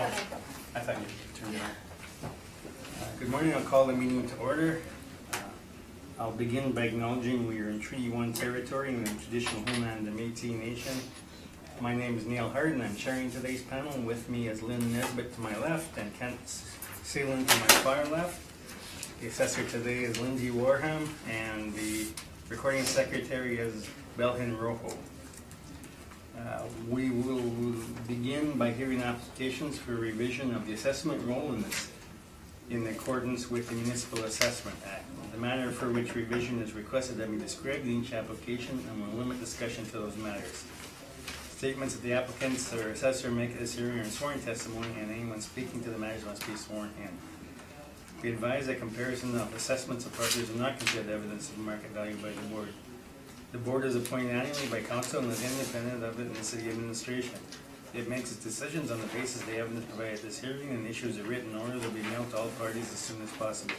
Oh, I thought you turned it on. Good morning, I'll call the meeting to order. I'll begin by acknowledging we are in Treaty 1 territory in the traditional homeland of the Métis Nation. My name is Neil Hart and I'm chairing today's panel. With me is Lynn Nesbitt to my left and Kent Seelan to my far left. The assessor today is Lindsay Warham and the recording secretary is Belhin Rojo. We will begin by hearing applications for revision of the assessment roll in accordance with the Municipal Assessment Act. The matter for which revision is requested that be described in each application and will limit discussion to those matters. Statements that the applicants or assessor make at this hearing are sworn testimony and anyone speaking to the matters must be sworn in. We advise that comparison of assessments of properties are not considered evidence of market value by the board. The board is appointed annually by council and is independent of it in the city administration. It makes its decisions on the basis of the evidence provided at this hearing and issues a written order that will be mailed to all parties as soon as possible.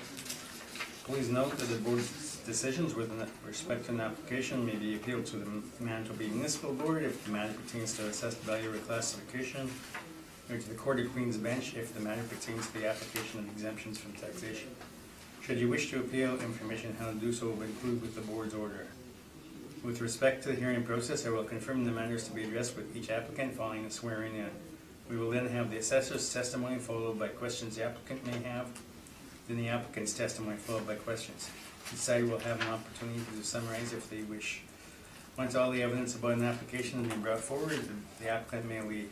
Please note that the board's decisions with respect to an application may be appealed to the Manitoba Municipal Board if the matter pertains to assessed value or classification, or to the Court of Queen's Bench if the matter pertains to the application of exemptions from taxation. Should you wish to appeal, information how to do so will be included with the board's order. With respect to the hearing process, I will confirm the matters to be addressed with each applicant following the swearing in. We will then have the assessor's testimony followed by questions the applicant may have, then the applicant's testimony followed by questions. Each side will have an opportunity to summarize if they wish. Once all the evidence about an application has been brought forward, the applicant may leave.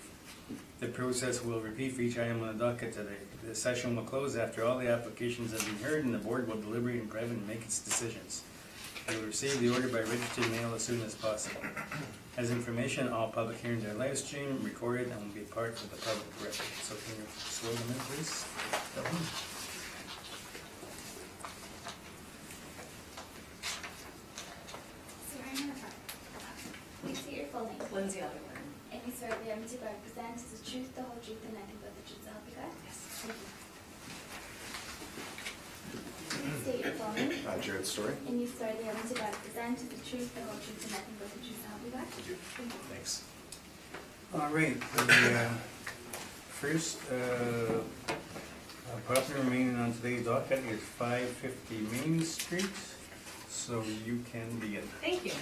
The process will repeat for each item on the docket today. The session will close after all the applications have been heard and the board will deliberate in private and make its decisions. I will receive the order by registered mail as soon as possible. As information, all public hearings are live streamed, recorded, and will be part of the public record. So can you slow them in, please? Please state your full name. Lindsay Alderman. And you swear the evidence you represent is the truth, the whole truth, and nothing but the truth, so help you God? Yes. Thank you. Please state your full name. Jared Story. And you swear the evidence you represent is the truth, the whole truth, and nothing but the truth, so help you God? I do. Thank you. Thanks. All right, the first property remaining on today's docket is 550 Main Street, so you can begin. Thank you.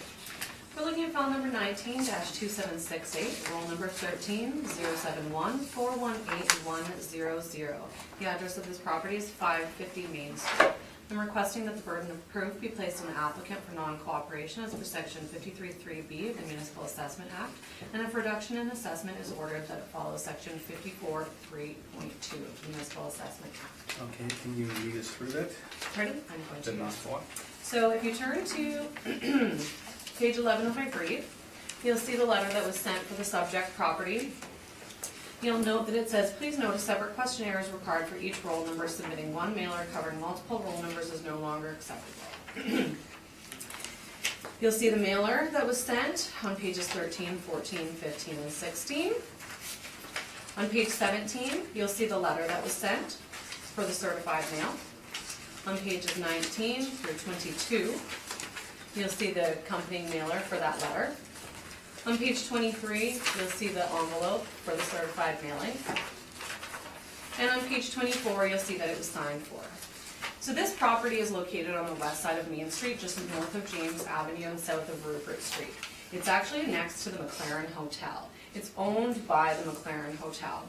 We're looking at file number 19-2768, roll number 13-071-418-100. The address of this property is 550 Main Street. I'm requesting that the burden of proof be placed on the applicant for non-cooperation as per section 53(3)(b of the Municipal Assessment Act, and if reduction in assessment is ordered, that it follows section 54(3)(2) of the Municipal Assessment Act. Okay, can you lead us through that? Ready? I'm going to. Follow. So if you turn to page 11 of my brief, you'll see the letter that was sent for the subject property. You'll note that it says, please note a separate questionnaire is required for each roll number. Submitting one mailer covering multiple roll numbers is no longer acceptable. You'll see the mailer that was sent on pages 13, 14, 15, and 16. On page 17, you'll see the letter that was sent for the certified mail. On pages 19 through 22, you'll see the accompanying mailer for that letter. On page 23, you'll see the envelope for the certified mailing. And on page 24, you'll see that it was signed for. So this property is located on the west side of Main Street, just north of James Avenue and south of Rupert Street. It's actually next to the McLaren Hotel. It's owned by the McLaren Hotel.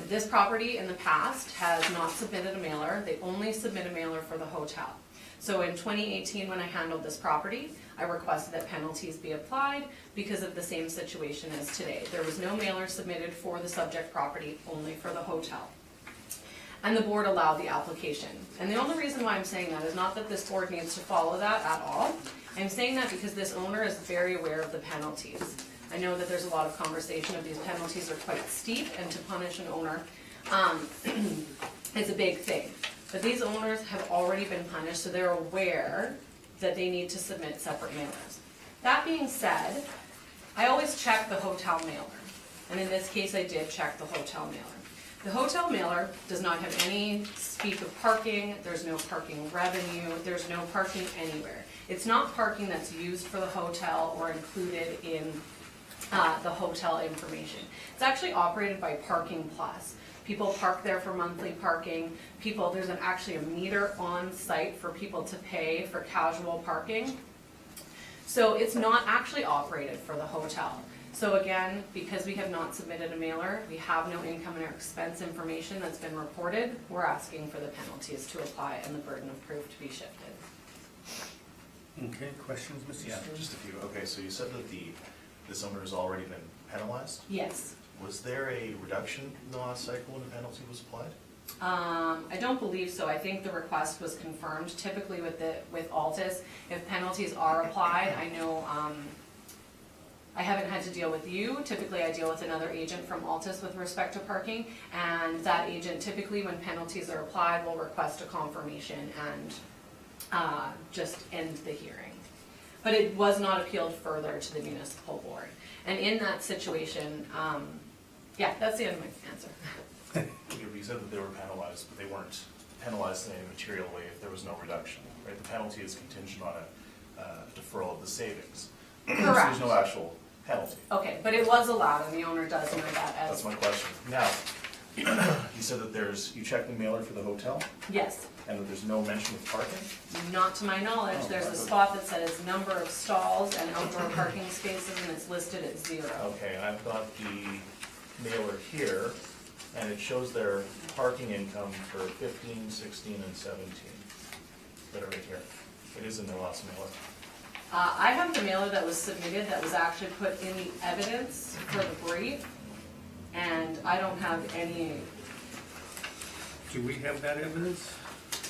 This property in the past has not submitted a mailer. They only submit a mailer for the hotel. So in 2018, when I handled this property, I requested that penalties be applied because of the same situation as today. There was no mailer submitted for the subject property, only for the hotel. And the board allowed the application. And the only reason why I'm saying that is not that this board needs to follow that at all. I'm saying that because this owner is very aware of the penalties. I know that there's a lot of conversation of these penalties are quite steep, and to punish an owner is a big thing. But these owners have already been punished, so they're aware that they need to submit separate mailers. That being said, I always check the hotel mailer. And in this case, I did check the hotel mailer. The hotel mailer does not have any speak of parking, there's no parking revenue, there's no parking anywhere. It's not parking that's used for the hotel or included in the hotel information. It's actually operated by Parking Plus. People park there for monthly parking. There's actually a meter on site for people to pay for casual parking. So it's not actually operated for the hotel. So again, because we have not submitted a mailer, we have no income and expense information that's been reported, we're asking for the penalties to apply and the burden of proof to be shifted. Okay, questions, Mr. Yeah, Stewart? just a few. Okay, so you said that this owner has already been penalized. Yes. Was there a reduction in the last cycle when the penalty was applied? I don't believe so. I think the request was confirmed. Typically with Altus, if penalties are applied, I know, I haven't had to deal with you. Typically I deal with another agent from Altus with respect to parking, and that agent typically when penalties are applied will request a confirmation and just end the hearing. But it was not appealed further to the municipal board. And in that situation, yeah, that's the end of my answer. You said that they were penalized, but they weren't penalized in any material way if there was no reduction, right? The penalty is contingent on a deferral of the savings. So Correct. there's no actual penalty. Okay, but it was allowed, and the owner does know that as. That's my question. Now, you said that you checked the mailer for the hotel, Yes, and that there's no mention of parking? not to my knowledge. Oh, There's a okay. spot that says number of stalls and outdoor parking spaces, and it's listed at 0. Okay, and I've got the mailer here, and it shows their parking income for 15, 16, and 17. That are right here. It is in their last mailer. I have the mailer that was submitted that was actually put in the evidence for the brief, and I don't have any, Do we have that evidence?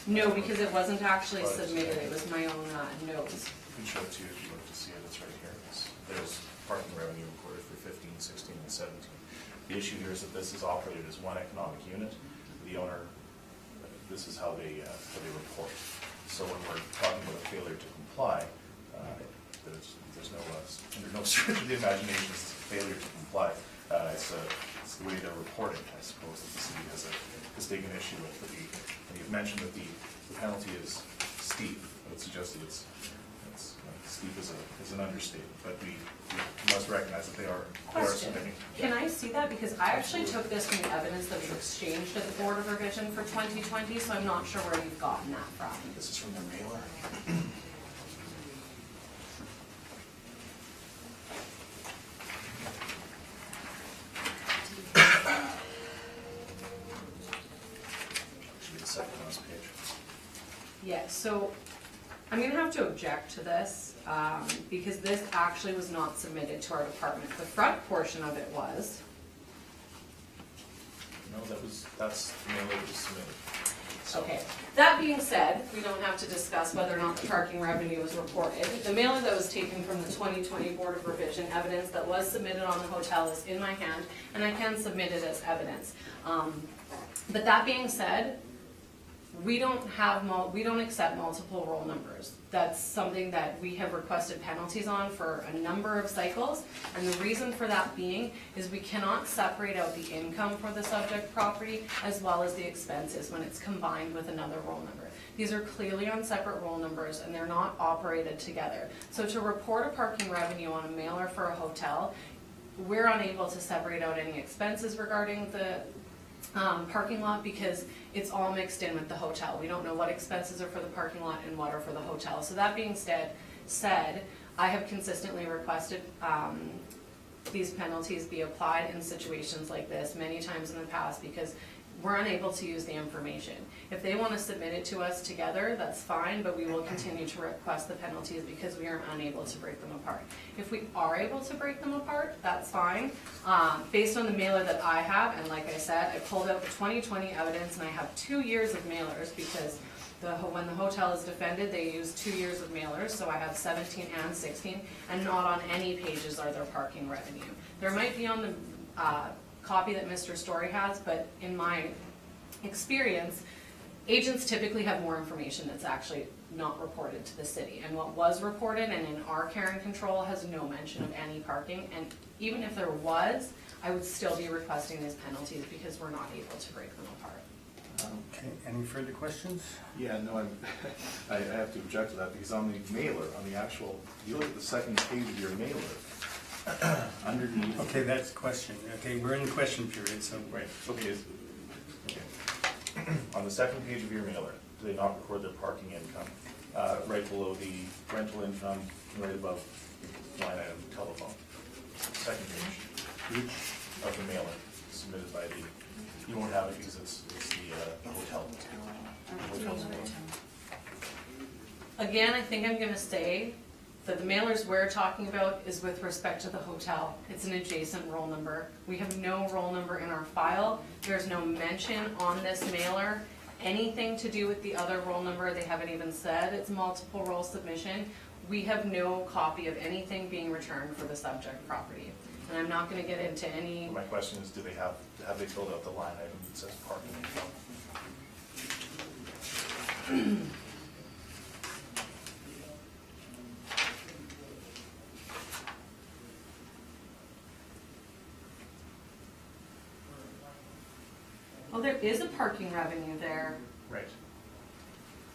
no, because it wasn't actually submitted. It was my own notes. I can show it to you if you look to see it. It's right here. There's parking revenue recorded for 15, 16, and 17. The issue here is that this is operated as one economic unit. The owner, this is how they report. So when we're talking about a failure to comply, there's no stretch of the imagination, it's a failure to comply. It's the way they're reporting, I suppose, that the city has taken issue with. And you've mentioned that the penalty is steep. I would suggest that it's steep is an understatement, but we must recognize that they are Question, submitting. can I see that? Because I actually took this from the evidence that was exchanged at the Board of Revision for 2020, so I'm not sure where you've gotten that from. This is from their mailer. Should be the second last page. Yes, so I'm gonna have to object to this, because this actually was not submitted to our department. The front portion of it was. No, that's the mailer that was submitted. So- Okay, that being said, we don't have to discuss whether or not the parking revenue was reported. The mailer that was taken from the 2020 Board of Revision evidence that was submitted on the hotel is in my hand, and I can submit it as evidence. But that being said, we don't accept multiple roll numbers. That's something that we have requested penalties on for a number of cycles, and the reason for that being is we cannot separate out the income for the subject property as well as the expenses when it's combined with another roll number. These are clearly on separate roll numbers and they're not operated together. So to report a parking revenue on a mailer for a hotel, we're unable to separate out any expenses regarding the parking lot because it's all mixed in with the hotel. We don't know what expenses are for the parking lot and what are for the hotel. So that being said, I have consistently requested these penalties be applied in situations like this many times in the past because we're unable to use the information. If they want to submit it to us together, that's fine, but we will continue to request the penalties because we are unable to break them apart. If we are able to break them apart, that's fine. Based on the mailer that I have, and like I said, I pulled out the 2020 evidence and I have 2 years of mailers because when the hotel is defended, they use 2 years of mailers, so I have 17 and 16, and not on any pages are there parking revenue. There might be on the copy that Mr. Story has, but in my experience, agents typically have more information that's actually not reported to the city. And what was reported and in our care and control has no mention of any parking. And even if there was, I would still be requesting these penalties because we're not able to break them apart. Okay, any further questions? Yeah, no, I have to object to that because on the mailer, on the actual, you look at the second page of your mailer, underneath. Okay, that's question. Okay, we're in question period, so. Right, okay. Okay. On the second page of your mailer, do they not record their parking income? Right below the rental income, right above line item telephone. Second page of the mailer submitted by the, you won't have it because it's the hotel. Hotel's name. Again, I think I'm gonna say that the mailers we're talking about is with respect to the hotel. It's an adjacent roll number. We have no roll number in our file. There's no mention on this mailer, anything to do with the other roll number. They haven't even said it's multiple roll submission. We have no copy of anything being returned for the subject property. And I'm not gonna get into any, My question is, have they filled out the line item that says parking income? well, there is a parking revenue there. Right.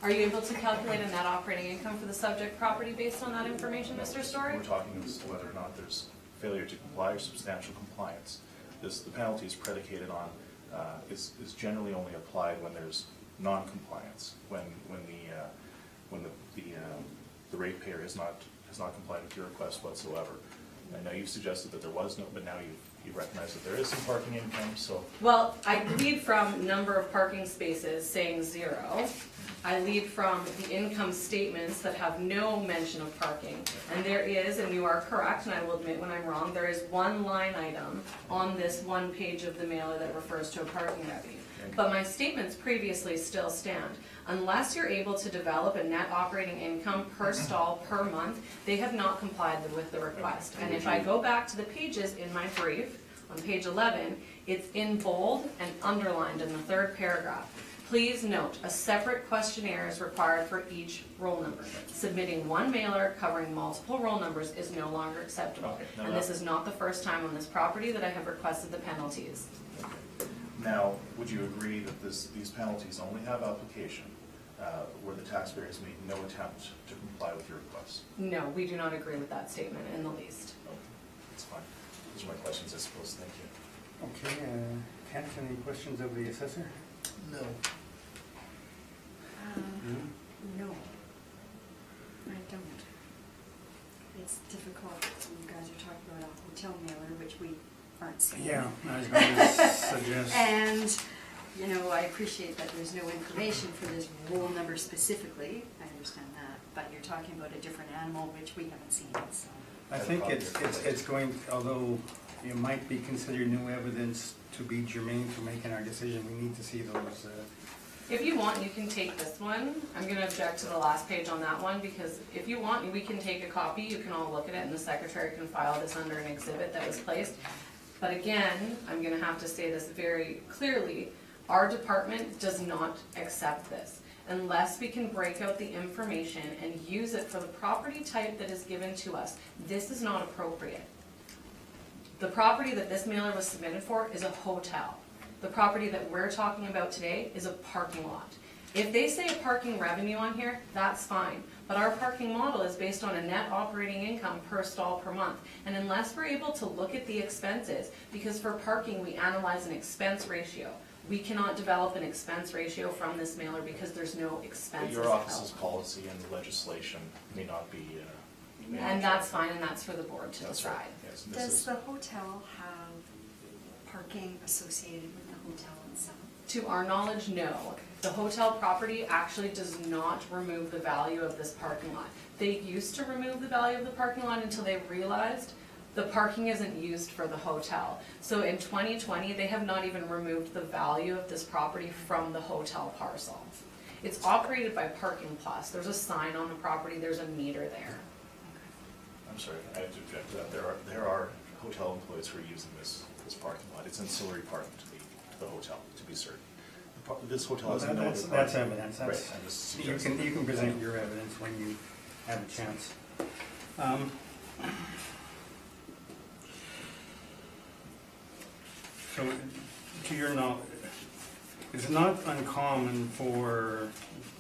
Are you able to calculate a net operating income for the subject property based on that information, Mr. Story? We're talking as to whether or not there's failure to comply or substantial compliance. The penalty is predicated on, is generally only applied when there's non-compliance, when the ratepayer has not complied with your request whatsoever. I know you've suggested that there was no, but now you recognize that there is some parking income, so. Well, I lead from number of parking spaces saying 0. I lead from the income statements that have no mention of parking. And there is, and you are correct, and I will admit when I'm wrong, there is one line item on this one page of the mailer that refers to a parking revenue. But my statements previously still stand. Unless you're able to develop a net operating income per stall per month, they have not complied with the request. And if I go back to the pages in my brief, on page 11, it's in bold and underlined in the third paragraph. Please note, a separate questionnaire is required for each roll number. Submitting one mailer covering multiple roll numbers is no longer acceptable. Okay, now And this is not the first time on this property that I have requested the penalties. Now, would you agree that these penalties only have application where the taxpayer has made no attempt to comply with your request? No, we do not agree with that statement in the least. Okay, that's fine. Those are my questions, I suppose. Thank you. Okay, Kent, any questions of the assessor? No. Hmm? No, I don't. It's difficult when you guys are talking about a hotel mailer, which we aren't seeing. Yeah, I was going to suggest. And, you know, I appreciate that there's no information for this roll number specifically, I understand that, but you're talking about a different animal which we haven't seen, so. I think it's going, although it might be considered new evidence to be germane to making our decision, we need to see those. If you want, you can take this one. I'm gonna object to the last page on that one, because if you want, we can take a copy, you can all look at it, and the secretary can file this under an exhibit that was placed. But again, I'm gonna have to say this very clearly, our department does not accept this. Unless we can break out the information and use it for the property type that is given to us, this is not appropriate. The property that this mailer was submitted for is a hotel. The property that we're talking about today is a parking lot. If they say a parking revenue on here, that's fine. But our parking model is based on a net operating income per stall per month. And unless we're able to look at the expenses, because for parking we analyze an expense ratio. We cannot develop an expense ratio from this mailer because there's no But expenses your office's held. policy and legislation may not be. And that's fine, and that's for the board to That's decide. right. Yes, and this Does is- the hotel have parking associated with the hotel itself? To our knowledge, no. The hotel property actually does not remove the value of this parking lot. They used to remove the value of the parking lot until they realized the parking isn't used for the hotel. So in 2020, they have not even removed the value of this property from the hotel parcel. It's operated by Parking Plus. There's a sign on the property, there's a meter there. I'm sorry, I have to object to that. There are hotel employees who are using this parking lot. It's ancillary parking to the hotel, to be certain. This hotel has no other parking. That's evidence. Right, That's, I'm just you suggesting. can present your evidence when you have a chance. So, to your knowledge, it's not uncommon for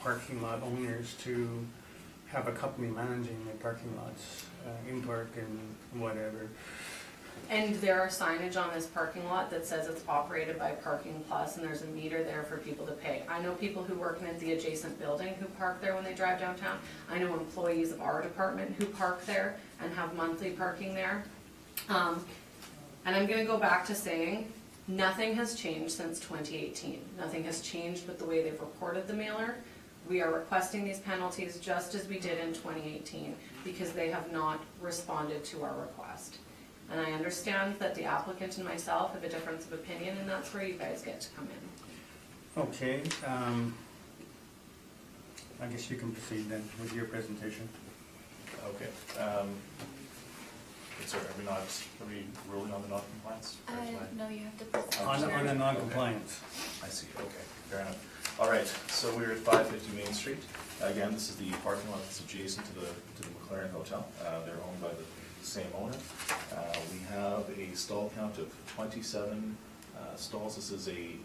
parking lot owners to have a company managing their parking lots, in park and whatever. And there are signage on this parking lot that says it's operated by Parking Plus, and there's a meter there for people to pay. I know people who work in the adjacent building who park there when they drive downtown. I know employees of our department who park there and have monthly parking there. And I'm gonna go back to saying, nothing has changed since 2018. Nothing has changed with the way they've reported the mailer. We are requesting these penalties just as we did in 2018 because they have not responded to our request. And I understand that the applicant and myself have a difference of opinion, and that's where you guys get to come in. Okay, I guess you can proceed then with your presentation. Okay. Sorry, are we ruling on the non-compliance? No, you have to present. On the non-compliance. I see, okay, fair enough. All right, so we're at 550 Main Street. Again, this is the parking lot that's adjacent to the McLaren Hotel. They're owned by the same owner. We have a stall count of 27 stalls. This is a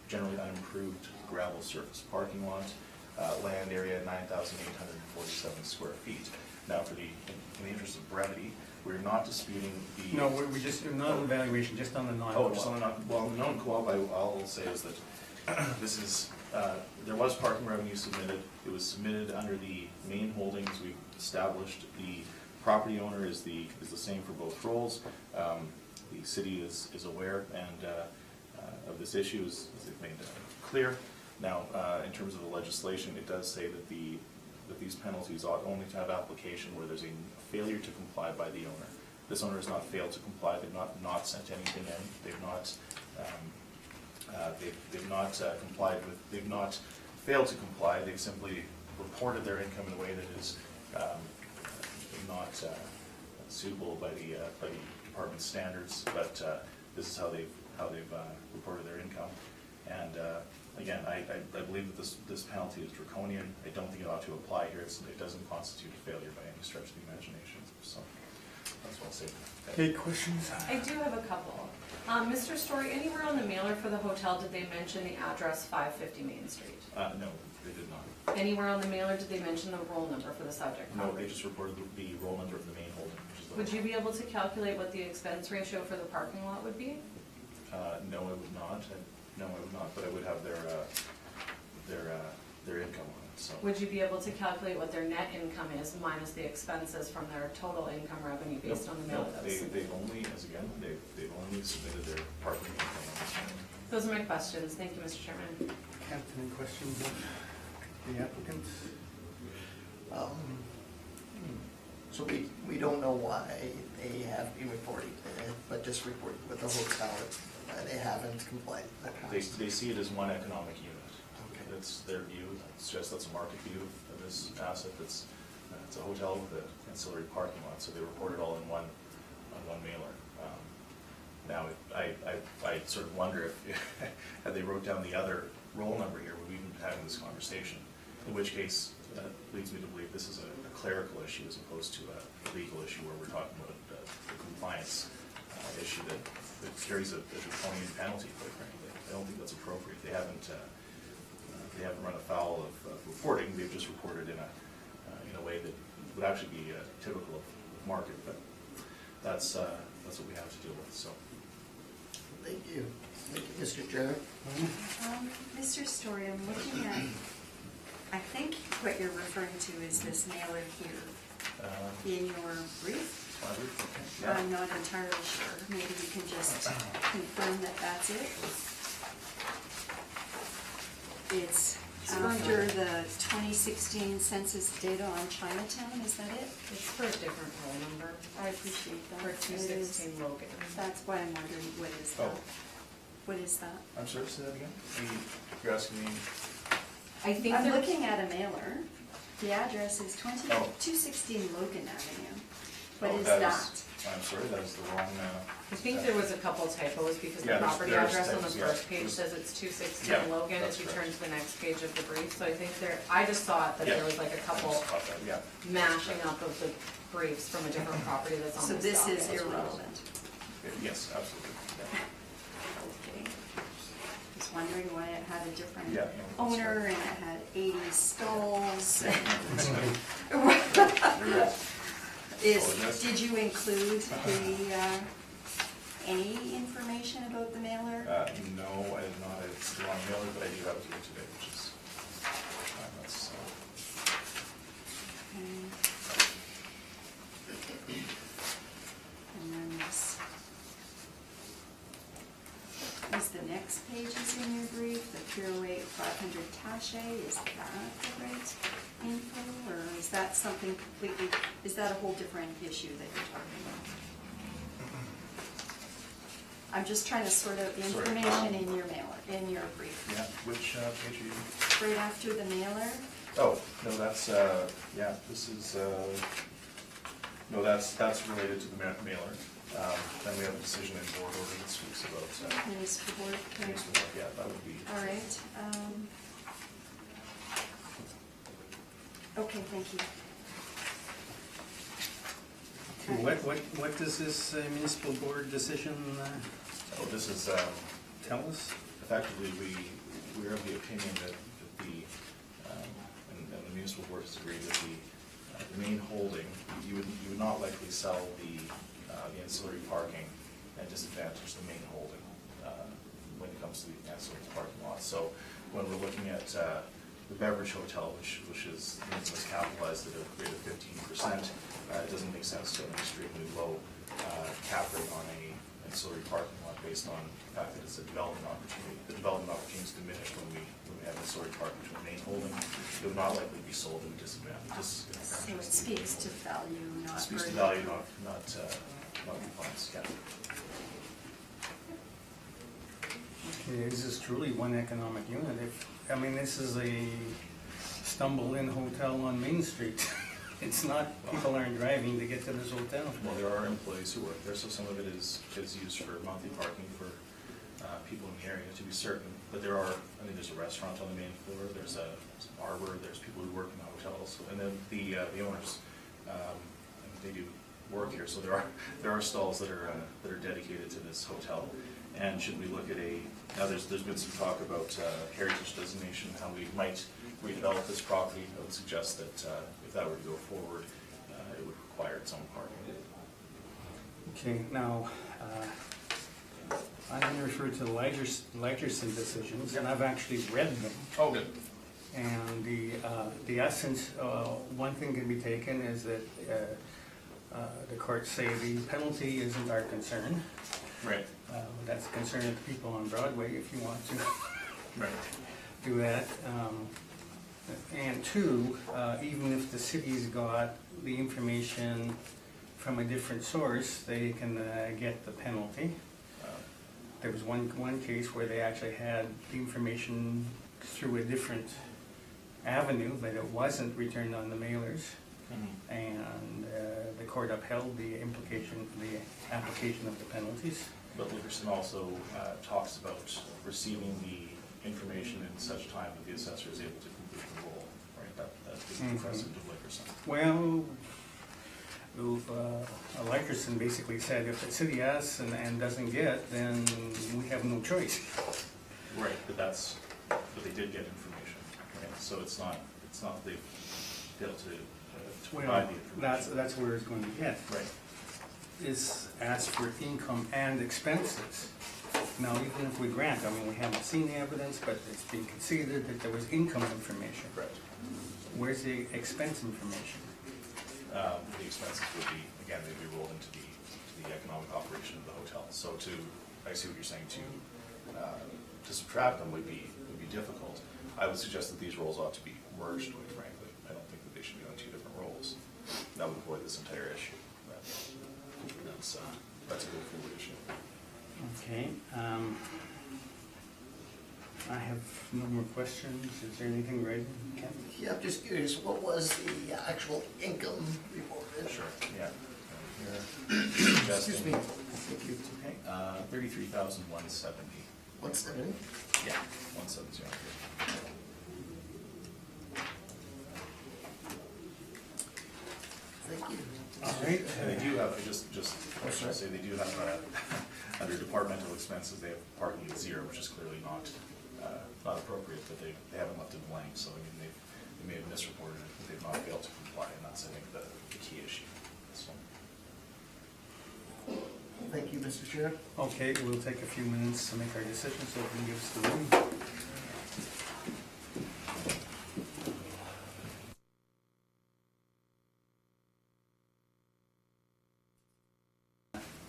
generally unimproved gravel surface parking lot. Land area 9,847 square feet. Now, in the interest of brevity, we're not disputing the... No, we just, not an evaluation, just on the non-co-op. Oh, just on the well, the non-co-op, I'll say is that this is, there was parking revenue submitted. It was submitted under the main holdings. We've established the property owner is the same for both roles. The city is aware and of this issue, as they've made clear. Now, in terms of the legislation, it does say that these penalties ought only to have application where there's a failure to comply by the owner. This owner has not failed to comply. They've not sent anything in. They've not complied with. They've not failed to comply. They've simply reported their income in a way that is not suitable by the department's standards. But this is how they've reported their income. And again, I believe that this penalty is draconian. I don't think it ought to apply here. It doesn't constitute a failure by any stretch of the imagination. So that's what I'll say. Okay, questions? I do have a couple. Mr. Story, anywhere on the mailer for the hotel did they mention the address 550 Main Street? No, they did not. Anywhere on the mailer did they mention the roll number for the subject No, property? they just reported the roll number of the main holding, which is the... Would you be able to calculate what the expense ratio for the parking lot would be? No, I would not. No, I would not, but I would have their income on it, so. Would you be able to calculate what their net income is minus the expenses from their total income revenue based on the mailer that was submitted? They've only, as again, they've only submitted their parking income on this one. Those are my questions. Thank you, Mr. Chairman. Captain, any questions of the applicant? So we don't know why they have been reporting it, but just reporting with the hotel, they haven't complied in the past. They see it as one economic unit. Okay. That's their view. That's a market view of this asset. It's a hotel with an ancillary parking lot, so they report it all on one mailer. Now, I sort of wonder if had they wrote down the other roll number here, would we even be having this conversation? In which case, that leads me to believe this is a clerical issue as opposed to a legal issue where we're talking about the compliance issue that carries a draconian penalty, quite frankly. I don't think that's appropriate. They haven't run afoul of reporting. They've just reported in a way that would actually be typical of market, but that's what we have to deal with, so. Thank you. Thank you, Mr. Chair. Mr. Story, I'm looking at, I think what you're referring to is this mailer here in your brief. Yeah. I'm not entirely sure. Maybe you can just confirm that that's it. It's after the 2016 census data on Chinatown, is that it? It's for a different roll number. I appreciate that. For It is. 216 Logan. That's why I'm wondering, what is that? Oh. What is that? I'm sorry, say that again? You're asking me? I think I'm there- looking at a mailer. The address is 216 Logan Avenue. What Oh, is that that? is- I'm sorry, that is the wrong... I think there was a couple typos because Yeah, the property there's address on the typos, yeah. first page says it's 216 Yeah, Logan that's as you correct. turn to the next page of the brief. So I think I just thought that Yeah. there was like a I couple just caught that, yeah. mashing up of the briefs from a different property that's on So this this docket. is irrelevant. Yes, absolutely. Okay. Just wondering why it had a different Yeah, no, that's owner right. and it had 80 stalls. Yeah. Did you include any information about the mailer? No, I did not, it's still on mailer, but I do have it here today, which is, that's, Okay. And then this. Is the next page is in your brief, the Pure Weight 500 Tache, is that the right info, or is that something completely, is that a whole different issue that you're talking about? I'm just trying to sort out the Sorry. information in your mailer, in your brief. yeah, which page are you? Right after the mailer, Oh, no, that's, yeah, this is, no, that's related to the mailer. Then we have a decision in board order that speaks about, municipal board, okay. municipal, yeah, that would be. All right. Okay, thank you. What does this municipal board decision Oh, this is, tell us? effectively, we're of the opinion that the, and the municipal board has agreed that the main holding, you would not likely sell the ancillary parking and disadvantage the main holding when it comes to the ancillary parking lot. So when we're looking at the Beverage Hotel, which is capitalized at a rate of 15%, it doesn't make sense to have an extremely low cap rate on a ancillary parking lot based on the fact that it's a development opportunity. The development opportunities diminish when we have ancillary parking to a main holding. It would not likely be sold at a disadvantage. So it speaks to value, not Speaks to burden. value, not compliance, yeah. Okay, this is truly one economic unit. I mean, this is a stumble-in hotel on Main Street. It's not, people aren't driving to get to this hotel. Well, there are employees who work there, so some of it is used for monthly parking for people in the area, to be certain. But there are, I mean, there's a restaurant on the main floor, there's a barber, there's people who work in the hotels, and then the owners, they do work here, so there are stalls that are dedicated to this hotel. And should we look at now there's been some talk about heritage designation, how we might redevelop this property. I would suggest that if that were to go forward, it would require its own parking. Okay, now, I'm going to refer to the Ligerson decisions, and I've actually read them. Oh, good. And the essence, one thing can be taken is that the courts say the penalty isn't our concern. Right. That's a concern of the people on Broadway if you want to Right. do that. And two, even if the city's got the information from a different source, they can get the penalty. There was one case where they actually had the information through a different avenue, but it wasn't returned on the mailers. Mm-hmm. And the court upheld the application of the penalties. But Lickerson also talks about receiving the information in such time that the assessor is able to complete the role, right? That's the precedent of Lickerson. Well, Ligerson basically said if the city asks and doesn't get, then we have no choice. Right, but they did get information, right? So it's not they failed to provide the information. That's where it's going to get. Right. Is ask for income and expenses. Now, even if we grant, I mean, we haven't seen the evidence, but it's been conceded that there was income information. Correct. Where's the expense information? The expenses would be, again, they'd be rolled into the economic operation of the hotel. So I see what you're saying, to subtract them would be difficult. I would suggest that these roles ought to be merged, quite frankly. I don't think that they should be on two different roles. That would avoid this entire issue. That's a good forward issue. Okay. I have no more questions. Is there anything ready, Ken? Yeah, I'm just curious, what was the actual income reported? Sure, yeah. Excuse me. Thank you. Okay. 33,170. 170? Yeah, 170. Thank you. All right. And they do have, I should say, they do have, under departmental expenses, they have parking at zero, which is clearly not appropriate, but they haven't left it blank, so I mean, they may have misreported it, but they've not failed to comply, and that's, I think, the key issue. So, Thank you, Mr. Chair. Okay, we'll take a few minutes to make our decision, so if you can give us the room.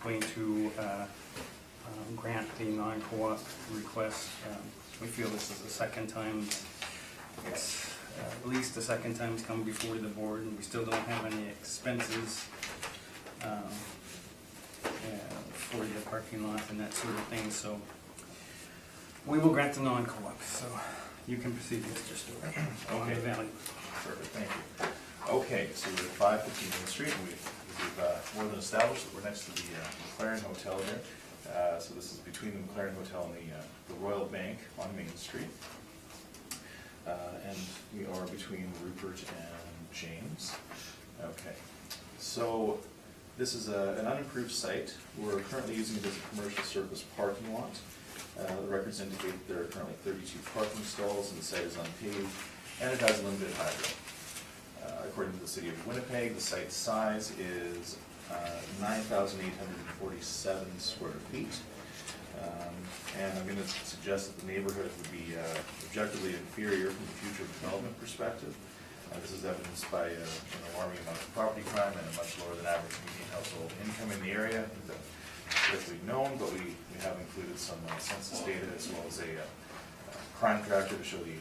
Going to grant the non-co-op request. We feel this is the second time, it's at least the second time it's come before the board, and we still don't have any expenses for the parking lot and that sort of thing, so we will grant the non-co-op, so you can proceed, Mr. Stewart. Okay. Valley. Perfect, thank you. Okay, so we're at 515 Main Street, and we've more than established that we're next to the McLaren Hotel here. So this is between the McLaren Hotel and the Royal Bank on Main Street. And we are between Rupert and James. Okay, so this is an unimproved site. We're currently using it as a commercial service parking lot. The records indicate there are currently 32 parking stalls, and the site is unpaved, and it has limited hydro. According to the city of Winnipeg, the site size is 9,847 square feet. And I'm going to suggest that the neighborhood would be objectively inferior from a future development perspective. This is evidenced by an alarming amount of property crime and a much lower than average median household income in the area. I think that's we've known, but we have included some census data as well as a crime tracker to show the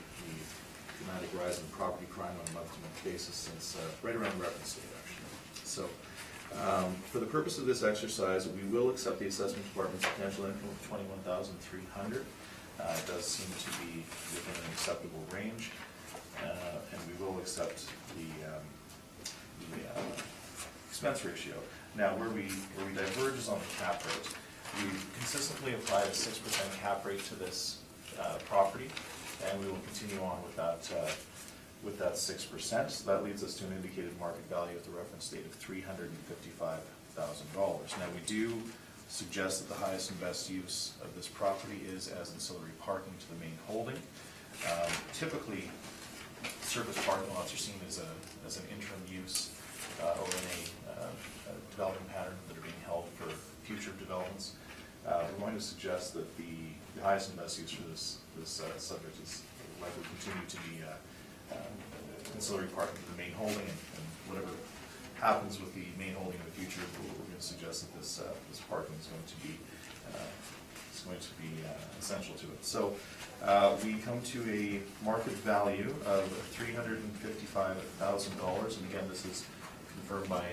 dramatic rise in property crime on a month-to-month basis since right around the reference date, actually. So, for the purpose of this exercise, we will accept the assessment department's potential income of $21,300. It does seem to be within an acceptable range, and we will accept the expense ratio. Now, where we diverge is on the cap rate. We've consistently applied a 6% cap rate to this property, and we will continue on with that 6%. So that leads us to an indicated market value at the reference date of $355,000. Now, we do suggest that the highest and best use of this property is as ancillary parking to the main holding. Typically, surface parking lots are seen as an interim use or in a development pattern that are being held for future developments. We're going to suggest that the highest and best use for this subject is likely continue to be ancillary parking to the main holding, and whatever happens with the main holding in the future, we're going to suggest that this parking is going to be essential to it. So we come to a market value of $355,000, and again, this is confirmed by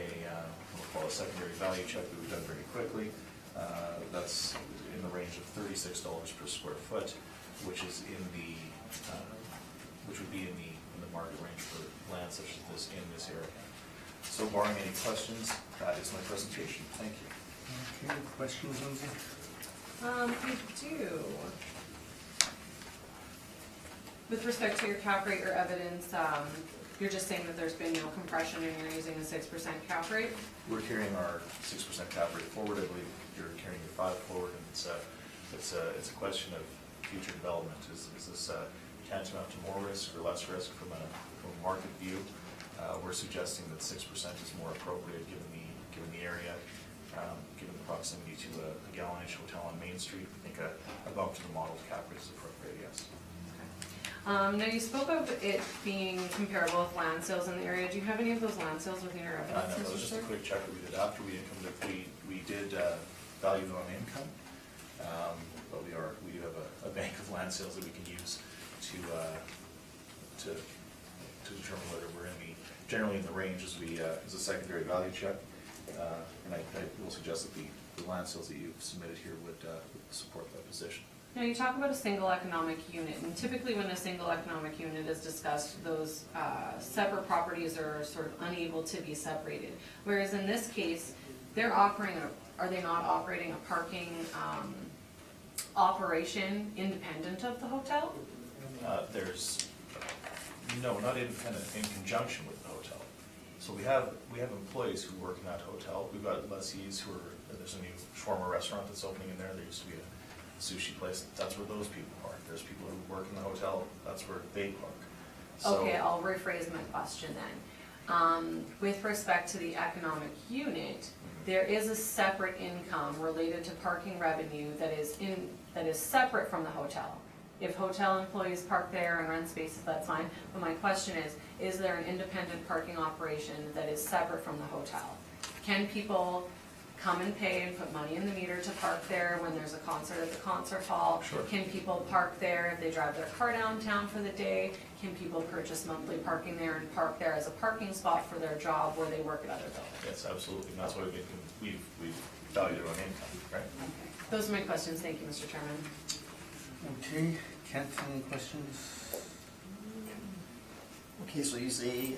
we'll call a secondary value check that we've done very quickly. That's in the range of $36 per square foot, which is which would be in the market range for land such as this in this area. So barring any questions, that is my presentation. Thank you. Okay, questions, Lindsay? I do. With respect to your cap rate or evidence, you're just saying that there's been no compression and you're using a 6% cap rate? We're carrying our 6% cap rate forward. I believe you're carrying your 5 forward, and it's a question of future development. Is this tantamount to more risk or less risk from a market view? We're suggesting that 6% is more appropriate given the area, given the proximity to a Gallinish hotel on Main Street. I think a bump to the modeled cap rate is appropriate, yes. Now, you spoke of it being comparable with land sales in the area. Do you have any of those land sales within your evidence? No, that was just a quick check that we did after we income. We did value on income, but we do have a bank of land sales that we can use to determine whether we're generally in the range as a secondary value check. And I will suggest that the land sales that you've submitted here would support that position. Now, you talk about a single economic unit, and typically when a single economic unit is discussed, those separate properties are sort of unable to be separated. Whereas in this case, are they not operating a parking operation independent of the hotel? No, not independent, in conjunction with the hotel. So we have employees who work in that hotel. We've got lessees there's a new shawarma restaurant that's opening in there. There used to be a sushi place. That's where those people park. There's people who work in the hotel. That's where they park. So, Okay, I'll rephrase my question then. With respect to the economic unit, there is a separate income related to parking revenue that is separate from the hotel. If hotel employees park there and rent spaces, that's fine, but my question is there an independent parking operation that is separate from the hotel? Can people come and pay and put money in the meter to park there when there's a concert at the concert hall? Sure. Can people park there if they drive their car downtown for the day? Can people purchase monthly parking there and park there as a parking spot for their job where they work at other buildings? Yes, absolutely, and that's why we've valued it on income, right? Those are my questions, thank you, Mr. Chairman. Okay, Kent, any questions? Okay, so you say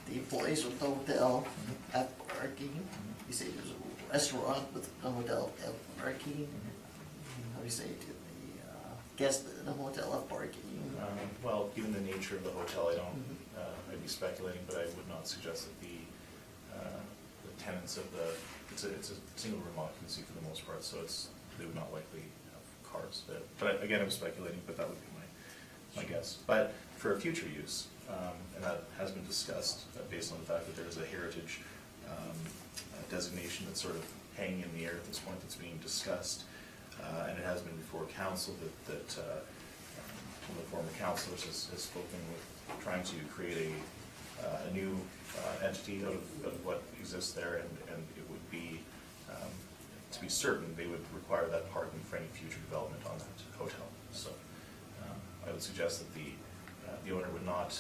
the employees of the hotel have parking. You say there's a restaurant with a hotel have parking. How do you say to the guests in the hotel have parking? Well, given the nature of the hotel, I don't, I'd be speculating, but I would not suggest that the tenants of it's a single room occupancy for the most part, so they would not likely have cars. But again, I'm speculating, but that would be my guess. But for a future use, and that has been discussed based on the fact that there is a heritage designation that's sort of hanging in the air at this point that's being discussed, and it has been before council that one of the former councillors has spoken with trying to create a new entity out of what exists there, and it would be, to be certain, they would require that parking for any future development on that hotel. So I would suggest that the owner would not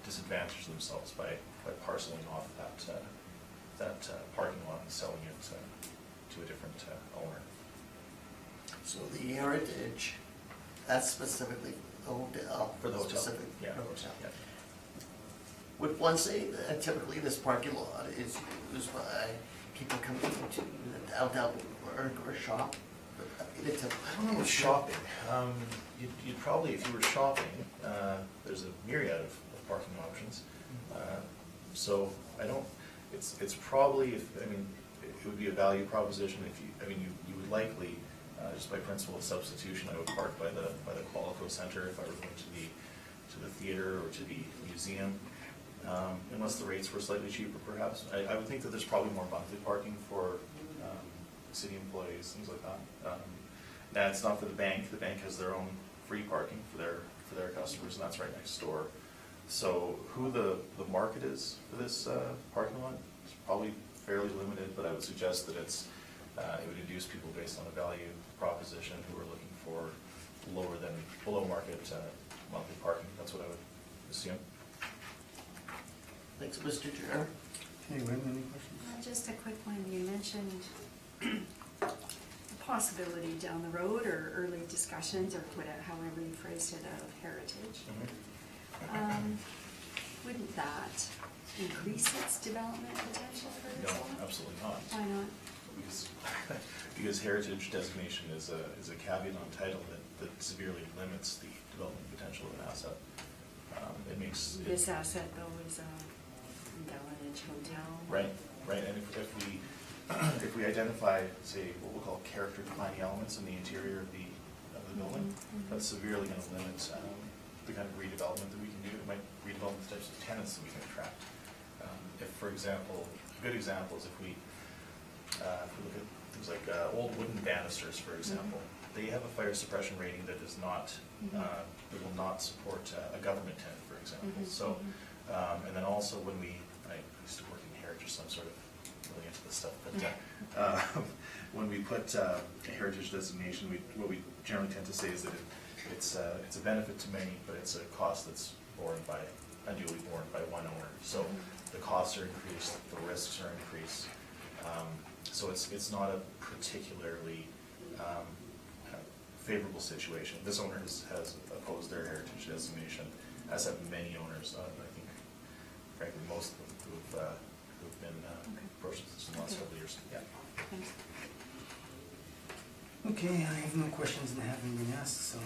disadvantage themselves by parceling off that parking lot and selling it to a different owner. So the heritage, that's specifically the hotel. For the hotel, Specific yeah, for of course, hotel. yeah. Would one say that typically this parking lot is used by people coming into the downtown work or shop? Would that be the typical- I don't know with shopping. You'd probably, if you were shopping, there's a myriad of parking options. So I don't, it's probably, it would be a value proposition if you would likely, just by principle of substitution, I would park by the Qualico Center if I were going to the theater or to the museum. Unless the rates were slightly cheaper, perhaps. I would think that there's probably more monthly parking for city employees, things like that. That's not for the bank. The bank has their own free parking for their customers, and that's right next door. So who the market is for this parking lot is probably fairly limited, but I would suggest that it would induce people based on a value proposition who are looking for below market monthly parking. That's what I would assume. Thanks, Mr. Chair. Okay, Wynn, any questions? Just a quick one, you mentioned a possibility down the road or early discussions, or however you phrased it, of heritage. Wouldn't that increase its development potential for No, this one? absolutely not. Why not? Because heritage designation is a caveat on title that severely limits the development potential of an asset. It makes it- This asset though is a village hotel. Right, and if we identify, say, what we'll call character defining elements in the interior of the building, that's severely going to limit the kind of redevelopment that we can do. It might redevelop the types of tenants that we can attract. If, for example, a good example is if we look at things like old wooden banisters, for example, they have a fire suppression rating that is not, that will not support a government tenant, for example. So, and then also when I used to work in heritage, so I'm sort of really into this stuff, but when we put a heritage designation, what we generally tend to say is that it's a benefit to many, but it's a cost that's unduly borne by one owner. So the costs are increased, the risks are increased. So it's not a particularly favorable situation. This owner has opposed their heritage designation, as have many owners. I think, frankly, most of them who've been approached this in the last couple of years. Yeah. Thanks. Okay, I have no questions that haven't been asked, so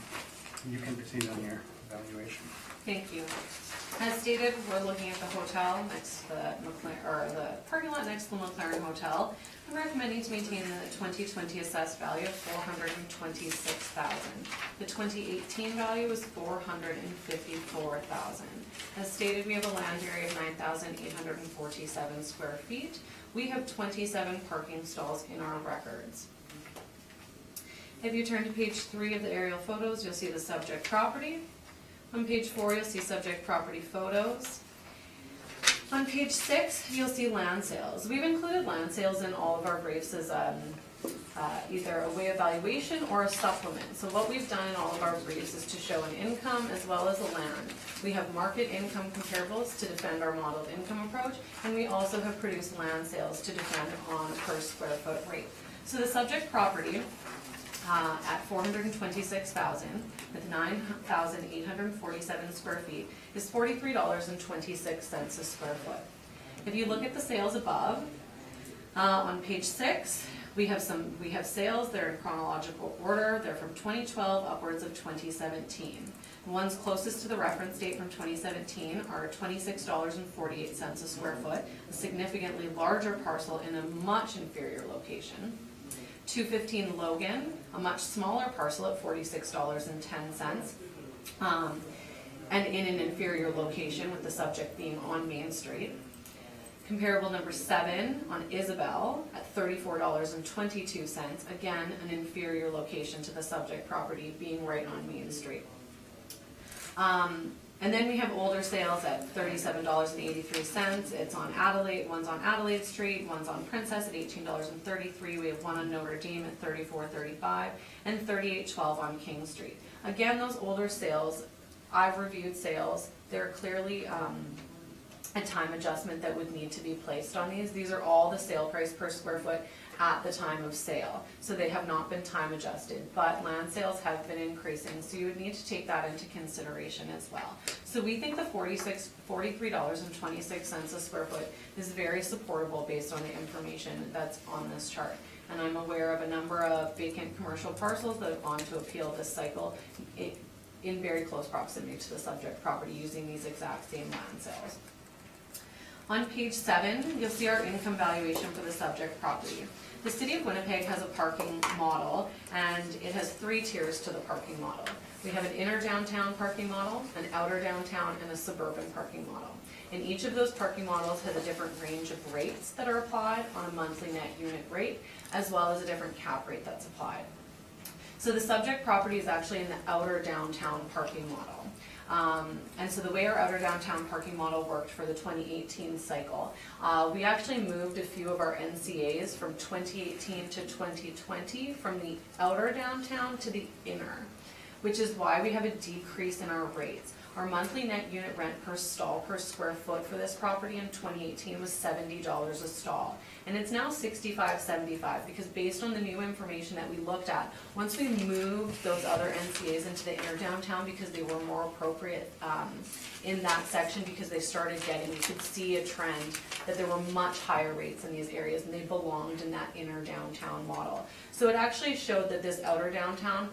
you can proceed on your evaluation. Thank you. As stated, we're looking at the hotel next to the McLaren, or the parking lot next to the McLaren Hotel. I'm recommending to maintain the 2020 assessed value of $426,000. The 2018 value was $454,000. As stated, we have a land area of 9,847 square feet. We have 27 parking stalls in our records. If you turn to page 3 of the aerial photos, you'll see the subject property. On page 4, you'll see subject property photos. On page 6, you'll see land sales. We've included land sales in all of our briefs as either a way of valuation or a supplement. So what we've done in all of our briefs is to show an income as well as a land. We have market income comparables to defend our modeled income approach, and we also have produced land sales to defend on a per square foot rate. So the subject property at $426,000 with 9,847 square feet is $43.26 a square foot. If you look at the sales above, on page 6, we have sales. They're in chronological order. They're from 2012 upwards of 2017. The ones closest to the reference date from 2017 are $26.48 a square foot, a significantly larger parcel in a much inferior location. 215 Logan, a much smaller parcel at $46.10, and in an inferior location with the subject being on Main Street. Comparable number 7 on Isabel at $34.22, again an inferior location to the subject property being right on Main Street. And then we have older sales at $37.83. It's on Adelaide, one's on Adelaide Street, one's on Princess at $18.33. We have one on Notre Dame at $34.35 and $38.12 on King Street. Again, those older sales, I've reviewed sales. They're clearly a time adjustment that would need to be placed on these. These are all the sale price per square foot at the time of sale. So they have not been time adjusted, but land sales have been increasing, so you would need to take that into consideration as well. So we think the $43.26 a square foot is very supportable based on the information that's on this chart. And I'm aware of a number of vacant commercial parcels that have gone to appeal this cycle in very close proximity to the subject property using these exact same land sales. On page 7, you'll see our income valuation for the subject property. The City of Winnipeg has a parking model, and it has 3 tiers to the parking model. We have an inner downtown parking model, an outer downtown, and a suburban parking model. And each of those parking models has a different range of rates that are applied on a monthly net unit rate, as well as a different cap rate that's applied. So the subject property is actually in the outer downtown parking model. And so the way our outer downtown parking model worked for the 2018 cycle, we actually moved a few of our NCAs from 2018 to 2020 from the outer downtown to the inner, which is why we have a decrease in our rates. Our monthly net unit rent per stall per square foot for this property in 2018 was $70 a stall. And it's now $65.75 because based on the new information that we looked at, once we moved those other NCAs into the inner downtown because they were more appropriate in that section, because they started getting, we could see a trend that there were much higher rates in these areas and they belonged in that inner downtown model. So it actually showed that this outer downtown,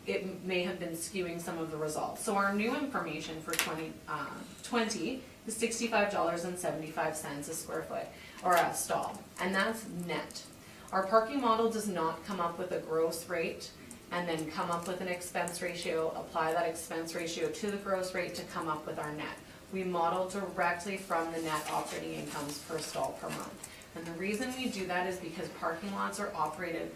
it may have been skewing some of the results. So our new information for 2020 is $65.75 a square foot, or a stall, and that's net. Our parking model does not come up with a gross rate and then come up with an expense ratio, apply that expense ratio to the gross rate to come up with our net. We model directly from the net operating incomes per stall per month. And the reason we do that is because parking lots are operated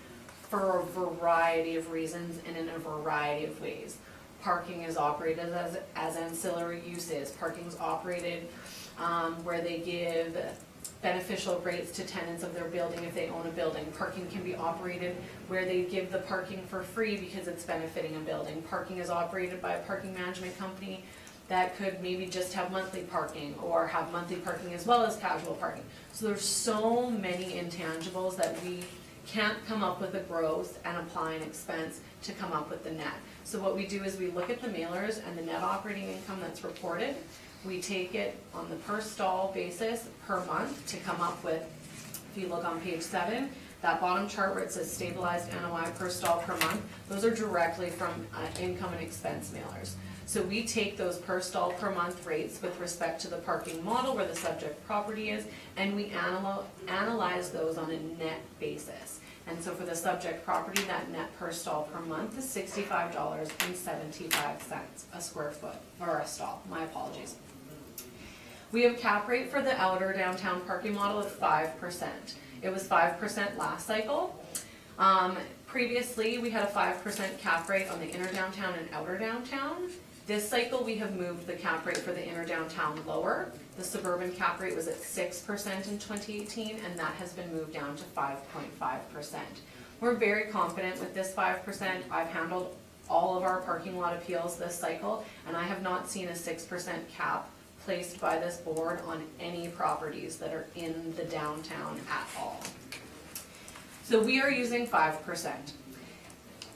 for a variety of reasons and in a variety of ways. Parking is operated as ancillary uses. Parking is operated where they give beneficial rates to tenants of their building if they own a building. Parking can be operated where they give the parking for free because it's benefiting a building. Parking is operated by a parking management company that could maybe just have monthly parking or have monthly parking as well as casual parking. So there's so many intangibles that we can't come up with a gross and apply an expense to come up with the net. So what we do is we look at the mailers and the net operating income that's reported. We take it on the per stall basis per month to come up with, if you look on page 7, that bottom chart where it says stabilized NOI per stall per month, those are directly from income and expense mailers. So we take those per stall per month rates with respect to the parking model where the subject property is, and we analyze those on a net basis. And so for the subject property, that net per stall per month is $65.75 a square foot, or a stall, my apologies. We have cap rate for the outer downtown parking model of 5%. It was 5% last cycle. Previously, we had a 5% cap rate on the inner downtown and outer downtown. This cycle, we have moved the cap rate for the inner downtown lower. The suburban cap rate was at 6% in 2018, and that has been moved down to 5.5%. We're very confident with this 5%. I've handled all of our parking lot appeals this cycle, and I have not seen a 6% cap placed by this board on any properties that are in the downtown at all. So we are using 5%.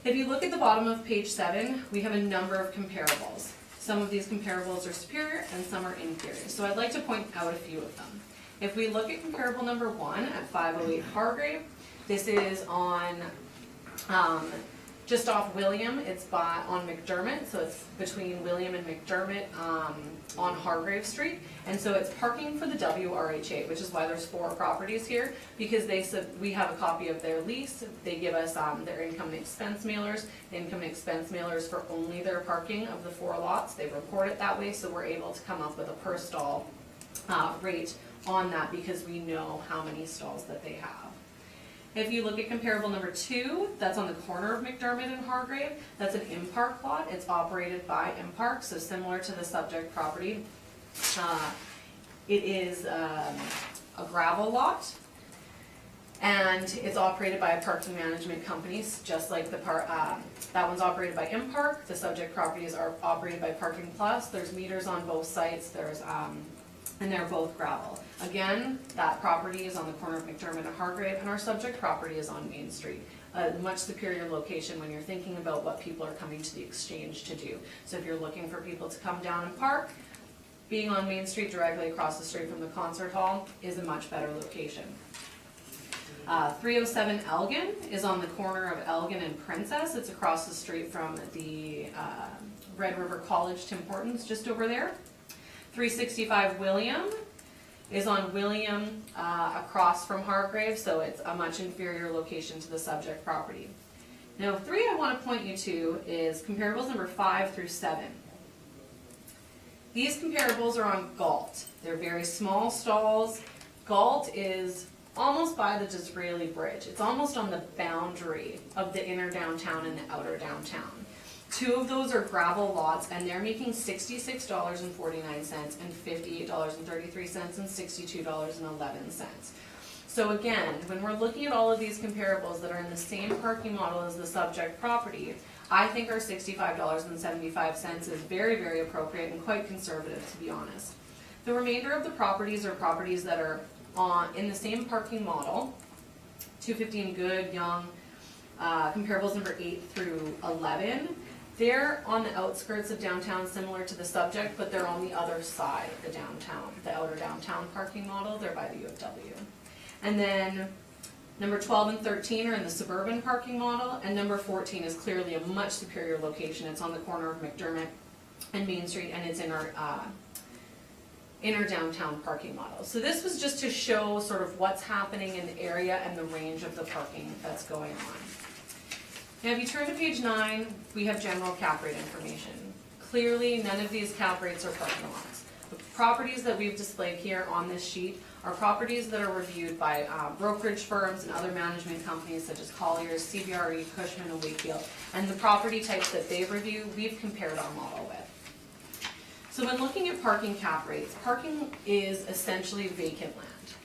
If you look at the bottom of page 7, we have a number of comparables. Some of these comparables are superior and some are inferior. So I'd like to point out a few of them. If we look at comparable number 1 at 508 Hargrave, this is on just off William. It's on McDermott, so it's between William and McDermott on Hargrave Street. And so it's parking for the WRHA, which is why there's 4 properties here, because we have a copy of their lease. They give us their income and expense mailers. The income and expense mailers for only their parking of the 4 lots. They report it that way, so we're able to come up with a per stall rate on that because we know how many stalls that they have. If you look at comparable number 2, that's on the corner of McDermott and Hargrave. That's an M-Park lot. It's operated by M-Park, so similar to the subject property. It is a gravel lot, and it's operated by a parking management company, just like that one's operated by M-Park. The subject properties are operated by Parking Plus. There's meters on both sites. And they're both gravel. Again, that property is on the corner of McDermott and Hargrave, and our subject property is on Main Street. A much superior location when you're thinking about what people are coming to the exchange to do. So if you're looking for people to come down and park, being on Main Street directly across the street from the concert hall is a much better location. 307 Elgin is on the corner of Elgin and Princess. It's across the street from the Red River College Tim Hortons, just over there. 365 William is on William across from Hargrave, so it's a much inferior location to the subject property. Now 3 I want to point you to is comparables number 5 through 7. These comparables are on Galt. They're very small stalls. Galt is almost by the Disraeli Bridge. It's almost on the boundary of the inner downtown and the outer downtown. 2 of those are gravel lots, and they're making $66.49 and $58.33 and $62.11. So again, when we're looking at all of these comparables that are in the same parking model as the subject property, I think our $65.75 is very, very appropriate and quite conservative, to be honest. The remainder of the properties are properties that are in the same parking model, 215 Good, Young, comparables number 8 through 11. They're on the outskirts of downtown, similar to the subject, but they're on the other side of the downtown, the outer downtown parking model. They're by the U of W. And then number 12 and 13 are in the suburban parking model, and number 14 is clearly a much superior location. It's on the corner of McDermott and Main Street, and it's in our inner downtown parking model. So this was just to show sort of what's happening in the area and the range of the parking that's going on. Now if you turn to page 9, we have general cap rate information. Clearly, none of these cap rates are parking lots. The properties that we've displayed here on this sheet are properties that are reviewed by brokerage firms and other management companies such as Colliers, CBRE, Cushman & Wakefield, and the property types that they review, we've compared our model with. So when looking at parking cap rates, parking is essentially vacant land.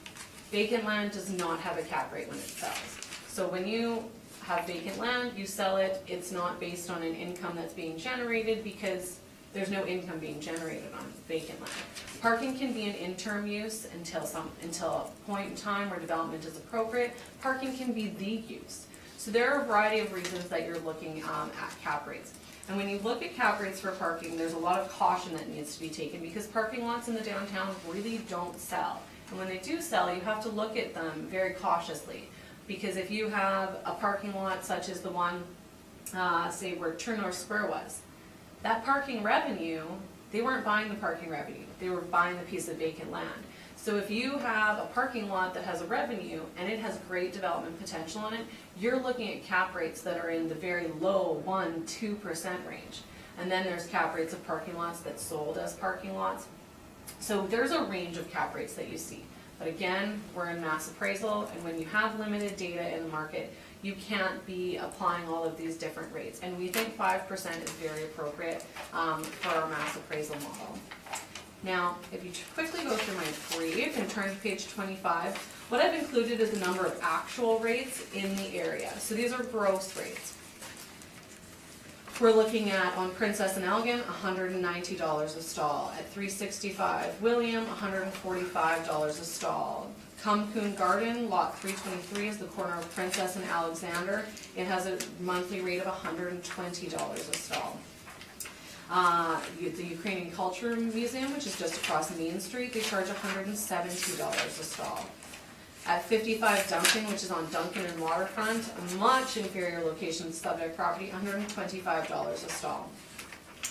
Vacant land does not have a cap rate when it sells. So when you have vacant land, you sell it, it's not based on an income that's being generated because there's no income being generated on vacant land. Parking can be an interim use until a point in time where development is appropriate. Parking can be the use. So there are a variety of reasons that you're looking at cap rates. And when you look at cap rates for parking, there's a lot of caution that needs to be taken because parking lots in the downtown really don't sell. And when they do sell, you have to look at them very cautiously. Because if you have a parking lot such as the one, say where Turner Square was, That parking revenue, they weren't buying the parking revenue, they were buying the piece of vacant land. So if you have a parking lot that has a revenue and it has great development potential on it, you're looking at cap rates that are in the very low 1-2% range. And then there's cap rates of parking lots that sold as parking lots. So there's a range of cap rates that you see. But again, we're in mass appraisal, and when you have limited data in the market, you can't be applying all of these different rates. And we think 5% is very appropriate for our mass appraisal model. Now, if you quickly go through my brief and turn to page 25, what I've included is the number of actual rates in the area. So these are gross rates. We're looking at, on Princess and Elgin, $190 a stall. At 365 William, $145 a stall. Cumcoon Garden, lot 323 is the corner of Princess and Alexander. It has a monthly rate of $120 a stall. The Ukrainian Culture Museum, which is just across Main Street, they charge $170 a stall. At 55 Duncan, which is on Duncan and Waterfront, a much inferior location to subject property, $125 a stall.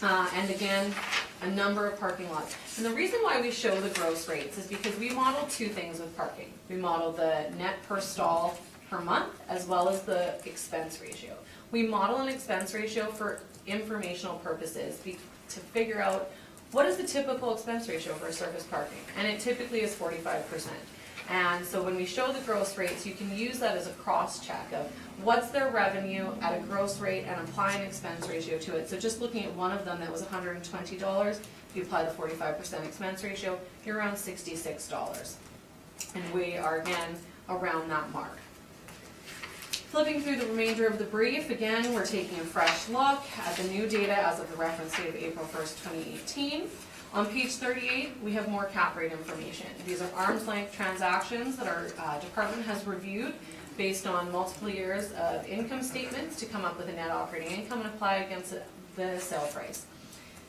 And again, a number of parking lots. And the reason why we show the gross rates is because we model two things with parking. We model the net per stall per month, as well as the expense ratio. We model an expense ratio for informational purposes to figure out what is the typical expense ratio for surface parking, and it typically is 45%. And so when we show the gross rates, you can use that as a cross-check of what's their revenue at a gross rate and apply an expense ratio to it. So just looking at one of them that was $120, if you apply the 45% expense ratio, you're around $66. And we are, again, around that mark. Flipping through the remainder of the brief, again, we're taking a fresh look at the new data as of the reference date of April 1st, 2018. On page 38, we have more cap rate information. These are arm's length transactions that our department has reviewed based on multiple years of income statements to come up with a net operating income and apply against the sale price.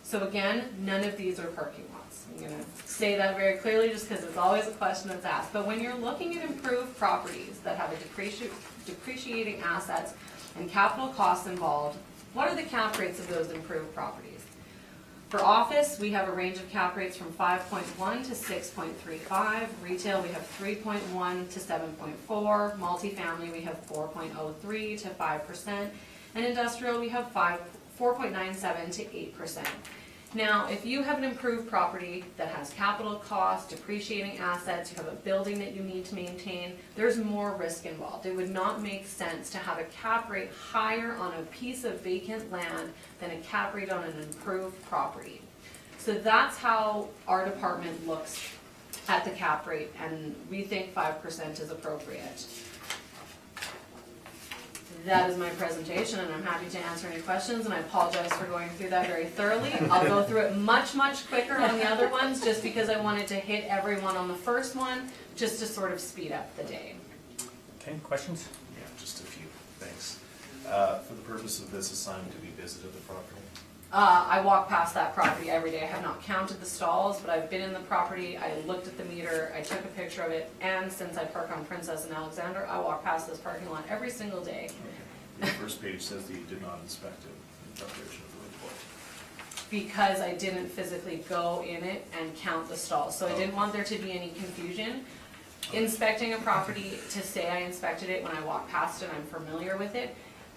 So again, none of these are parking lots. I'm going to say that very clearly just because it's always a question that's asked. But when you're looking at improved properties that have a depreciating assets and capital costs involved, what are the cap rates of those improved properties? For office, we have a range of cap rates from 5.1 to 6.35. Retail, we have 3.1 to 7.4. Multifamily, we have 4.03 to 5%. And industrial, we have 4.97 to 8%. Now, if you have an improved property that has capital costs, depreciating assets, you have a building that you need to maintain, there's more risk involved. It would not make sense to have a cap rate higher on a piece of vacant land than a cap rate on an improved property. So that's how our department looks at the cap rate, and we think 5% is appropriate. That is my presentation, and I'm happy to answer any questions, and I apologize for going through that very thoroughly. I'll go through it much, much quicker on the other ones, just because I wanted to hit everyone on the first one, just to sort of speed up the day. Okay, questions? Yeah, just a few, thanks. For the purpose of this assignment, have you visited the property? I walk past that property every day. I have not counted the stalls, but I've been in the property, I looked at the meter, I took a picture of it, and since I park on Princess and Alexander, I walk past this parking lot every single day. The first page says that you did not inspect it in preparation of the report. Because I didn't physically go in it and count the stalls, so I didn't want there to be any confusion. Inspecting a property, to say I inspected it when I walk past it, I'm familiar with it.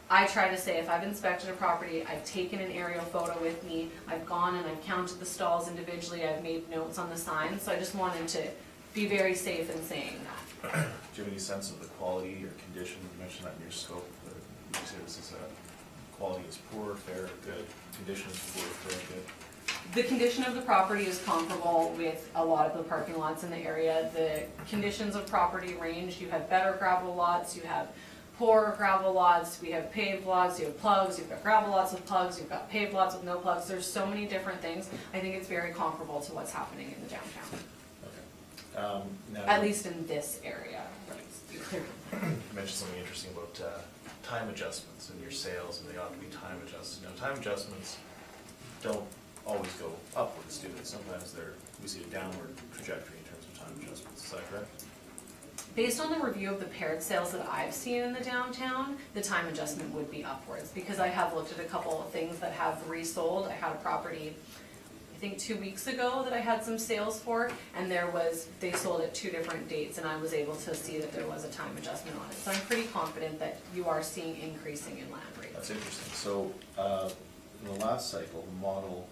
I try to say if I've inspected a property, I've taken an aerial photo with me, I've gone and I've counted the stalls individually, I've made notes on the signs, so I just wanted to be very safe in saying that. Do you have any sense of the quality or condition? You mentioned that in your scope. Would you say this is quality is poor, fair, good? Condition is poor, fair, good? The condition of the property is comparable with a lot of the parking lots in the area. The conditions of property range. You have better gravel lots, you have poor gravel lots, we have paved lots, you have plugs, you've got gravel lots with plugs, you've got paved lots with no plugs. There's so many different things. I think it's very comparable to what's happening in the downtown. Okay. Now, At least in this area. you mentioned something interesting about time adjustments in your sales, and they ought to be time adjusted. Now, time adjustments don't always go upwards, do they? Sometimes we see a downward trajectory in terms of time adjustments. Is that correct? Based on the review of the paired sales that I've seen in the downtown, the time adjustment would be upwards, because I have looked at a couple of things that have resold. I had a property, I think 2 weeks ago, that I had some sales for, and they sold at 2 different dates, and I was able to see that there was a time adjustment on it. So I'm pretty confident that you are seeing increasing in land rates. That's interesting. So, in the last cycle, the model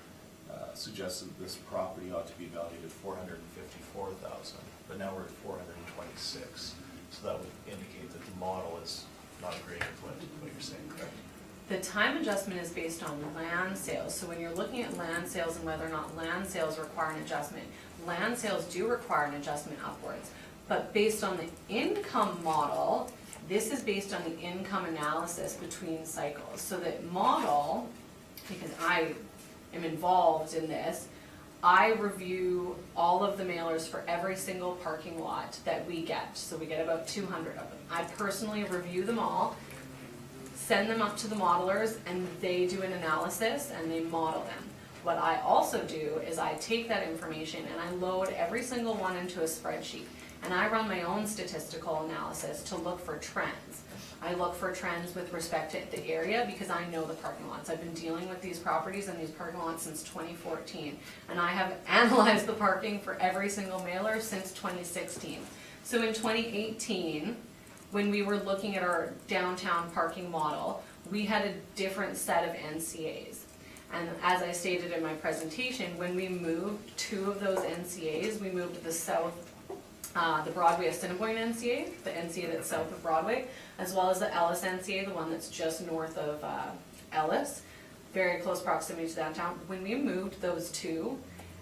suggested this property ought to be valued at $454,000, but now we're at $426. So that would indicate that the model is not a great input, what you're saying, correct? The time adjustment is based on land sales. So when you're looking at land sales and whether or not land sales require an adjustment, land sales do require an adjustment upwards. But based on the income model, this is based on the income analysis between cycles. So that model, because I am involved in this, I review all of the mailers for every single parking lot that we get. So we get about 200 of them. I personally review them all, send them up to the modelers, and they do an analysis and they model them. What I also do is I take that information and I load every single one into a spreadsheet, and I run my own statistical analysis to look for trends. I look for trends with respect to the area because I know the parking lots. I've been dealing with these properties and these parking lots since 2014, and I have analyzed the parking for every single mailer since 2016. So in 2018, when we were looking at our downtown parking model, we had a different set of NCAs. And as I stated in my presentation, when we moved 2 of those NCAs, we moved the south, the Broadway Assiniboine NCA, the NCA that's south of Broadway, as well as the Ellis NCA, the one that's just north of Ellis, very close proximity to downtown. When we moved those 2,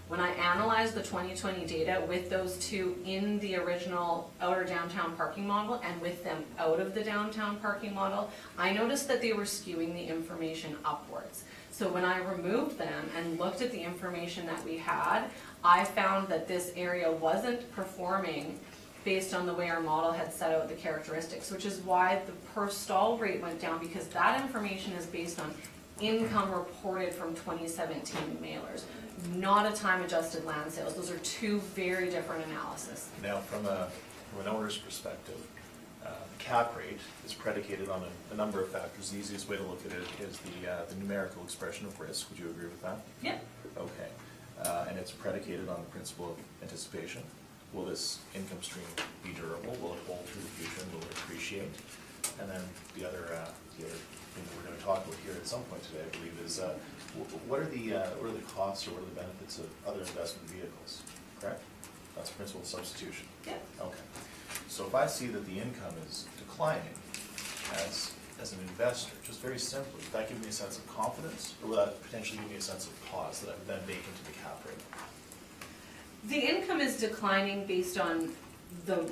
when I analyzed the 2020 data with those 2 in the original outer downtown parking model and with them out of the downtown parking model, I noticed that they were skewing the information upwards. So when I removed them and looked at the information that we had, I found that this area wasn't performing based on the way our model had set out the characteristics, which is why the per stall rate went down, because that information is based on income reported from 2017 mailers, not a time adjusted land sales. Those are 2 very different analyses. Now, from an owner's perspective, the cap rate is predicated on a number of factors. The easiest way to look at it is the numerical expression of risk. Would you agree with that? Yep. Okay. And it's predicated on the principle of anticipation. Will this income stream be durable? Will it hold through the future, and will it appreciate? And then the other thing that we're going to talk about here at some point today, I believe, is what are the costs or what are the benefits of other investment vehicles? Correct? That's principal substitution. Yeah. Okay. So if I see that the income is declining as an investor, just very simply, does that give me a sense of confidence, or will that potentially give me a sense of pause that I would then bake into the cap rate? The income is declining based on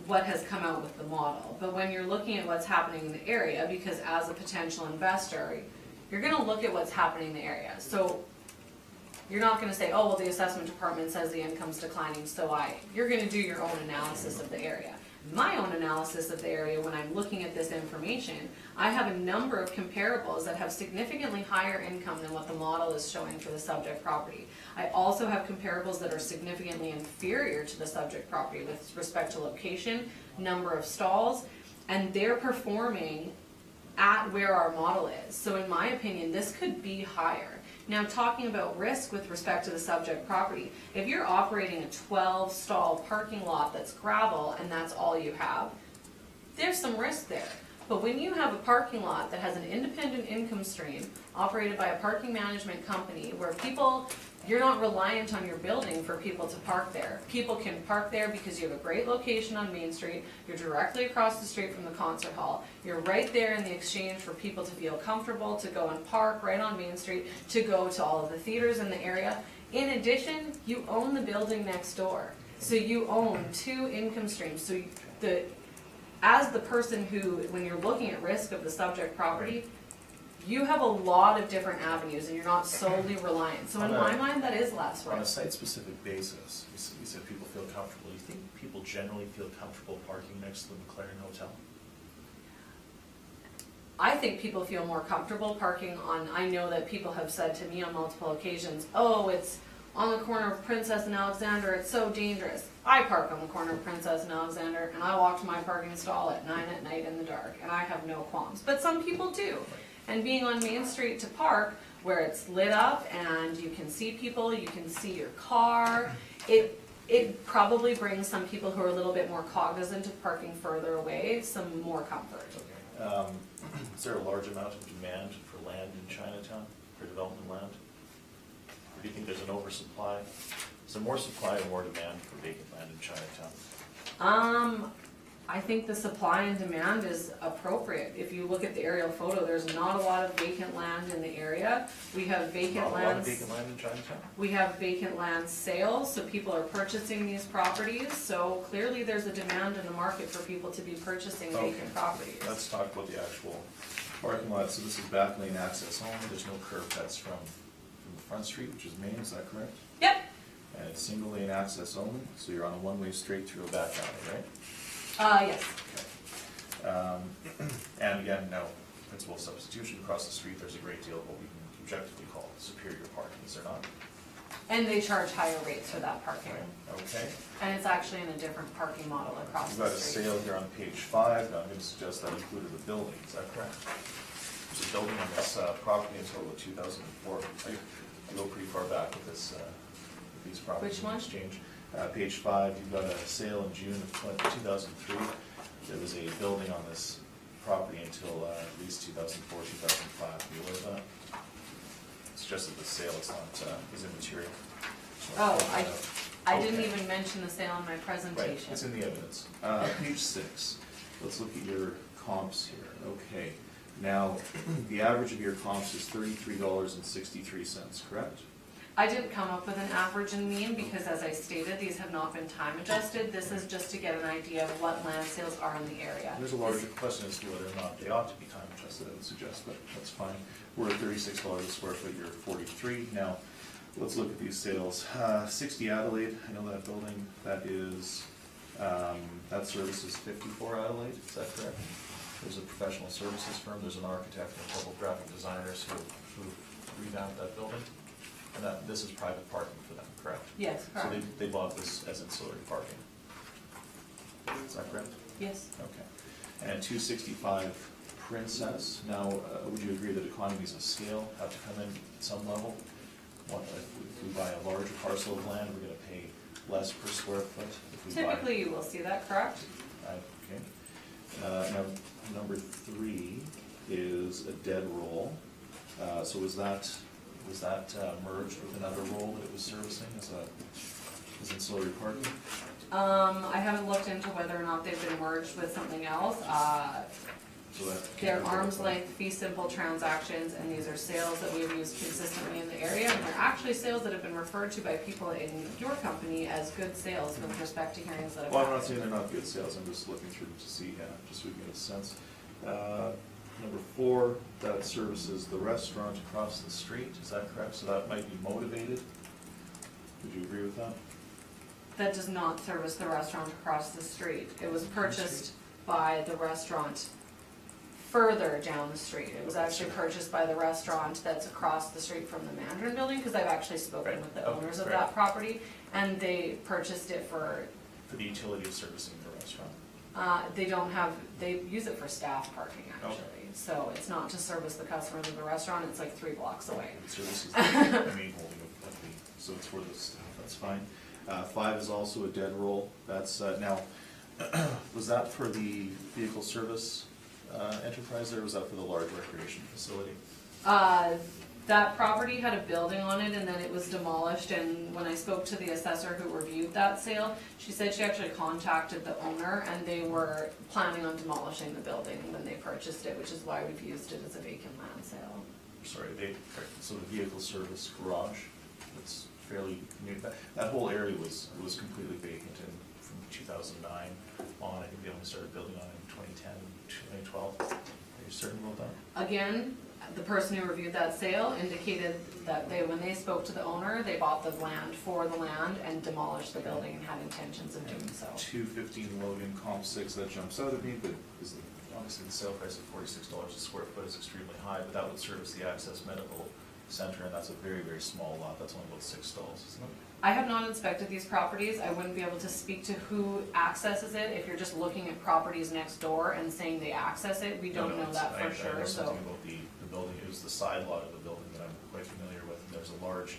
what has come out with the model, but when you're looking at what's happening in the area, because as a potential investor, you're gonna look at what's happening in the area. So you're not gonna say, oh, well, the assessment department says the income's declining, so you're gonna do your own analysis of the area. My own analysis of the area, when I'm looking at this information, I have a number of comparables that have significantly higher income than what the model is showing for the subject property. I also have comparables that are significantly inferior to the subject property with respect to location, number of stalls, and they're performing at where our model is. So in my opinion, this could be higher. Now, talking about risk with respect to the subject property, if you're operating a 12-stall parking lot that's gravel and that's all you have, there's some risk there. But when you have a parking lot that has an independent income stream operated by a parking management company where you're not reliant on your building for people to park there. People can park there because you have a great location on Main Street, you're directly across the street from the concert hall, you're right there in the exchange for people to feel comfortable, to go and park right on Main Street, to go to all of the theaters in the area. In addition, you own the building next door. So you own 2 income streams. So as the person who, when you're looking at risk of the subject property, you have a lot of different avenues and you're not solely reliant. So in my mind, that is less risk. On a site-specific basis, you said people feel comfortable. Do you think people generally feel comfortable parking next to the McLaren Hotel? I think people feel more comfortable parking I know that people have said to me on multiple occasions, oh, it's on the corner of Princess and Alexander, it's so dangerous. I park on the corner of Princess and Alexander, and I walk to my parking stall at 9 at night in the dark, and I have no qualms. But some people do. And being on Main Street to park, where it's lit up and you can see people, you can see your car, it probably brings some people who are a little bit more cognizant of parking further away some more comfort. Okay. Is there a large amount of demand for land in Chinatown, for development land? Or do you think there's an oversupply? Is there more supply or more demand for vacant land in Chinatown? I think the supply and demand is appropriate. If you look at the aerial photo, there's not a lot of vacant land in the area. We have vacant Not a lot of lands. vacant land in Chinatown? We have vacant land sales, so people are purchasing these properties, so clearly there's a demand in the market for people to be purchasing Okay. vacant properties. Let's talk about the actual parking lot. So this is back lane access only. There's no curb cuts from the front street, which is Main, is that correct? Yep, And it's single lane access only, so you're on a one-way straight through a back alley, right? yes. And again, no principal substitution across the street. There's a great deal of what we can objectively call superior parking, is there not? And they charge higher rates for that parking. Okay. And it's actually in a different parking model across We've the got a street. sale here on page 5. Now I'm going to suggest that included the building, is that correct? There's a building on this property until 2004. I go pretty far back with this, with these properties. Which one? In exchange. Page 5, you've got a sale in June of 2003. There was a building on this property until at least 2004, 2005. Are you aware of that? It's just that the sale is not, is immaterial. Oh, I Okay. didn't even mention the sale in my Right, presentation. it's in the evidence. Page 6, let's look at your comps here. Okay, now, the average of your comps is $33.63, correct? I didn't come up with an average and mean because as I stated, these have not been time adjusted. This is just to get an idea of what land sales are in the area. There's a larger question as to whether or not they ought to be time adjusted, I would suggest, but that's fine. We're at $36 a square foot, you're at 43. Now, let's look at these sales. 60 Adelaide, I know that building, that is, that services 54 Adelaide, is that correct? There's a professional services firm, there's an architect and a couple of graphic designers who revamped that building. And that, this is private parking for them, correct? Yes, So correct. they bought this as ancillary parking. Is that correct? Yes. Okay. And 265 Princess, now, would you agree that economies of scale have to come in at some level? If we buy a larger parcel of land, we're gonna pay less per square foot? If we buy- Typically, you will see that, correct? Okay. Now, number 3 is a dead roll. So was that merged with another roll that it was servicing as ancillary parking? I haven't looked into whether or not they've been merged with something else. So that- They're arm's length fee simple transactions, and these are sales that we've used consistently in the area, and they're actually sales that have been referred to by people in your company as good sales with respect to hearings that have Well, I'm happened. not saying they're not good sales, I'm just looking through to see, just so we get a sense. Number 4, that services the restaurant across the street, is that correct? So that might be motivated? Would you agree with that? That does not service the restaurant across the street. It was purchased by the restaurant further down the street. It was actually purchased by the restaurant that's across the street from the Mandarin Building, because I've actually spoken Right. with the Okay, owners of great. that property, and they purchased it for, For the utility of servicing the restaurant? they don't have, they use it for staff parking Okay. actually. So it's not to service the customers of the restaurant, it's like 3 blocks away. It services the main holding of the, so it's for the staff, that's fine. 5 is also a dead roll, that's, now, was that for the vehicle service enterprise there, or was that for the large recreation facility? That property had a building on it and then it was demolished, and when I spoke to the assessor who reviewed that sale, she said she actually contacted the owner and they were planning on demolishing the building when they purchased it, which is why we've used it as a vacant land sale. Sorry, so the vehicle service garage, it's fairly new, that whole area was completely vacant from 2009 on. I think they only started building on it in 2010, 2012. Are you certain about that? Again, the person who reviewed that sale indicated that when they spoke to the owner, they bought the land for the land and demolished the building and had intentions of doing so. 215 Logan, comp 6, that jumps out at me, but obviously the sale price of $46 a square foot is extremely high, but that would service the Access Medical center, and that's a very, very small lot, that's only about 6 stalls, isn't it? I have not inspected these properties, I wouldn't be able to speak to who accesses it. If you're just looking at properties next door and saying they access it, we don't know it's- that I for sure, know so. something about the building, it was the side lot of the building that I'm quite familiar with, and there's a large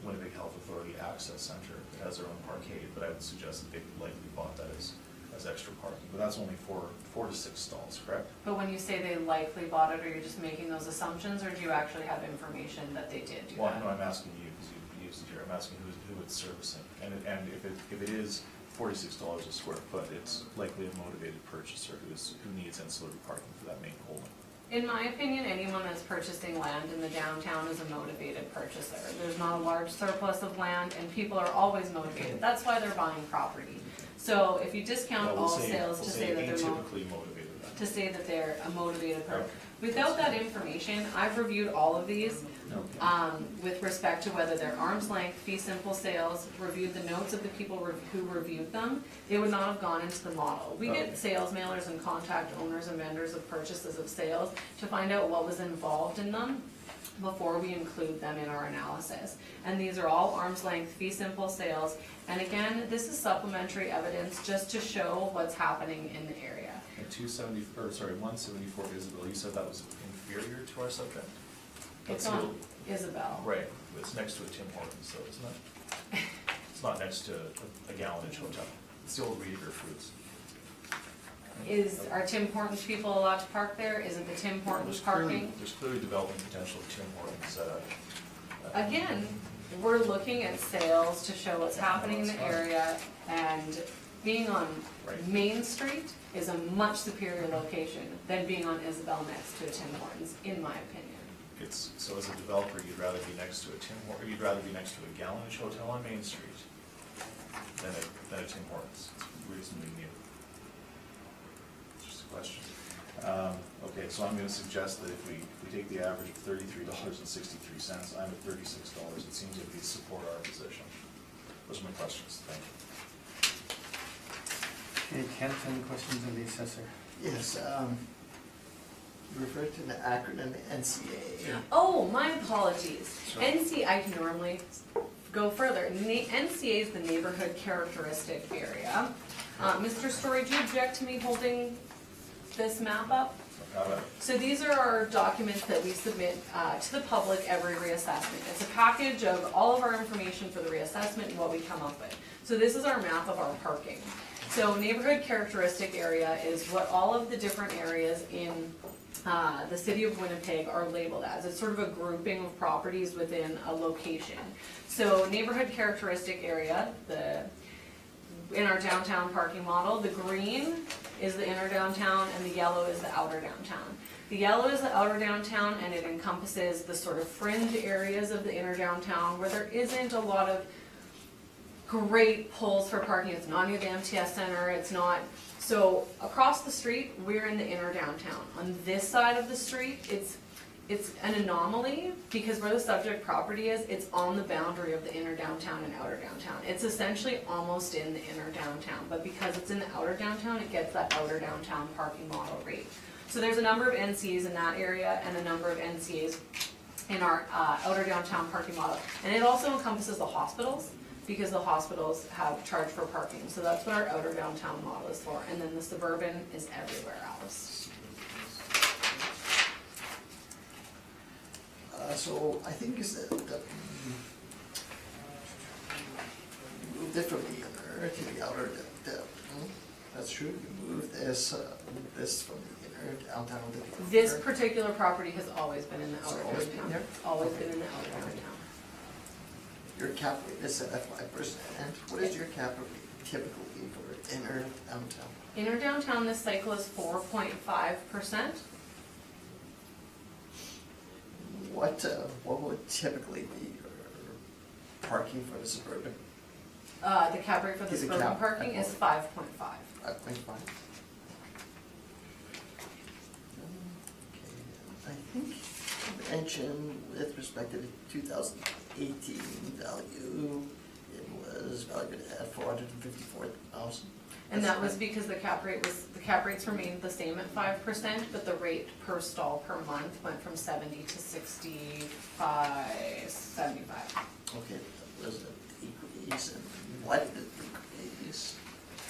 Winnipeg Health Authority access center that has their own parkade, but I would suggest that they likely bought that as extra parking, but that's only 4 to 6 stalls, correct? But when you say they likely bought it, are you just making those assumptions, or do you actually have information that they did do Well, that? no, I'm asking you, because you used it here, I'm asking who it's servicing, and if it is $46 a square foot, it's likely a motivated purchaser who needs ancillary parking for that main holding. In my opinion, anyone that's purchasing land in the downtown is a motivated purchaser. There's not a large surplus of land, and people are always motivated. That's why they're buying property. So if you discount Well, we'll all say- sales to we'll say that they're atypically motivated then. to say that they're a motivated person. Okay. Without that information, I've reviewed all of these, with respect to whether they're arm's length, fee simple sales, reviewed the notes of the people who reviewed them. They would not have gone into the model. We Okay. get sales mailers and contact owners and vendors of purchases of sales to find out what was involved in them before we include them in our analysis. And these are all arm's length, fee simple sales. And again, this is supplementary evidence just to show what's happening in the area. And 174 Isabel, you said that was inferior to our subject? It's That's on Isabel. Right, it's next to a Tim Hortons, though, isn't it? It's not next to a Gallonage Hotel. It's the old Reader Fruits. Is, are Tim Hortons people allowed to park there? Is it the Tim Hortons parking? There's clearly development potential of Tim Hortons. Again, we're looking at sales to show what's happening in the area, and being on Right. Main Street is a much superior location than being on Isabel next to a Tim Hortons, in my opinion. So as a developer, you'd rather be next to a Tim Hortons, you'd rather be next to a Gallonage Hotel on Main Street than a Tim Hortons. It's reasonably new. Just a question. Okay, so I'm gonna suggest that if we take the average of $33.63, I'm at $36, it seems like these support our position. Those are my questions, thank you. Okay, Kent, any questions of the assessor? Yes, you referred to the acronym NCA. Oh, my apologies. Sure. I can normally go further. NCA is the neighborhood characteristic area. Mr. Story, do you object to me holding this map up? How about it? So these are our documents that we submit to the public every reassessment. It's a package of all of our information for the reassessment and what we come up with. So this is our map of our parking. So neighborhood characteristic area is what all of the different areas in the city of Winnipeg are labeled as. It's sort of a grouping of properties within a location. So neighborhood characteristic area, in our downtown parking model, the green is the inner downtown and the yellow is the outer downtown. The yellow is the outer downtown, and it encompasses the sort of fringe areas of the inner downtown where there isn't a lot of great pulls for parking. It's not near the MTS Center, it's not. So across the street, we're in the inner downtown. On this side of the street, it's an anomaly because where the subject property is, it's on the boundary of the inner downtown and outer downtown. It's essentially almost in the inner downtown, but because it's in the outer downtown, it gets that outer downtown parking model rate. So there's a number of NCAs in that area and a number of NCAs in our outer downtown parking model. And it also encompasses the hospitals, because the hospitals have charge for parking. So that's what our outer downtown model is for. And then the suburban is everywhere else. So I think is that you moved it from the inner to the outer downtown. That's true. You moved this from the inner downtown to the outer. This particular property has always been in the outer It's always been downtown. there? It's always been in the outer downtown. Your cap rate is set at 5%. What is your cap rate typically for inner downtown? Inner downtown, this cycle is 4.5%. What would typically be your parking for the suburban? The cap rate for the Is it suburban cap- parking is 5.5. 5.5. I think you mentioned with respect to the 2018 value, it was valued at $454,000. And that was because the cap rates remained the same at 5%, but the rate per stall per month went from 70 to 75. Okay, that was a decrease, and why did it decrease?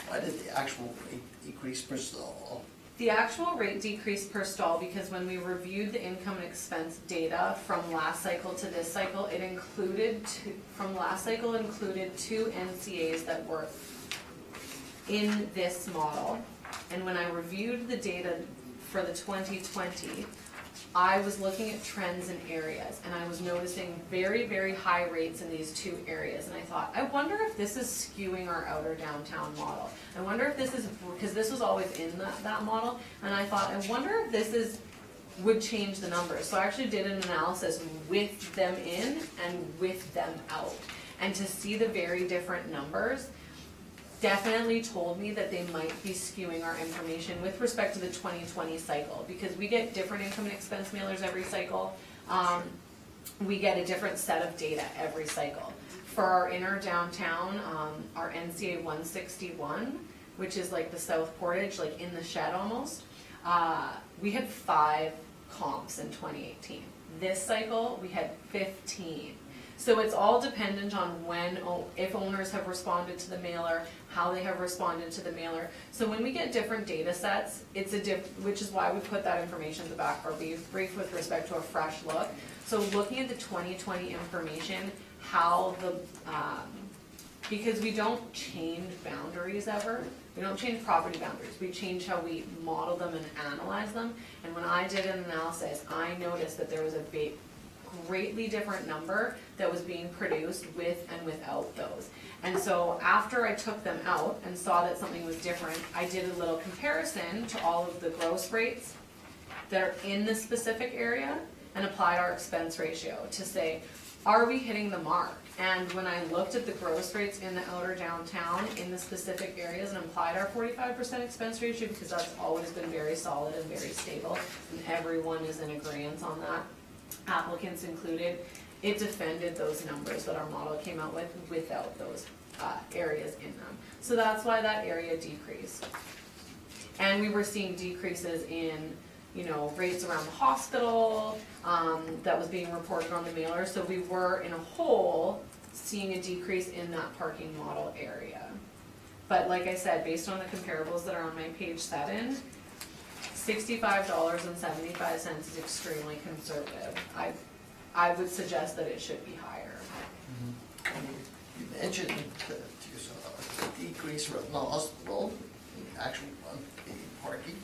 Why did the actual rate decrease per stall? The actual rate decreased per stall because when we reviewed the income and expense data from last cycle to this cycle, it included from last cycle included 2 NCAs that were in this model. And when I reviewed the data for the 2020, I was looking at trends in areas, and I was noticing very, very high rates in these 2 areas. And I thought, I wonder if this is skewing our outer downtown model. I wonder if this is, because this was always in that model, and I thought, I wonder if this would change the numbers. So I actually did an analysis with them in and with them out. And to see the very different numbers definitely told me that they might be skewing our information with respect to the 2020 cycle, because we get different income and expense mailers every cycle. We get a different set of data every cycle. For our inner downtown, our NCA 161, which is like the South Portage, like in the shed almost, we had 5 comps in 2018. This cycle, we had 15. So it's all dependent on if owners have responded to the mailer, how they have responded to the mailer. So when we get different data sets, which is why we put that information in the back of our brief with respect to a fresh look. So looking at the 2020 information, because we don't change boundaries ever, we don't change property boundaries, we change how we model them and analyze them. And when I did an analysis, I noticed that there was a greatly different number that was being produced with and without those. And so after I took them out and saw that something was different, I did a little comparison to all of the gross rates that are in the specific area and applied our expense ratio to say, are we hitting the mark? And when I looked at the gross rates in the outer downtown in the specific areas and applied our 45% expense ratio, because that's always been very solid and very stable, and everyone is in agreement on that, applicants included, it defended those numbers that our model came out with without those areas in them. So that's why that area decreased. And we were seeing decreases in, rates around the hospital that was being reported on the mailer. So we were, in a whole, seeing a decrease in that parking model area. But like I said, based on the comparables that are on my page 7, $65.75 is extremely conservative. I would suggest that it should be higher. You mentioned that you saw a decrease from the hospital in actual unpaid parking.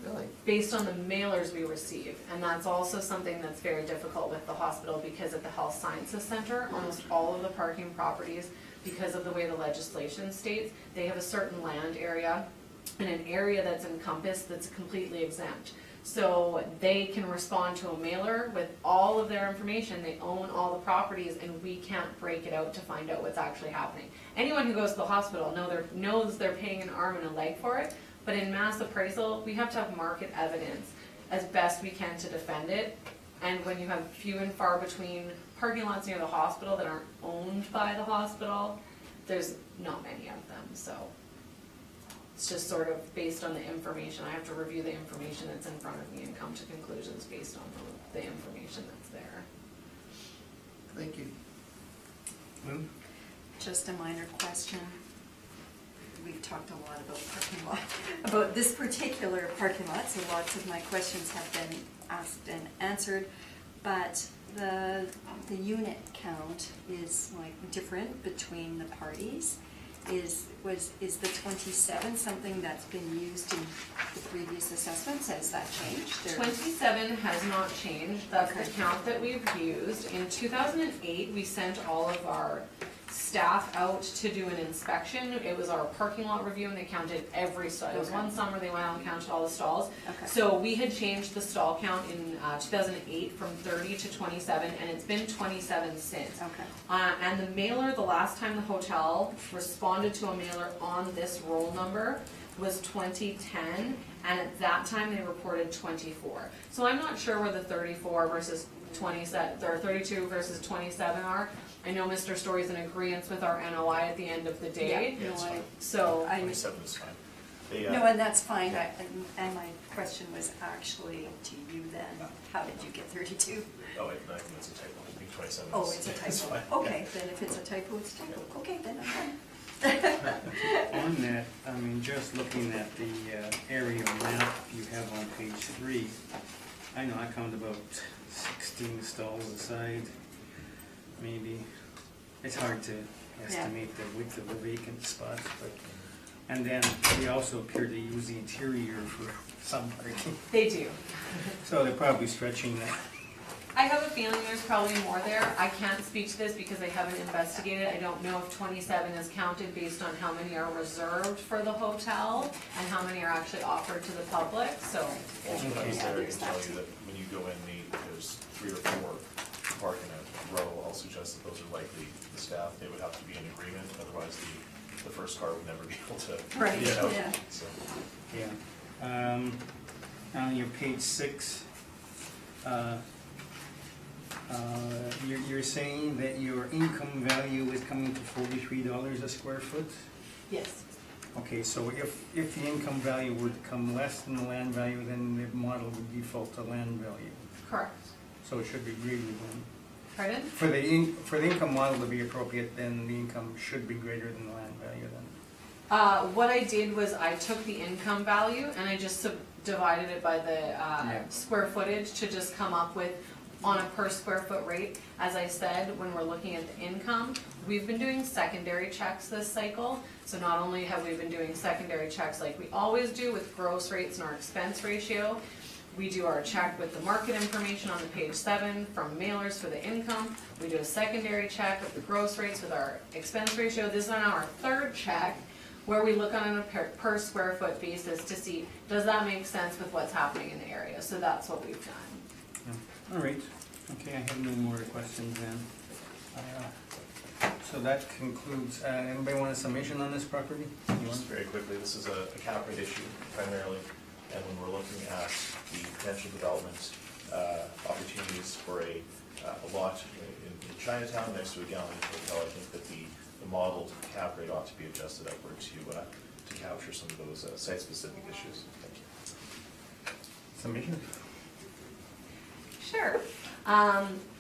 Really? Based on the mailers we receive, and that's also something that's very difficult with the hospital, because at the Health Sciences Center, almost all of the parking properties, because of the way the legislation states, they have a certain land area and an area that's encompassed that's completely exempt. So they can respond to a mailer with all of their information, they own all the properties, and we can't break it out to find out what's actually happening. Anyone who goes to the hospital knows they're paying an arm and a leg for it, but in mass appraisal, we have to have market evidence as best we can to defend it. And when you have few and far between parking lots near the hospital that aren't owned by the hospital, there's not many of them, so. It's just sort of based on the information. I have to review the information that's in front of me and come to conclusions based on the information that's there. Thank you. Lou? Just a minor question. We've talked a lot about parking lot, about this particular parking lot, so lots of my questions have been asked and answered. But the unit count is like different between the parties. Is the 27 something that's been used in the previous assessments? Has that changed? 27 has not changed. That's Okay. the count that we've used. In 2008, we sent all of our staff out to do an inspection. It was our parking lot review, and they counted every stall. It was Okay. one summer they went out and counted all the stalls. Okay. So we had changed the stall count in 2008 from 30 to 27, and it's been 27 since. Okay. And the mailer, the last time the hotel responded to a mailer on this roll number was 2010, and at that time they reported 24. So I'm not sure where the 34 versus 32 versus 27 are. I know Mr. Story's in agreement with our NOI at the end of the day, Yeah, no, it's fine. so, I- 27 is fine. They, No, and that's fine, and my question was actually to you then, how did you get 32? Oh, I think it's a typo, I think 27 is. Oh, it's a is typo, fine. okay, then if it's a typo, it's a typo, okay, then I'm fine. On that, I mean, just looking at the aerial map you have on page 3, I know I counted about 16 stalls aside, maybe. It's hard to estimate the width of the vacant spots, but, and then they also appear to use the interior for some parking. they do. So they're probably stretching that. I have a feeling there's probably more there. I can't speak to this because I haven't investigated. I don't know if 27 is counted based on how many are reserved for the hotel and how many are actually offered to the public, so. Also, when I was Yeah, there, I there's can tell that you that when you go in, there's 3 or 4 park in a row. I'll suggest that those are likely the staff. They would have to be in agreement, otherwise the first car would never be able to Right, get out. yeah. So, Yeah. On your page 6, you're saying that your income value is coming to $43 a square foot? Yes. Okay, so if the income value were to come less than the land value, then the model would default to land value. Correct. So it should be greater than, Pardon? for the income model to be appropriate, then the income should be greater than the land value then. What I did was I took the income value and I just divided it by the Yeah. square footage to just come up with on a per square foot rate. As I said, when we're looking at the income, we've been doing secondary checks this cycle. So not only have we been doing secondary checks like we always do with gross rates and our expense ratio, we do our check with the market information on the page 7 from mailers for the income. We do a secondary check of the gross rates with our expense ratio. This is now our third check where we look on a per square foot basis to see, does that make sense with what's happening in the area? So that's what we've done. Yeah. All right, okay, I have no more questions then. So that concludes, anybody want a summation on this property? You want? just very quickly, this is a cap rate issue primarily, and when we're looking at the potential development opportunities for a lot in Chinatown next to a Galleon Hotel, I think that the modeled cap rate ought to be adjusted upward to capture some of those site-specific issues. Thank you. Summation? Sure.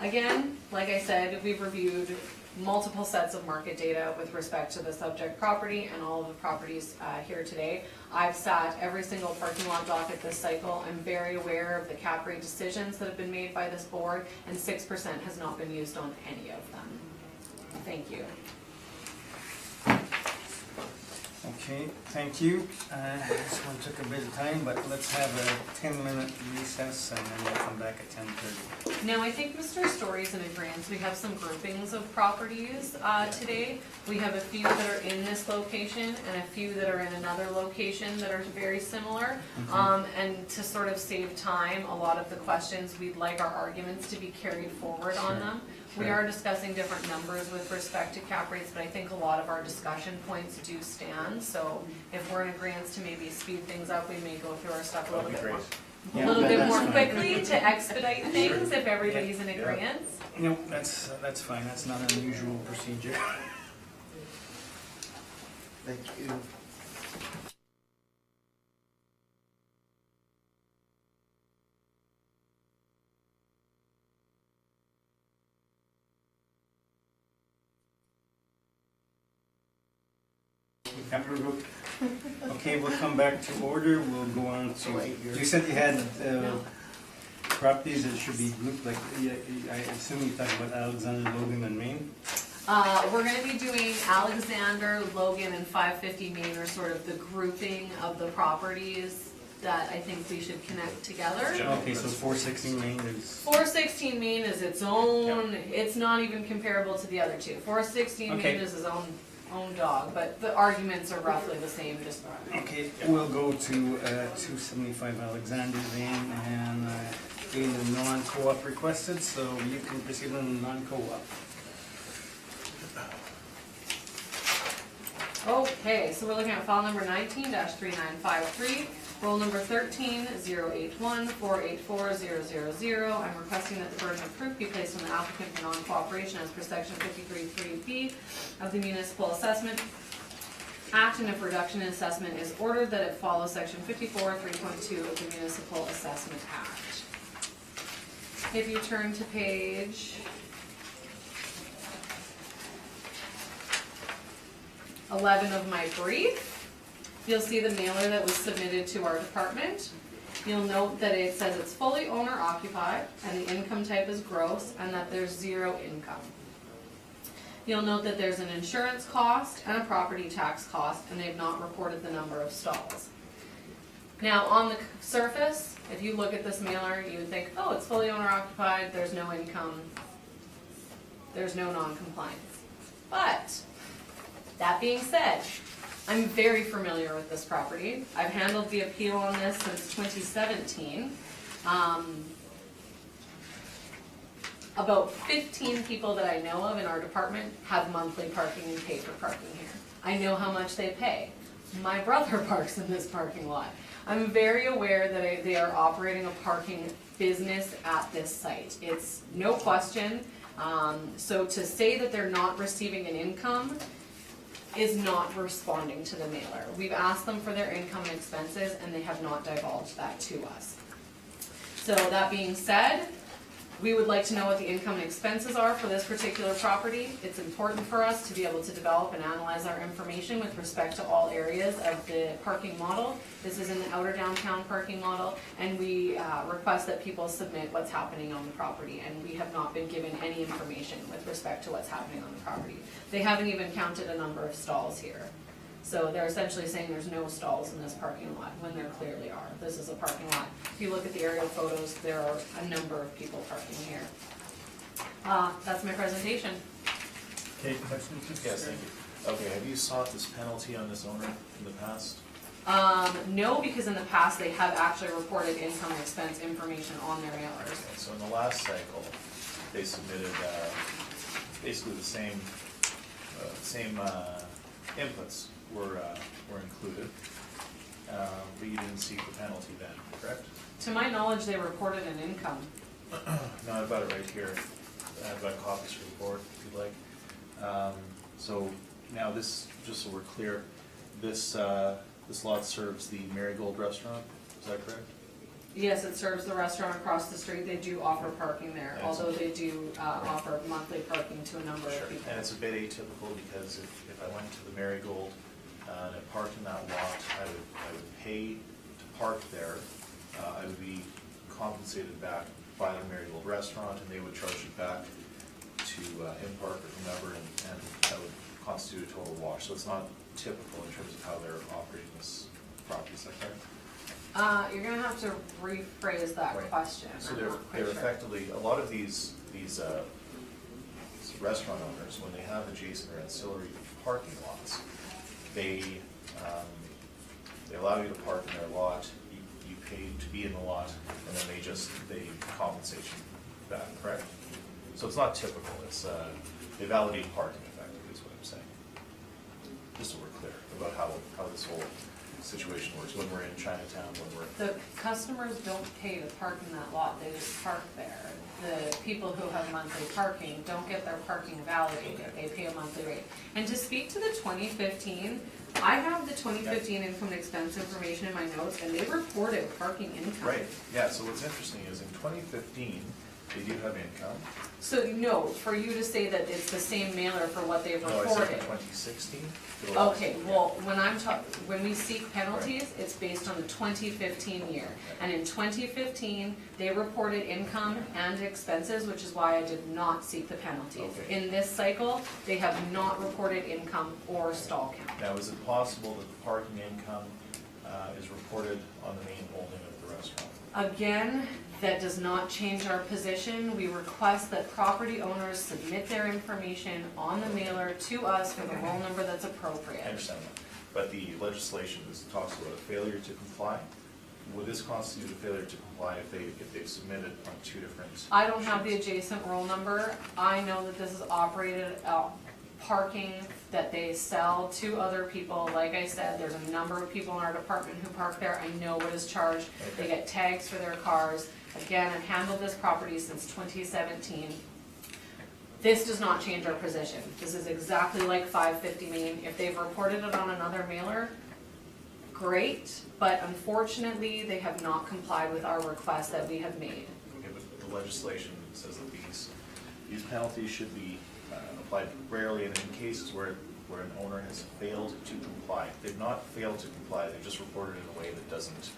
Again, like I said, we've reviewed multiple sets of market data with respect to the subject property and all of the properties here today. I've sat every single parking lot docket this cycle. I'm very aware of the cap rate decisions that have been made by this board, and 6% has not been used on any of them. Thank you. Okay, thank you. This one took a bit of time, but let's have a 10-minute recess and then we'll come back at 10:30. Now, I think Mr. Story's in agreement. We have some groupings of properties today. We have a few that are in this location and a few that are in another location that are very similar. And to sort of save time, a lot of the questions, we'd like our arguments to be carried forward on them. We Sure. are discussing different numbers with respect to cap rates, but I think a lot of our discussion points do stand. So if we're in agreement to maybe speed things up, we may go through our stuff a little That'd be bit more. great. A Yeah, little bit that's more fine. quickly to expedite things if everybody's in Yeah. agreement. No, that's fine, that's not an unusual procedure. Thank you. Okay, we'll come back to order, we'll go on to, you said you had properties that should be grouped, like, I assume you're talking about Alexander, Logan, and Maine? We're gonna be doing Alexander, Logan, and 550 Main are sort of the grouping of the properties that I think we should connect together. Okay, so 416 Main is, 416 Main is its own, it's not even comparable to the other two. 416 Okay. Main is its own dog, but the arguments are roughly the same, just. okay, we'll go to 275 Alexander Lane, and getting the non-co-op requested, so you can proceed on the non-co-op. Okay, so we're looking at file number 19-3953. Roll number 13-081-484-000. I'm requesting that the burden of proof be placed on the applicant for non-cooperation as per section 53(3)B of the Municipal Assessment Act, and if reduction in assessment is ordered, that it follows section 54(3.2) of the Municipal Assessment Act. If you turn to page 11 of my brief, you'll see the mailer that was submitted to our department. You'll note that it says it's fully owner occupied and the income type is gross and that there's zero income. You'll note that there's an insurance cost and a property tax cost, and they've not reported the number of stalls. Now, on the surface, if you look at this mailer, you would think, oh, it's fully owner occupied, there's no income, there's no non-compliance. But, that being said, I'm very familiar with this property. I've handled the appeal on this since 2017. About 15 people that I know of in our department have monthly parking and pay for parking here. I know how much they pay. My brother parks in this parking lot. I'm very aware that they are operating a parking business at this site. It's no question. So to say that they're not receiving an income is not responding to the mailer. We've asked them for their income and expenses, and they have not divulged that to us. So that being said, we would like to know what the income and expenses are for this particular property. It's important for us to be able to develop and analyze our information with respect to all areas of the parking model. This is in the outer downtown parking model, and we request that people submit what's happening on the property, and we have not been given any information with respect to what's happening on the property. They haven't even counted a number of stalls here. So they're essentially saying there's no stalls in this parking lot, when there clearly are. This is a parking lot. If you look at the aerial photos, there are a number of people parking here. That's my presentation. Okay, questions? Yes, thank you. Okay, have you sought this penalty on this owner in the past? No, because in the past, they have actually reported income and expense information on their mailers. Okay, so in the last cycle, they submitted basically the same inputs were included, but you didn't seek the penalty then, correct? To my knowledge, they reported an income. No, I've got it right here. I've got copies for the board, if you'd like. So now this, just so we're clear, this lot serves the Marigold restaurant, is that correct? Yes, it serves the restaurant across the street. They do offer parking there, although they do offer monthly parking to a number of people. And it's a bit atypical because if I went to the Marigold and I parked in that lot, I would pay to park there. I would be compensated back by the Marigold restaurant, and they would charge it back to in-park or whomever, and that would constitute a total wash. So it's not typical in terms of how they're operating this property, is that correct? You're gonna have to rephrase that Right. question. So I'm they're not quite sure. effectively, a lot of these restaurant owners, when they have adjacent or ancillary parking lots, they allow you to park in their lot, you pay to be in the lot, and then they compensate you back, correct? So it's not typical, it's, they validate parking effectively, is what I'm saying. Just so we're clear about how this whole situation works, when we're in Chinatown, when we're. The customers don't pay to park in that lot, they just park there. The people who have monthly parking don't get their parking validated, they pay a monthly rate. And to speak to the 2015, I have the 2015 income and expense information in my notes, and they reported parking income. Right, yeah, so what's interesting is in 2015, they do have income. So, no, for you to say that it's the same mailer for what they've No, I reported. said in 2016. Okay, well, when we seek penalties, it's based on the 2015 year. And in 2015, they reported income and expenses, which is why I did not seek the penalties. Okay. In this cycle, they have not reported income or stall count. Now, is it possible that the parking income is reported on the main holding of the restaurant? Again, that does not change our position. We request that property owners submit their information on the mailer to us for the roll number that's I appropriate. understand that, but the legislation talks about a failure to comply. Would this constitute a failure to comply if they've submitted on two different? I don't have the sheets? adjacent roll number. I know that this is operated parking that they sell to other people. Like I said, there's a number of people in our department who park there. I know what is charged. They get tags for their cars. Again, I've handled this property since 2017. This does not change our position. This is exactly like 550 Main. If they've reported it on another mailer, great, but unfortunately, they have not complied with our request that we have made. Okay, but the legislation says that these penalties should be applied rarely and in cases where an owner has failed to comply. They've not failed to comply, they've just reported in a way that doesn't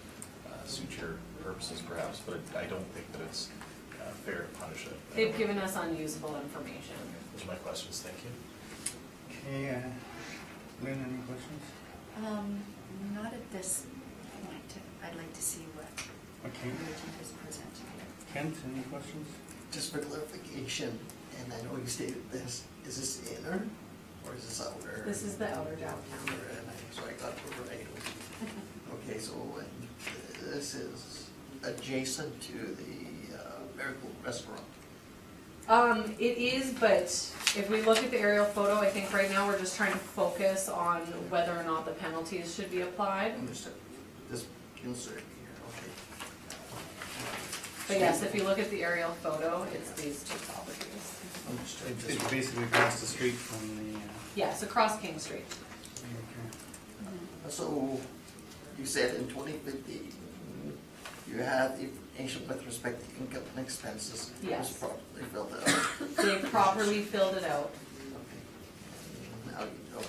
suit your purposes perhaps, but I don't think that it's fair to punish it. They've given us unusable information. Those are my questions, thank you. Okay, Lynn, any questions? Not at this point. I'd like to see what Okay, Regent has presented here. Kent, any questions? Just for clarification, and I know you stated this, is this inner or is this outer? This is the outer downtown. So I got it right. Okay, so when this is adjacent to the Miracle Restaurant. It is, but if we look at the aerial photo, I think right now we're just trying to focus on whether or not the penalties should be applied. Understood. This insert here, okay. But yes, if you look at the aerial photo, it's these two properties. Understood. It's basically across the street from the, Yes, across King Street. okay. So you said in 2015, you had the information with respect to income and expenses. Yes. Was properly filled out. They properly filled it out. Okay. Now you don't.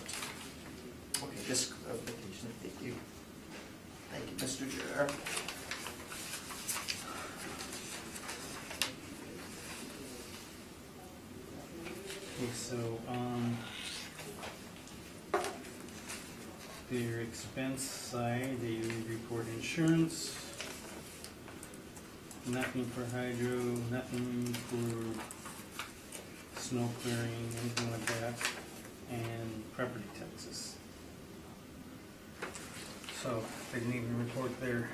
Okay, just clarification, thank you. Thank you, Mr. Chair. Okay, so, their expense side, they report insurance, nothing for hydro, nothing for snow clearing, anything like that, and property taxes. So, they didn't even report their,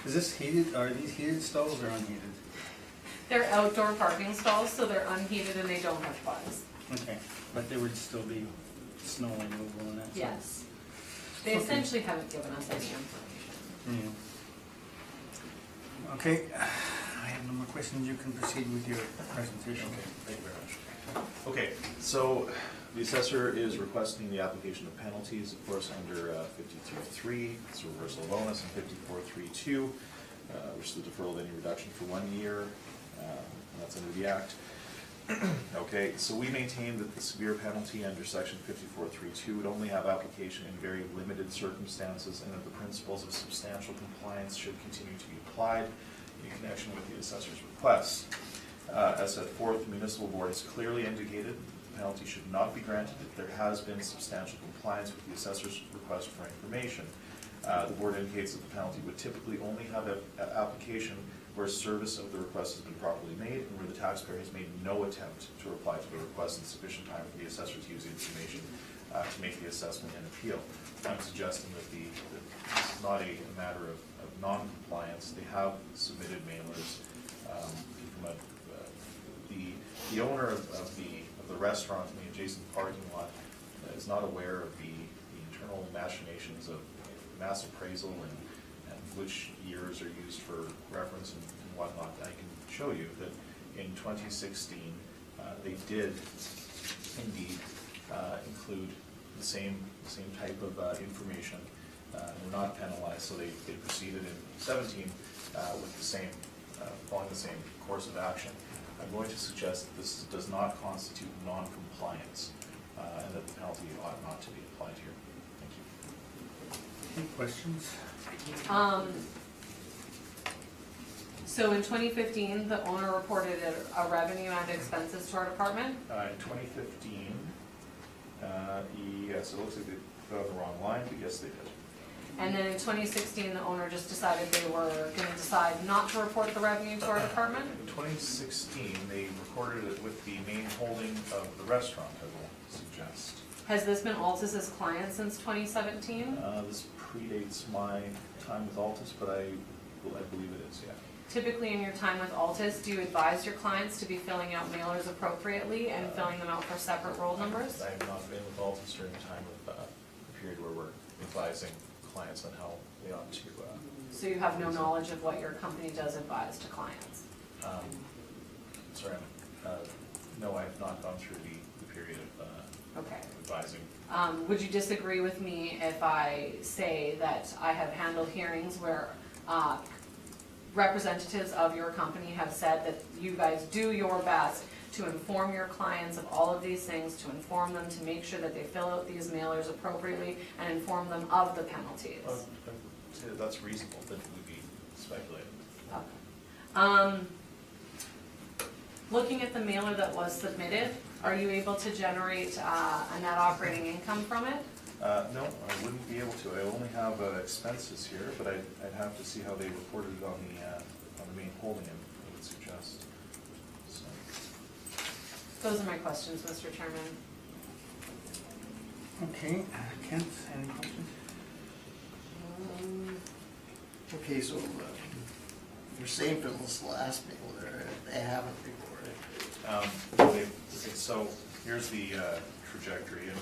is this heated, are these heated stalls or unheated? They're outdoor parking stalls, so they're unheated and they don't have plugs. Okay, but there would still be snow removal and that sort of. Yes. They Okay. essentially haven't given us any information. Yeah. Okay, I have no more questions. You can proceed with your presentation. Okay, thank you very much. Okay, so the assessor is requesting the application of penalties, of course, under 53.3, it's a reversal of onus, and 54.3.2, which is the deferral of any reduction for 1 year, and that's under the Act. Okay, so we maintain that the severe penalty under section 54.3.2 would only have application in very limited circumstances, and that the principles of substantial compliance should continue to be applied in connection with the assessor's request. As set forth, the municipal board has clearly indicated the penalty should not be granted if there has been substantial compliance with the assessor's request for information. The board indicates that the penalty would typically only have an application where service of the request has been properly made and where the taxpayer has made no attempt to reply to the request in sufficient time for the assessor to use the information to make the assessment and appeal. I'm suggesting that this is not a matter of non-compliance. They have submitted mailers. The owner of the restaurant in the adjacent parking lot is not aware of the internal machinations of mass appraisal and which years are used for reference and whatnot. I can show you that in 2016, they did indeed include the same type of information. Were not penalized, so they proceeded in 17 with the same, following the same course of action. I'm going to suggest that this does not constitute non-compliance and that the penalty ought not to be applied here. Thank you. Any questions? So in 2015, the owner reported a revenue and expenses to our department. In 2015, yes, it looks like they put on the wrong line, but yes, they did. And then in 2016, the owner just decided they were going to decide not to report the revenue to our department. In 2016, they recorded it with the main holding of the restaurant, I will suggest. Has this been Altus's client since 2017? This predates my time with Altus, but I believe it is, yeah. Typically in your time with Altus, do you advise your clients to be filling out mailers appropriately and filling them out for separate roll numbers? I have not been with Altus during the time of the period where we're advising clients on how they ought to. So you have no knowledge of what your company does advise to clients? Sorry, no, I have not gone through the period of Okay. advising. Would you disagree with me if I say that I have handled hearings where representatives of your company have said that you guys do your best to inform your clients of all of these things, to inform them, to make sure that they fill out these mailers appropriately, and inform them of the penalties? That's reasonable, that would be speculative. Okay. Looking at the mailer that was submitted, are you able to generate a net operating income from it? No, I wouldn't be able to. I only have expenses here, but I'd have to see how they reported it on the main holding, I would suggest. So, Those are my questions, Mr. Chairman. Okay, Kent, any questions? Okay, so you're saying for this last mailer, they haven't reported. So here's the trajectory. In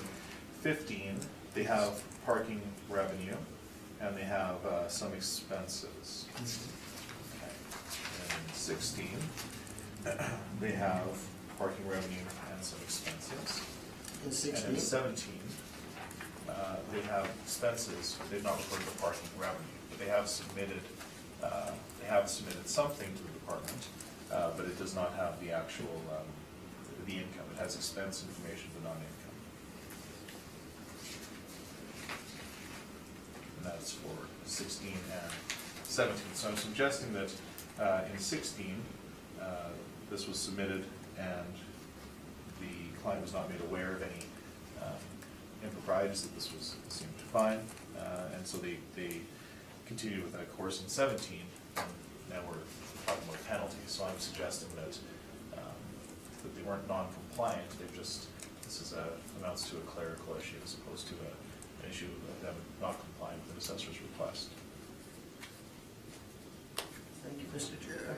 15, they have parking revenue, and they have some expenses. Okay. In 16, they have parking revenue and some expenses. In And 16? in 17, they have expenses, they've not reported the parking revenue, but they have submitted something to the department, but it does not have the actual, the income. It has expense information, but not income. And that's for 16 and 17. So I'm suggesting that in 16, this was submitted and the client was not made aware of any improprieties, that this was seemed fine, and so they continued with that course in 17, and now we're talking about penalties. So I'm suggesting that they weren't non-compliant, this amounts to a clerical issue as opposed to an issue of them not complying with the assessor's request. Thank you, Mr. Chair.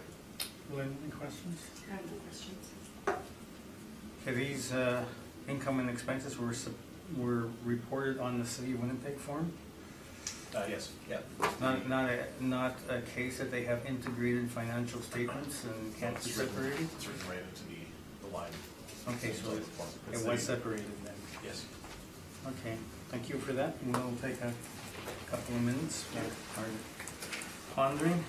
Lynn, any questions? I have no questions. Okay, these income and expenses were reported on the City of Winnipeg form? Yes. Yeah. Not a case that they have integrated financial statements and can't be It's written- separated? It's written right into the line. Okay, so It's it was separated then? Yes. Okay, thank you for that. We'll take a couple of minutes for our pondering.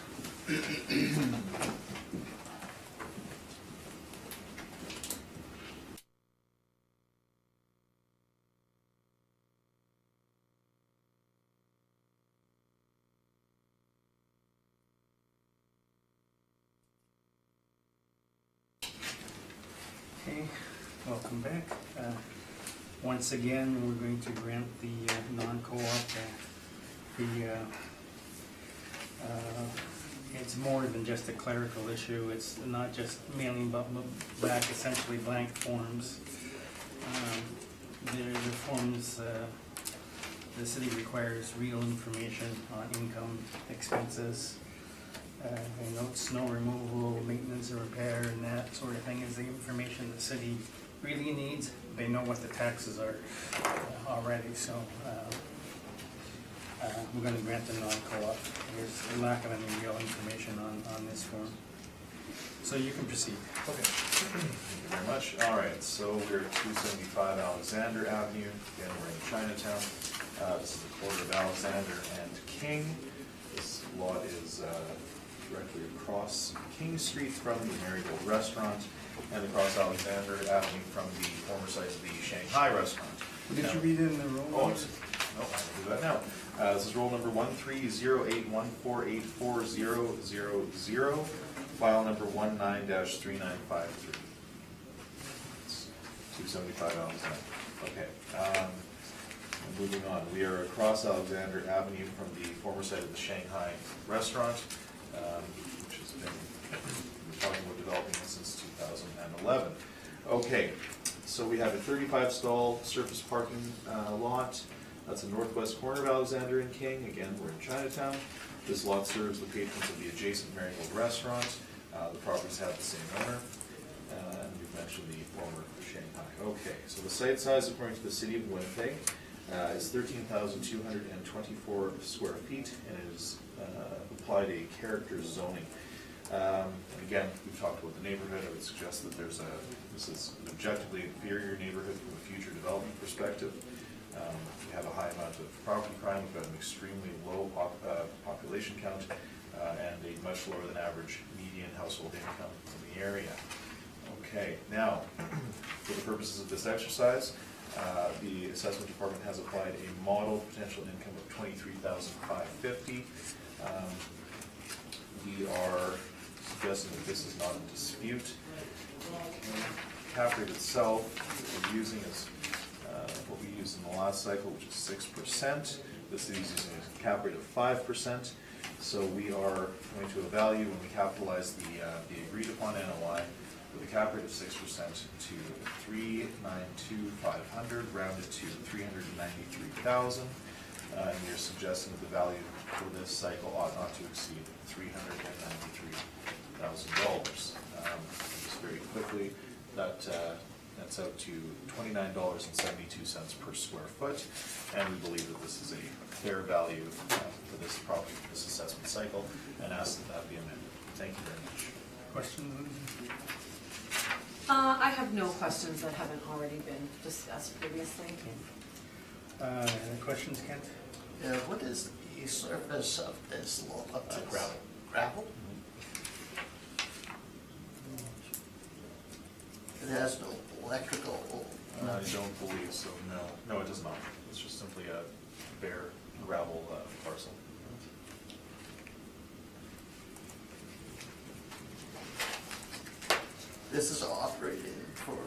Okay, welcome back. Once again, we're going to grant the non-co-op, it's more than just a clerical issue. It's not just mailing back essentially blank forms. The forms, the city requires real information on income, expenses, snow removal, maintenance or repair, and that sort of thing is the information the city really needs. They know what the taxes are already, so we're going to grant the non-co-op. There's a lack of any real information on this form. So you can proceed. Okay. Thank you very much. All right, so we're at 275 Alexander Avenue. Again, we're in Chinatown. This is the corner of Alexander and King. This lot is directly across King Street from the Marigold Restaurant and across Alexander Avenue from the former site of the Shanghai Restaurant. Did Now- you read it in the roll? Oh, no, I will do that now. This is roll number 13081484000, file number 19-3953. It's 275 Alexander. Okay. Moving on, we are across Alexander Avenue from the former site of the Shanghai Restaurant, which has been, we're talking about developing it since 2011. Okay, so we have a 35 stall surface parking lot. That's the northwest corner of Alexander and King. Again, we're in Chinatown. This lot serves the patrons of the adjacent Marigold restaurant. The properties have the same owner. And we've mentioned the former Shanghai. Okay, so the site size according to the city of Winnipeg is 13,224 square feet, and it is applied a character zoning. And again, we've talked about the neighborhood. I would suggest that this is an objectively inferior neighborhood from a future development perspective. We have a high amount of property crime. We've got an extremely low population count and a much lower than average median household income in the area. Okay, now, for the purposes of this exercise, the assessment department has applied a model potential income of $23,550. We are suggesting that this is not in dispute. Cap rate itself, what we're using is what we used in the last cycle, which is 6%. The city's using a cap rate of 5%. So we are going to evaluate when we capitalize the agreed upon NOI with a cap rate of 6% to $392,500, rounded to $393,000. And you're suggesting that the value for this cycle ought not to exceed $393,000. Just very quickly, that's out to $29.72 per square foot, and we believe that this is a fair value for this property, for this assessment cycle, and ask that that be amended. Thank you very much. Questions? I have no questions that haven't already been discussed previously. Any questions, Kent? What is the surface of this lot? Gravel. Gravel? It has no electrical. I don't believe so, no. No, it does not. It's just simply a bare gravel parcel. This is operating for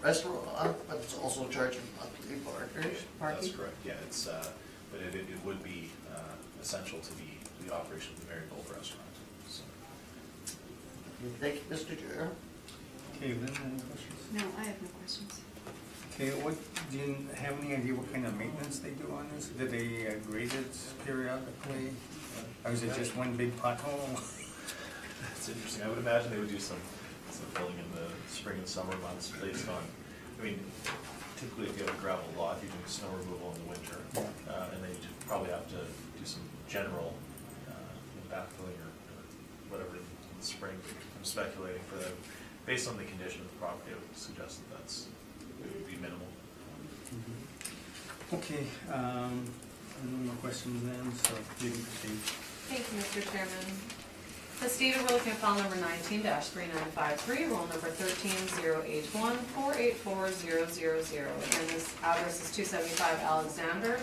restaurant, but it's also charging monthly parking. That's correct, yeah, it's, but it would be essential to the operation of the Marigold restaurant, so. Thank you, Mr. Chair. Okay, Lynn, any questions? No, I have no questions. Okay, do you have any idea what kind of maintenance they do on this? Do they grade it periodically? Or is it just one big pothole? It's interesting. I would imagine they would do some filling in the spring and summer months based on, I mean, typically if you have a gravel lot, you're doing snow removal in the winter. And then you probably have to do some general backfilling or whatever in the spring. I'm speculating for them. Based on the condition of the property, I would suggest that it would be minimal. Okay, no more questions then, so you can proceed. Thank you, Mr. Chairman. The state of Winnipeg file number 19-3953, roll number 13-081-484000. Again, this address is 275 Alexander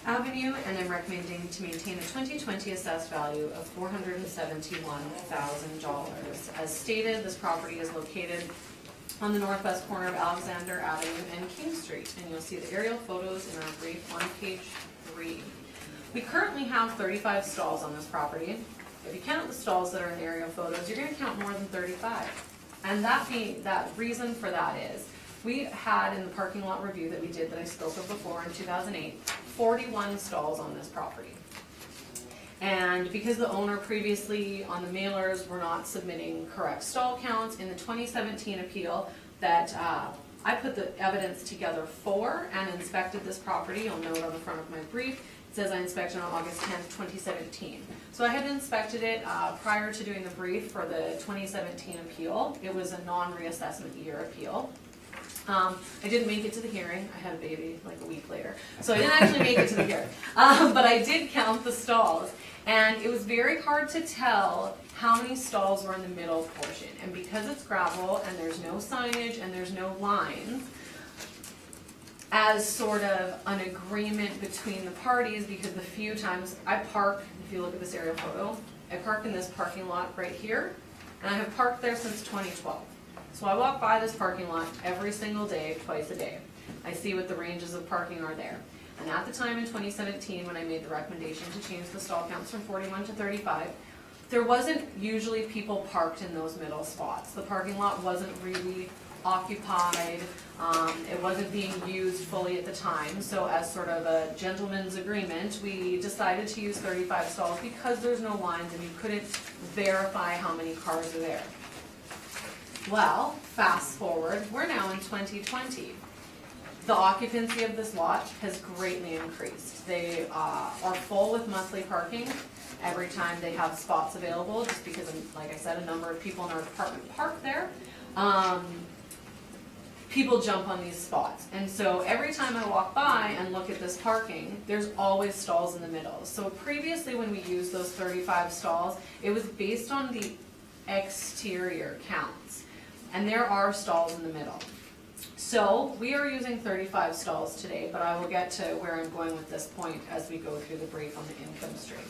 Avenue, and I'm recommending to maintain a 2020 assessed value of $471,000. As stated, this property is located on the northwest corner of Alexander Avenue and King Street, and you'll see the aerial photos in our brief on page 3. We currently have 35 stalls on this property. If you count the stalls that are in the aerial photos, you're going to count more than 35. And that reason for that is, we had in the parking lot review that we did that I spoke of before in 2008, 41 stalls on this property. And because the owner previously on the mailers were not submitting correct stall counts, in the 2017 appeal that I put the evidence together for and inspected this property, you'll note on the front of my brief, it says I inspected on August 10th, 2017. So I had inspected it prior to doing the brief for the 2017 appeal. It was a non-reassessment year appeal. I didn't make it to the hearing. I had a baby like a week later. So I didn't actually make it to the hearing. But I did count the stalls. And it was very hard to tell how many stalls were in the middle portion. And because it's gravel and there's no signage and there's no lines, as sort of an agreement between the parties, because the few times I park, if you look at this aerial photo, I park in this parking lot right here, and I have parked there since 2012. So I walk by this parking lot every single day, twice a day. I see what the ranges of parking are there. And at the time in 2017, when I made the recommendation to change the stall counts from 41 to 35, there wasn't usually people parked in those middle spots. The parking lot wasn't really occupied, it wasn't being used fully at the time, so as sort of a gentleman's agreement, we decided to use 35 stalls because there's no lines and you couldn't verify how many cars are there. Well, fast forward, we're now in 2020. The occupancy of this lot has greatly increased. They are full with monthly parking every time they have spots available, just because, like I said, a number of people in our department park there. People jump on these spots. And so every time I walk by and look at this parking, there's always stalls in the middle. So previously when we used those 35 stalls, it was based on the exterior counts. And there are stalls in the middle. So we are using 35 stalls today, but I will get to where I'm going with this point as we go through the brief on the income stream.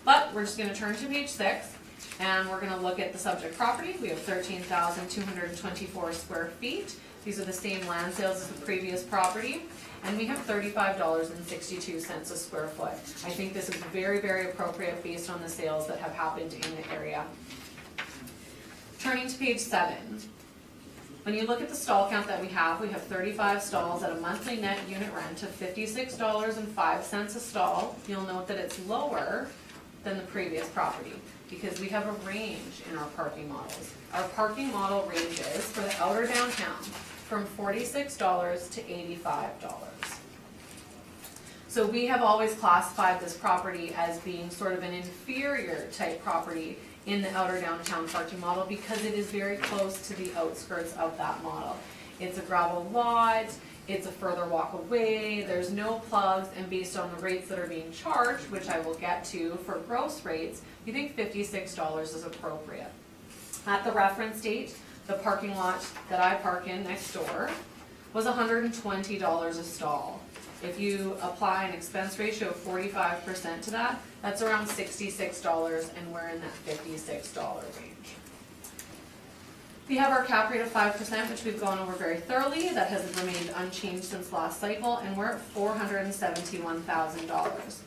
But we're just gonna turn to page 6, and we're gonna look at the subject property. We have 13,224 square feet. These are the same land sales as the previous property, and we have $35.62 a square foot. I think this is very, very appropriate based on the sales that have happened in the area. Turning to page 7. When you look at the stall count that we have 35 stalls at a monthly net unit rent of $56.05 a stall. You'll note that it's lower than the previous property because we have a range in our parking models. Our parking model ranges for the outer downtown from $46 to $85. So we have always classified this property as being sort of an inferior type property in the outer downtown parking model because it is very close to the outskirts of that model. It's a gravel lot, it's a further walk away, there's no plugs, and based on the rates that are being charged, which I will get to for gross rates, we think $56 is appropriate. At the reference date, the parking lot that I park in next door was $120 a stall. If you apply an expense ratio of 45% to that, that's around $66, and we're in that $56 range. We have our cap rate of 5%, which we've gone over very thoroughly. That has remained unchanged since last cycle, and we're at $471,000.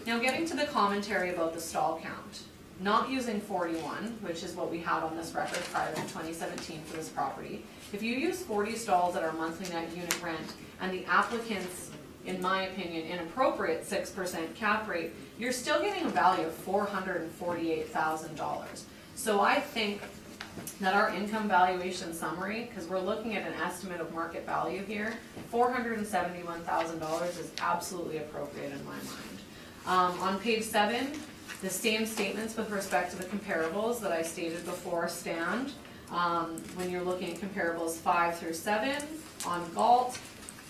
Now getting to the commentary about the stall count. Not using 41, which is what we had on this record prior to 2017 for this property. If you use 40 stalls at our monthly net unit rent, and the applicant's, in my opinion, inappropriate 6% cap rate, you're still getting a value of $448,000. So I think that our income valuation summary, because we're looking at an estimate of market value here, $471,000 is absolutely appropriate in my mind. On page 7, the same statements with respect to the comparables that I stated before stand. When you're looking at comparables 5 through 7 on Galt,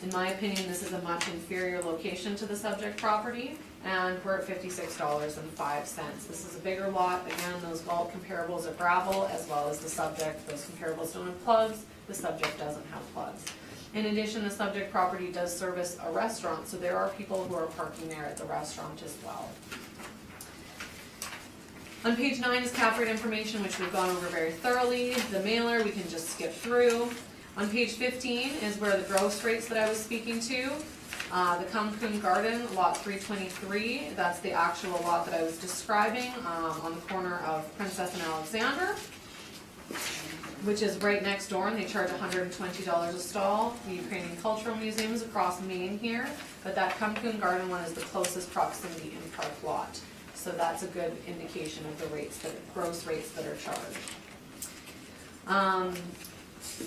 in my opinion, this is a much inferior location to the subject property, and we're at $56.05. This is a bigger lot. Again, those Galt comparables are gravel as well as the subject. Those comparables don't have plugs. The subject doesn't have plugs. In addition, the subject property does service a restaurant, so there are people who are parking there at the restaurant as well. On page 9 is cap rate information, which we've gone over very thoroughly. The mailer, we can just skip through. On page 15 is where the gross rates that I was speaking to. The Kumkun Garden, lot 323, that's the actual lot that I was describing on the corner of Princess and Alexander, which is right next door, and they charge $120 a stall. The Ukrainian Cultural Museum is across Main here, but that Kumkun Garden one is the closest proximity in park lot. So that's a good indication of the rates, gross rates that are charged.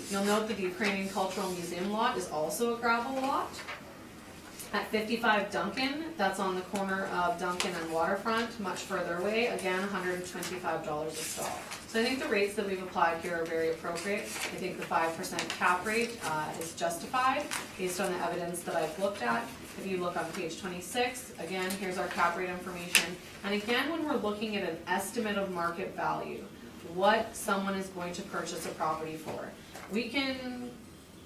You'll note that the Ukrainian Cultural Museum lot is also a gravel lot. At 55 Duncan, that's on the corner of Duncan and Waterfront, much further away, again, $125 a stall. So I think the rates that we've applied here are very appropriate. I think the 5% cap rate is justified based on the evidence that I've looked at. If you look on page 26, again, here's our cap rate information. And again, when we're looking at an estimate of market value, what someone is going to purchase a property for, we can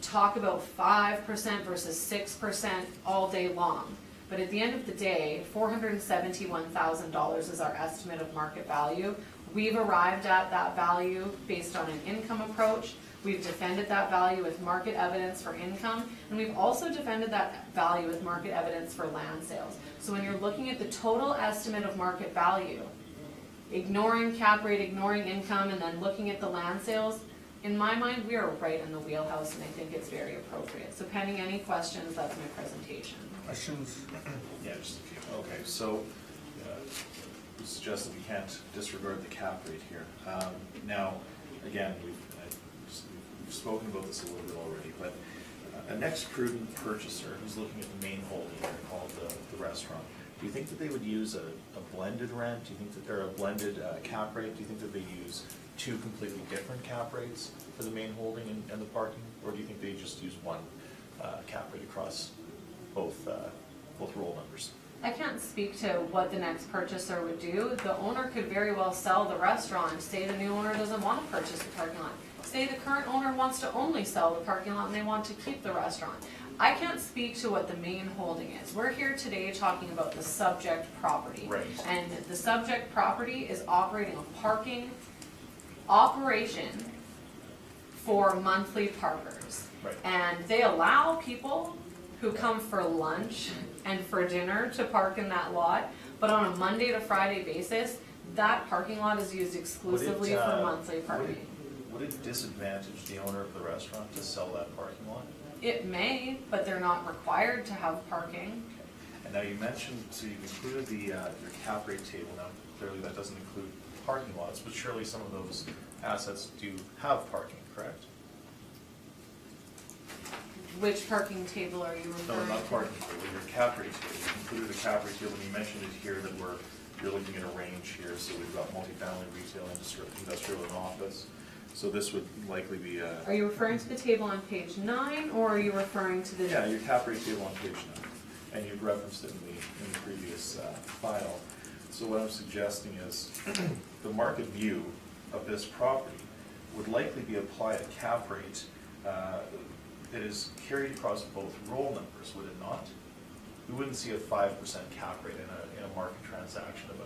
talk about 5% versus 6% all day long. But at the end of the day, $471,000 is our estimate of market value. We've arrived at that value based on an income approach. We've defended that value with market evidence for income, and we've also defended that value with market evidence for land sales. So when you're looking at the total estimate of market value, ignoring cap rate, ignoring income, and then looking at the land sales, in my mind, we are right in the wheelhouse, and I think it's very appropriate. So pending any questions, that's my presentation. Questions? Yeah, just a few. Okay, so we suggest that we can't disregard the cap rate here. Now, again, we've spoken about this a little bit already, but a next prudent purchaser who's looking at the main holding here called the restaurant, do you think that they would use a blended rent? Do you think that they're a blended cap rate? Do you think that they use two completely different cap rates for the main holding and the parking? Or do you think they just use one cap rate across both roll numbers? I can't speak to what the next purchaser would do. The owner could very well sell the restaurant, say the new owner doesn't want to purchase the parking lot. Say the current owner wants to only sell the parking lot and they want to keep the restaurant. I can't speak to what the main holding is. We're here today talking about the subject property. Right. And the subject property is operating a parking operation for monthly parkers. Right. And they allow people who come for lunch and for dinner to park in that lot, but on a Monday to Friday basis, that parking lot is used exclusively for monthly parking. Would it disadvantage the owner of the restaurant to sell that parking lot? It may, but they're not required to have parking. And now you mentioned, so you've included your cap rate table. Now, clearly that doesn't include parking lots, but surely some of those assets do have parking, correct? Which parking table are you No, referring to? not parking table, your cap rate table. You included a cap rate table, and you mentioned it here that you're looking at a range here, so we've got multifamily, retail, industrial, and office. So this would likely be a... Are you referring to the table on page 9, or are you referring to the... Yeah, your cap rate table on page 9, and you've referenced it in the previous file. So what I'm suggesting is the market view of this property would likely be applied a cap rate that is carried across both roll numbers, would it not? We wouldn't see a 5% cap rate in a market transaction of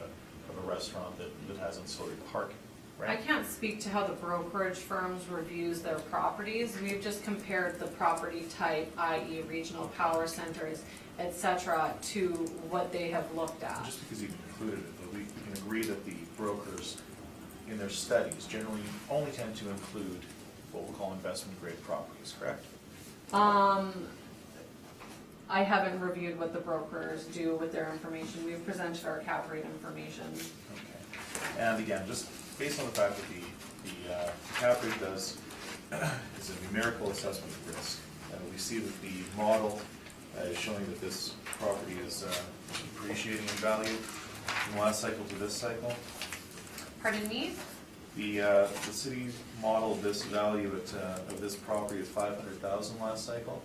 a restaurant that has ancillary parking, I right? can't speak to how the brokerage firms reviews their properties. We've just compared the property type, i.e. regional power centers, et cetera, to what they have looked at. Just because you've included it, but we can agree that the brokers in their studies generally only tend to include what we'll call investment grade properties, correct? I haven't reviewed what the brokers do with their information. We've presented our cap rate information. Okay. And again, just based on the fact that the cap rate is a numerical assessment of risk. We see that the model is showing that this property is appreciating in value from last cycle to this cycle. Pardon me? The city modeled this value of this property at 500,000 last cycle,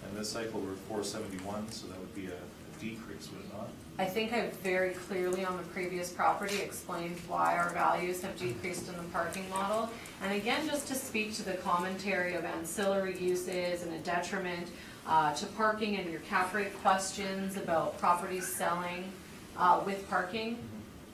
and this cycle we're 471, so that would be a decrease, would it not? I think I very clearly on the previous property explained why our values have decreased in the parking model. And again, just to speak to the commentary of ancillary uses and a detriment to parking and your cap rate questions about properties selling with parking.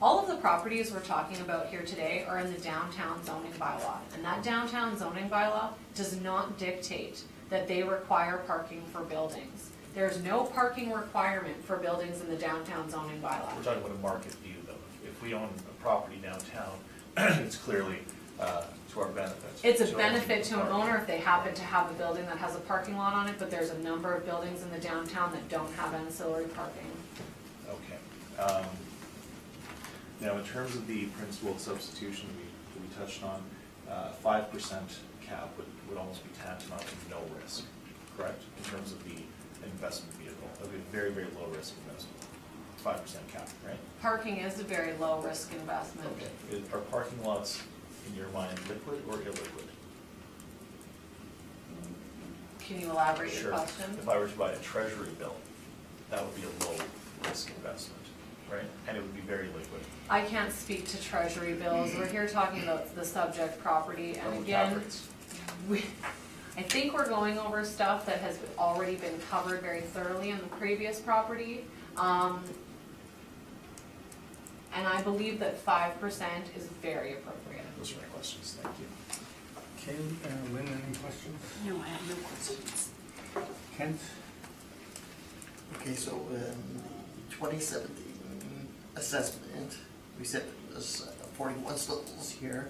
All of the properties we're talking about here today are in the downtown zoning bylaw. And that downtown zoning bylaw does not dictate that they require parking for buildings. There's no parking requirement for buildings in the downtown zoning bylaw. We're talking about a market view, though. If we own a property downtown, it's clearly to our benefit. It's a benefit to an owner if they happen to have a building that has a parking lot on it, but there's a number of buildings in the downtown that don't have ancillary parking. Okay. Now, in terms of the principle of substitution that we touched on, 5% cap would almost be tantamount to no risk, correct? In terms of the investment vehicle, that would be a very, very low risk investment. 5% cap, right? Parking is a very low risk investment. Okay. Are parking lots, in your mind, liquid or illiquid? Can you elaborate your Sure. question? If I were to buy a treasury bill, that would be a low risk investment, right? And it would be very liquid. I can't speak to treasury bills. We're here talking about the subject property, and Or cap again, rates. I think we're going over stuff that has already been covered very thoroughly in the previous property. And I believe that 5% is very appropriate. Those are my questions, thank you. Okay, Lynn, any questions? No, I have no questions. Kent? Okay, so in the 2017 assessment, we said it was 41 stalls here,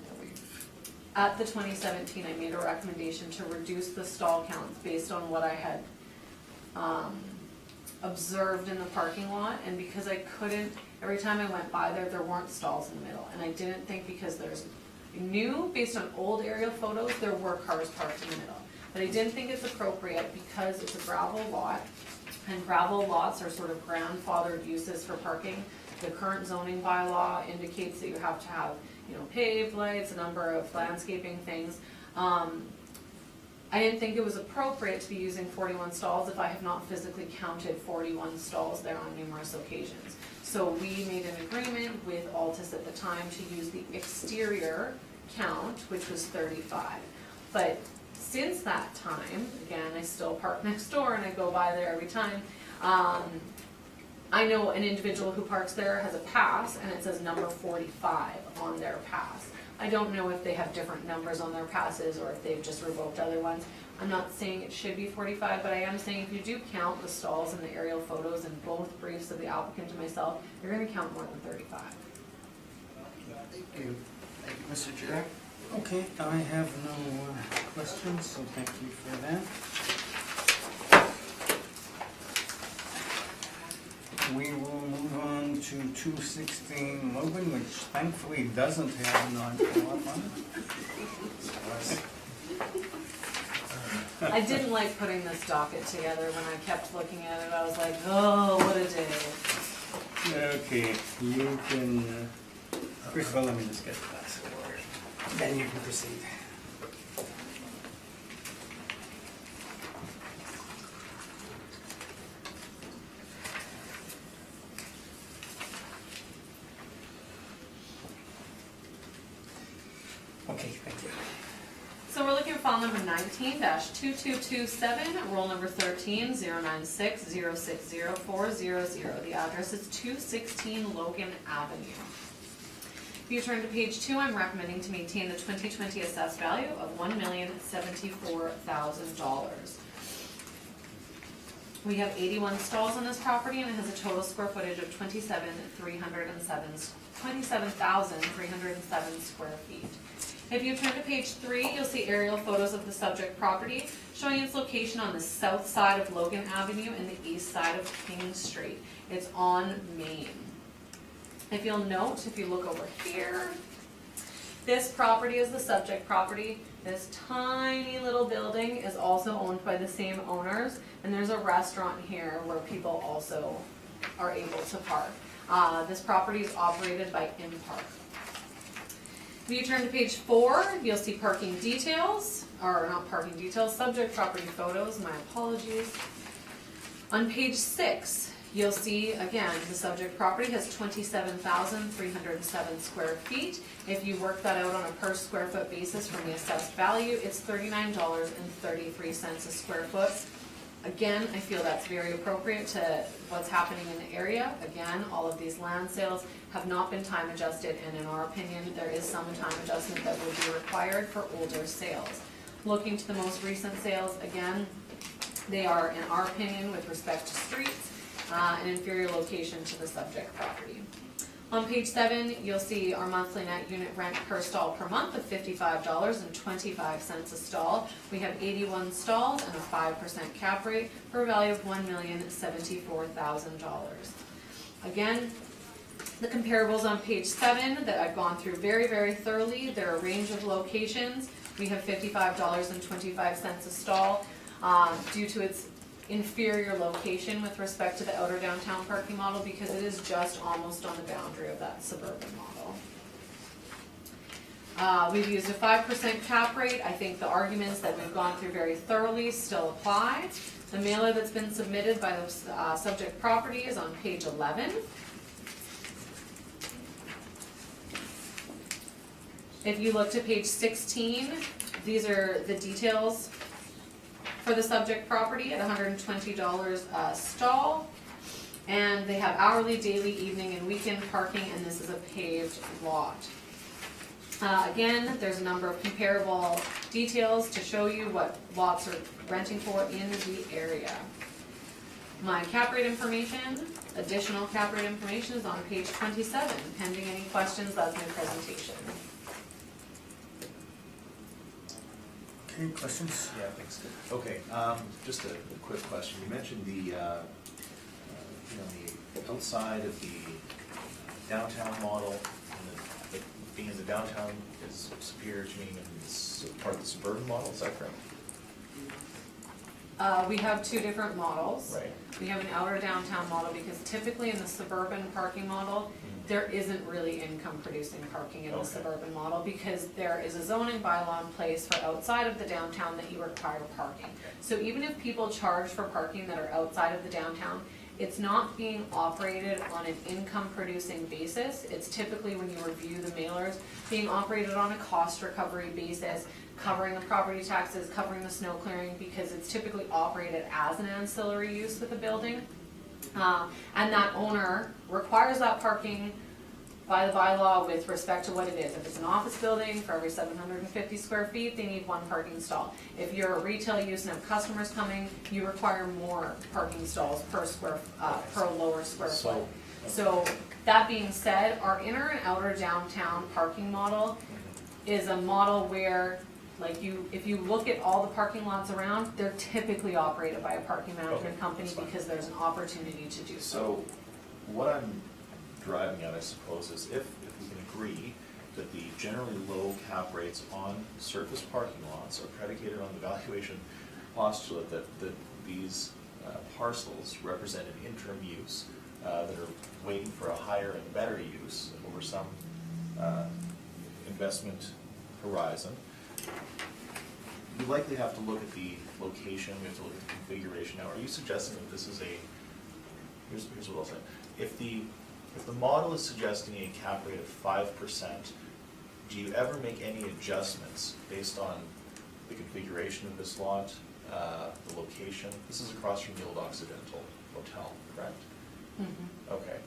and we've At the 2017, I made a recommendation to reduce the stall counts based on what I had observed in the parking lot, and because I couldn't, every time I went by there weren't stalls in the middle, and I didn't think because based on old aerial photos, there were cars parked in the middle. But I didn't think it's appropriate because it's a gravel lot, and gravel lots are sort of grandfathered uses for parking. The current zoning bylaw indicates that you have to have, paved lights, a number of landscaping things. I didn't think it was appropriate to be using 41 stalls if I have not physically counted 41 stalls there on numerous occasions. So we made an agreement with Altus at the time to use the exterior count, which was 35. But since that time, again, I still park next door and I go by there every time. I know an individual who parks there has a pass and it says number 45 on their pass. I don't know if they have different numbers on their passes or if they've just revoked other ones. I'm not saying it should be 45, but I am saying if you do count the stalls in the aerial photos in both briefs of the applicant and myself, you're going to count more than 35. Thank you. Thank you, Mr. Chair. Okay, I have no questions, so thank you for that. We will move on to 216 Logan, which thankfully doesn't have a non-co-op on it. I didn't like putting this docket together. When I kept looking at it, I was like, oh, what a day. Okay, you can, first of all, let me just get a glass of water. Then you can proceed. Okay, thank you. So we're looking at file number 19-2227, roll number 13-096-060-400. The address is 216 Logan Avenue. If you turn to page 2, I'm recommending to maintain the 2020 assessed value of $1,074,000. We have 81 stalls on this property and it has a total square footage of 27,307 square feet. If you turn to page 3, you'll see aerial photos of the subject property showing its location on the south side of Logan Avenue and the east side of King Street. It's on Main. If you'll note, if you look over here, this property is the subject property. This tiny little building is also owned by the same owners, and there's a restaurant here where people also are able to park. This property is operated by InPark. If you turn to page 4, you'll see parking details, or not parking details, subject property photos, my apologies. On page 6, you'll see, again, the subject property has 27,307 square feet. If you work that out on a per square foot basis from the assessed value, it's $39.33 a square foot. Again, I feel that's very appropriate to what's happening in the area. Again, all of these land sales have not been time adjusted, and in our opinion, there is some time adjustment that would be required for older sales. Looking to the most recent sales, again, they are, in our opinion, with respect to streets, an inferior location to the subject property. On page 7, you'll see our monthly net unit rent per stall per month of $55.25 a stall. We have 81 stalls and a 5% cap rate for a value of $1,074,000. Again, the comparables on page 7 that I've gone through very, very thoroughly. There are a range of locations. We have $55.25 a stall due to its inferior location with respect to the outer downtown parking model because it is just almost on the boundary of that suburban model. We've used a 5% cap rate. I think the arguments that we've gone through very thoroughly still apply. The mailer that's been submitted by the subject property is on page 11. If you look to page 16, these are the details for the subject property at $120 a stall. And they have hourly, daily, evening, and weekend parking, and this is a paved lot. Again, there's a number of comparable details to show you what lots are renting for in the area. My cap rate information, additional cap rate information is on page 27. Pending any questions, that's my presentation. Any questions? Yeah, thanks. Okay, just a quick question. You mentioned the outside of the downtown model, and the being in the downtown is superior to being in this part of the suburban model, is that correct? We have two different models. Right. We have an outer downtown model because typically in the suburban parking model, there isn't really income producing parking in the Okay. suburban model because there is a zoning bylaw in place for outside of the downtown that you require parking. So even if people charge for parking that are outside of the downtown, it's not being operated on an income producing basis. It's typically, when you review the mailers, being operated on a cost recovery basis, covering the property taxes, covering the snow clearing, because it's typically operated as an ancillary use with the building. And that owner requires that parking by the bylaw with respect to what it is. If it's an office building, for every 750 square feet, they need one parking stall. If you're a retail use and have customers coming, you require more parking stalls per lower square foot. So that being said, our inner and outer downtown parking model is a model where, like, if you look at all the parking lots around, they're typically operated by a parking management Okay, company that's fine. because there's an opportunity to do so. So what I'm driving at, I suppose, is if we can agree that the generally low cap rates on surface parking lots are predicated on the valuation postulate that these parcels represent an interim use that are waiting for a higher and better use over some investment horizon, you likely have to look at the location, we have to look at the configuration. Now, are you suggesting that this is here's what I'll say. If the model is suggesting a cap rate of 5%, do you ever make any adjustments based on the configuration of this lot, the location? This is across from the old Occidental Hotel, correct? Mhm. Okay.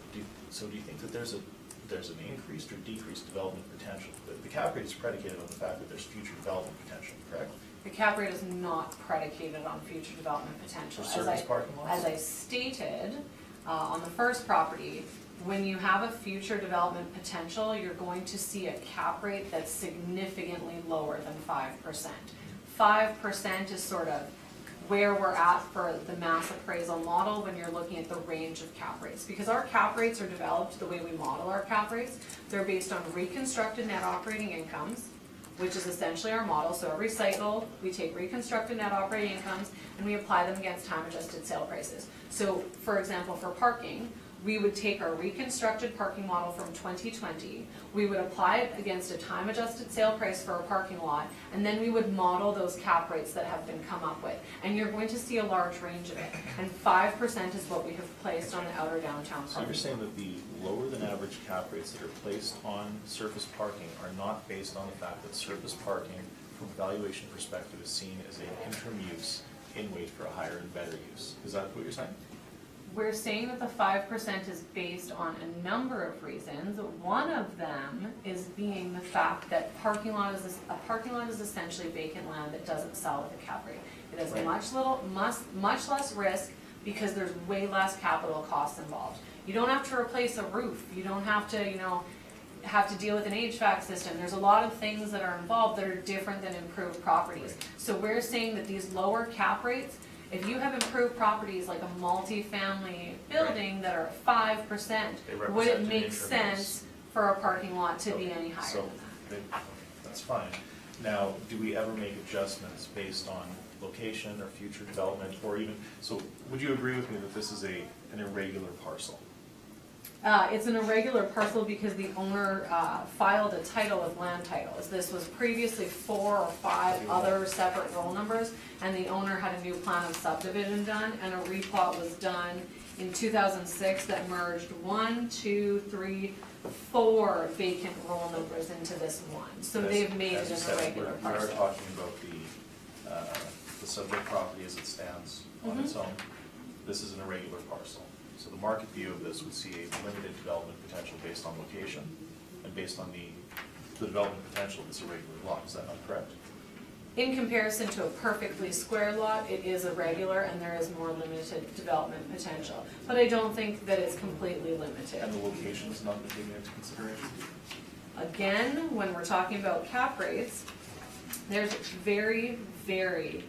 So do you think that there's an increased or decreased development potential? The cap rate is predicated on the fact that there's future development potential, correct? The cap rate is not predicated on future development potential. For surface parking lots? As I stated, on the first property, when you have a future development potential, you're going to see a cap rate that's significantly lower than 5%. 5% is sort of where we're at for the mass appraisal model when you're looking at the range of cap rates. Because our cap rates are developed the way we model our cap rates. They're based on reconstructed net operating incomes, which is essentially our model. So every cycle, we take reconstructed net operating incomes and we apply them against time-adjusted sale prices. So, for example, for parking, we would take our reconstructed parking model from 2020, we would apply it against a time-adjusted sale price for a parking lot, and then we would model those cap rates that have been come up with. And you're going to see a large range of it. And 5% is what we have placed on the outer downtown parking. So you're saying that the lower than average cap rates that are placed on surface parking are not based on the fact that surface parking, from a valuation perspective, is seen as an interim use in wait for a higher and better use. Is that what you're saying? We're saying that the 5% is based on a number of reasons. One of them is being the fact that a parking lot is essentially vacant land that doesn't sell with a cap rate. It has Right. much less risk because there's way less capital costs involved. You don't have to replace a roof. You don't have to, have to deal with an HVAC system. There's a lot of things that are involved that are different than improved properties. Right. So we're saying that these lower cap rates, if you have improved properties like a multi-family building that are at 5%, They would represent it an make interim sense for a parking lot to be Okay, any higher so than that? That's fine. Now, do we ever make adjustments based on location or future development, or even, so would you agree with me that this is an irregular parcel? It's an irregular parcel because the owner filed a title with land titles. This was previously 4 or 5 other separate roll numbers, and the owner had a new plan of subdivision done, and a replot was done in 2006 that merged 1, 2, 3, 4 vacant roll numbers into this one. So As- they've made as it you an said, irregular We are parcel. talking about the subject property as it stands on its own. This is an irregular parcel. So the market view of this would see a limited development potential based on location and based on the development potential of this irregular lot. Is that not correct? In comparison to a perfectly square lot, it is irregular and there is more limited development potential. But I don't think that it's completely limited. And the location is not been taken into consideration? Again, when we're talking about cap rates, there's very, very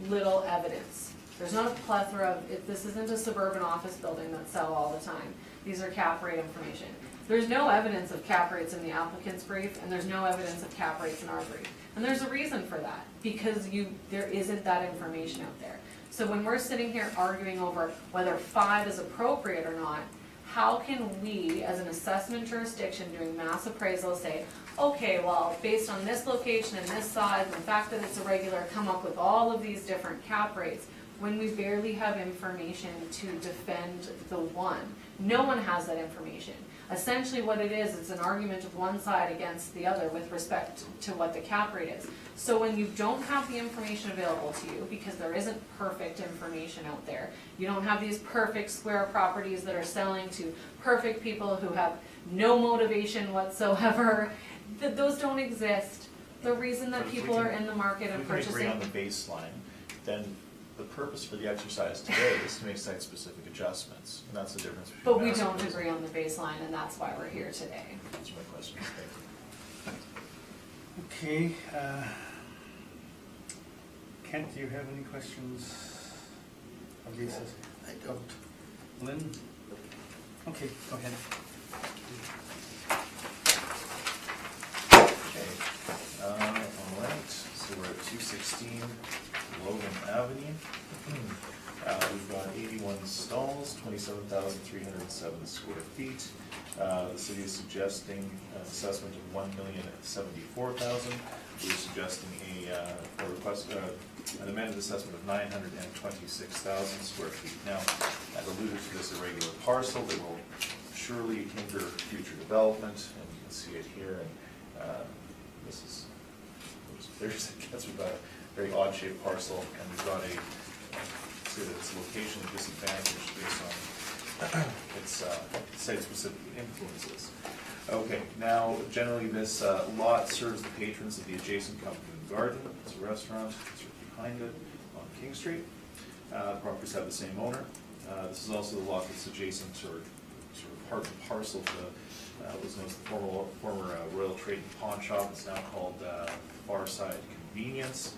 little evidence. There's not a plethora of, this isn't a suburban office building that sell all the time. These are cap rate information. There's no evidence of cap rates in the applicant's brief, and there's no evidence of cap rates in our brief. And there's a reason for that, because there isn't that information out there. So when we're sitting here arguing over whether 5 is appropriate or not, how can we, as an assessment jurisdiction doing mass appraisal, say, okay, well, based on this location and this size and the fact that it's irregular, come up with all of these different cap rates, when we barely have information to defend the one? No one has that information. Essentially what it is, it's an argument of one side against the other with respect to what the cap rate is. So when you don't have the information available to you, because there isn't perfect information out there, you don't have these perfect square properties that are selling to perfect people who have no motivation whatsoever, those don't exist. The reason that But if we people can- are in the market and If we can agree purchasing. on the baseline, then the purpose for the exercise today is to make site-specific adjustments, and that's the difference between. But we mass don't appraisal. agree on the baseline, and that's why we're here today. That's my question, thank you. Okay, Kent, do you have any questions of the assessor? I don't. Lynn? Okay, go ahead. Okay, all right, so we're at 216 Logan Avenue. We've got 81 stalls, 27,307 square feet. The city is suggesting an assessment of $1,074,000. We're suggesting a request, an amended assessment of 926,000 square feet. Now, I've alluded to this irregular parcel that will surely hinder future development, and you can see it here. And this is, we've got a very odd shaped parcel, and we've got a, see that its location is disadvantaged based on its site-specific influences. Okay, now, generally this lot serves the patrons of the adjacent Company Garden. It's a restaurant, it's right behind it on King Street. The properties have the same owner. This is also the lot that's adjacent or sort of part and parcel to what was known as the former Royal Trade and Pawn Shop. It's now called Farside Convenience,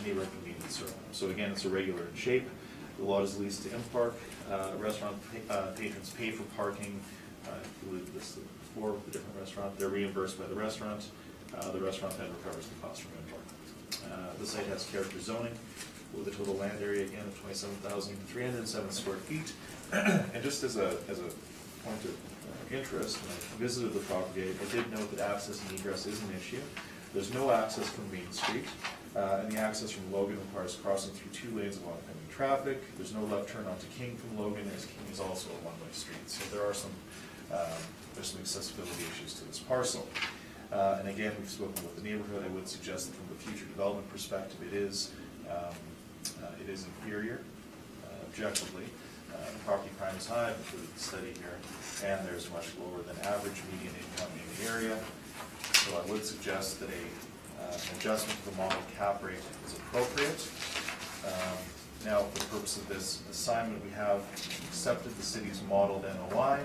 neighborhood convenience store. So again, it's irregular in shape. The lot is leased to Impark. Restaurant patrons pay for parking. If you leave this before the different restaurant, they're reimbursed by the restaurant. The restaurant then recovers the cost from Impark. The site has character zoning with a total land area again of 27,307 square feet. And just as a point of interest, when I visited the property, I did note that access and egress is an issue. There's no access from Main Street, and the access from Logan requires crossing through 2 lanes of oncoming traffic. There's no left turn onto King from Logan, as King is also a one-way street. So there are there's some accessibility issues to this parcel. And again, we've spoken with the neighborhood. I would suggest that from a future development perspective, it is inferior, objectively. Property crime is high, I've included the study here, and there's much lower than average median income in the area. So I would suggest that an adjustment to the model cap rate is appropriate. Now, for the purpose of this assignment, we have accepted the city's modeled NOI.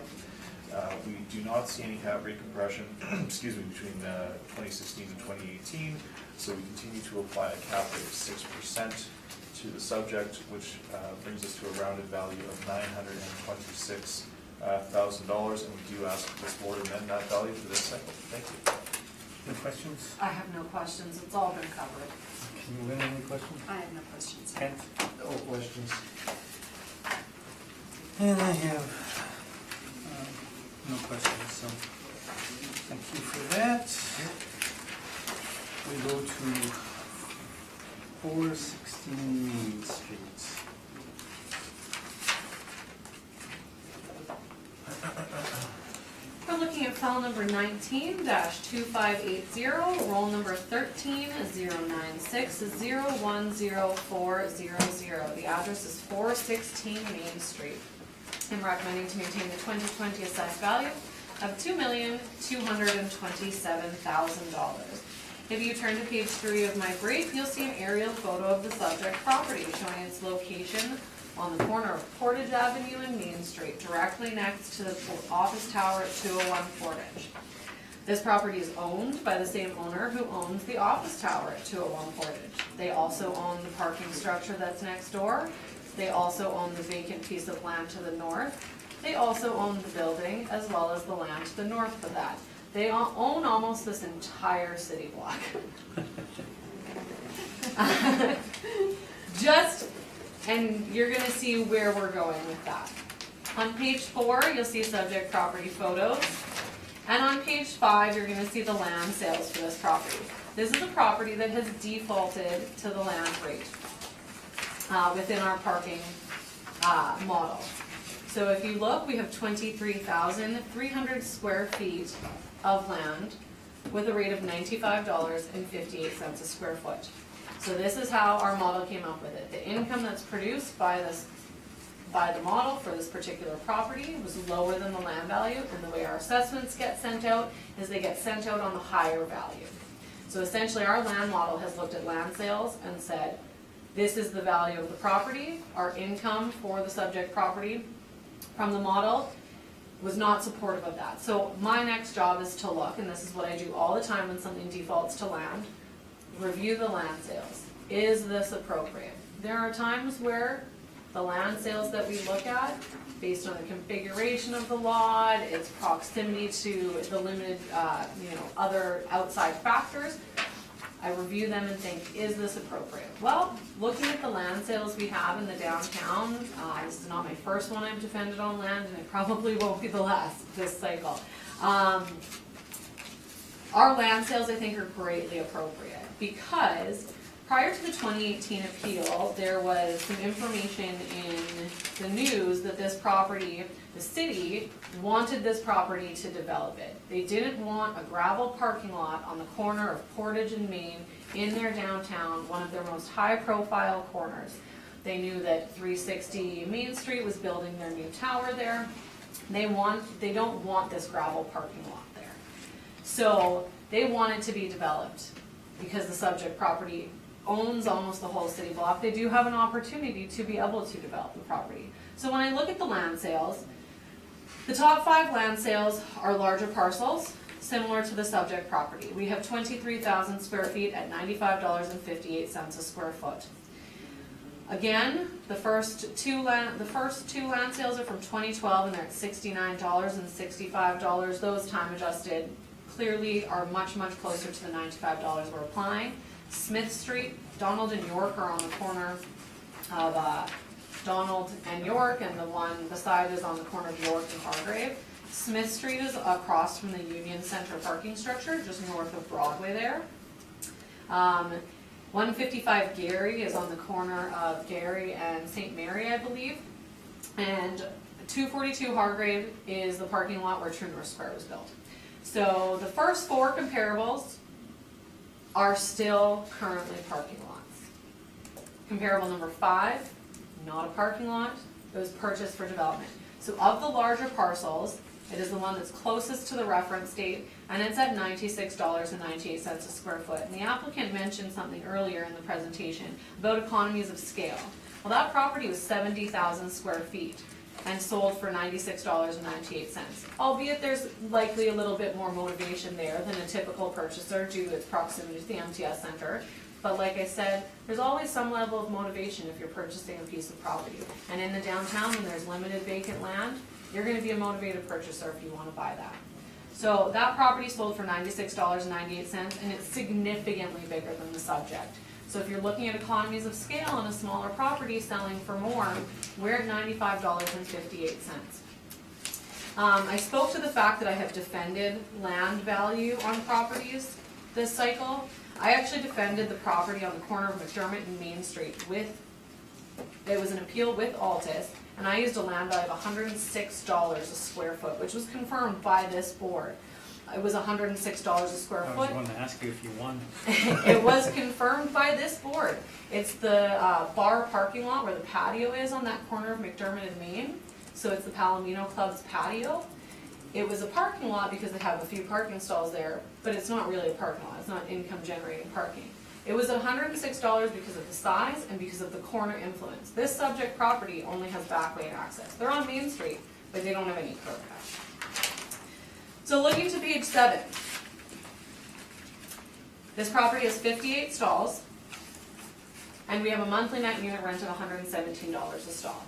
We do not see any cap rate compression, excuse me, between 2016 and 2018. So we continue to apply a cap rate of 6% to the subject, which brings us to a rounded value of $926,000, and we do ask this board amend that value for this cycle. Thank you. Any questions? I have no questions, it's all been covered. Can you win any questions? I have no questions. Kent? No questions. And I have no questions, so thank you for that. We go to 416 Main Street. We're looking at file number 19-2580, roll number 13-096-010400. The address is 416 Main Street. I'm recommending to maintain the 2020 assessed value of $2,227,000. If you turn to page 3 of my brief, you'll see an aerial photo of the subject property showing its location on the corner of Portage Avenue and Main Street, directly next to the office tower at 201 Portage. This property is owned by the same owner who owns the office tower at 201 Portage. They also own the parking structure that's next door. They also own the vacant piece of land to the north. They also own the building as well as the land to the north of that. They own almost this entire city block. And you're gonna see where we're going with that. On page 4, you'll see subject property photos. And on page 5, you're gonna see the land sales for this property. This is a property that has defaulted to the land rate within our parking model. So if you look, we have 23,300 square feet of land with a rate of $95.58 a square foot. So this is how our model came up with it. The income that's produced by the model for this particular property was lower than the land value, and the way our assessments get sent out is they get sent out on the higher value. So essentially our land model has looked at land sales and said, this is the value of the property. Our income for the subject property from the model was not supportive of that. So my next job is to look, and this is what I do all the time when something defaults to land, review the land sales. Is this appropriate? There are times where the land sales that we look at, based on the configuration of the lot, its proximity to the limited, other outside factors, I review them and think, is this appropriate? Well, looking at the land sales we have in the downtown, this is not my first one I've defended on land, and it probably won't be the last this cycle. Our land sales, I think, are greatly appropriate because prior to the 2018 appeal, there was some information in the news that this property, the city, wanted this property to develop it. They didn't want a gravel parking lot on the corner of Portage and Main in their downtown, one of their most high-profile corners. They knew that 360 Main Street was building their new tower there. They don't want this gravel parking lot there. So they want it to be developed because the subject property owns almost the whole city block. They do have an opportunity to be able to develop the property. So when I look at the land sales, the top 5 land sales are larger parcels, similar to the subject property. We have 23,000 square feet at $95.58 a square foot. Again, the first two land sales are from 2012 and they're at $69 and $65. Those time adjusted clearly are much, much closer to the $95 we're applying. Smith Street, Donald and York are on the corner of Donald and York, and the one beside is on the corner of York and Hargrave. Smith Street is across from the Union Center parking structure, just north of Broadway there. 155 Gary is on the corner of Gary and St. Mary, I believe. And 242 Hargrave is the parking lot where True North Square was built. So the first 4 comparables are still currently parking lots. Comparable number 5, not a parking lot, it was purchased for development. So of the larger parcels, it is the one that's closest to the reference date, and it's at $96.98 a square foot. And the applicant mentioned something earlier in the presentation about economies of scale. Well, that property was 70,000 square feet and sold for $96.98. Albeit there's likely a little bit more motivation there than a typical purchaser due to its proximity to the MTS Center. But like I said, there's always some level of motivation if you're purchasing a piece of property. And in the downtown, when there's limited vacant land, you're gonna be a motivated purchaser if you wanna buy that. So that property sold for $96.98, and it's significantly bigger than the subject. So if you're looking at economies of scale on a smaller property selling for more, we're at $95.58. I spoke to the fact that I have defended land value on properties this cycle. I actually defended the property on the corner of McDermott and Main Street it was an appeal with Altus, and I used a land value of $106 a square foot, which was confirmed by this board. It was $106 a square I was foot. going to ask you if you won. It was confirmed by this board. It's the bar parking lot where the patio is on that corner of McDermott and Main. So it's the Palomino Club's patio. It was a parking lot because they have a few parking stalls there, but it's not really a parking lot. It's not income generating parking. It was $106 because of the size and because of the corner influence. This subject property only has back lane access. They're on Main Street, but they don't have any curb cut. So looking to page 7, This property has 58 stalls, and we have a monthly net unit rent of $117 a stall.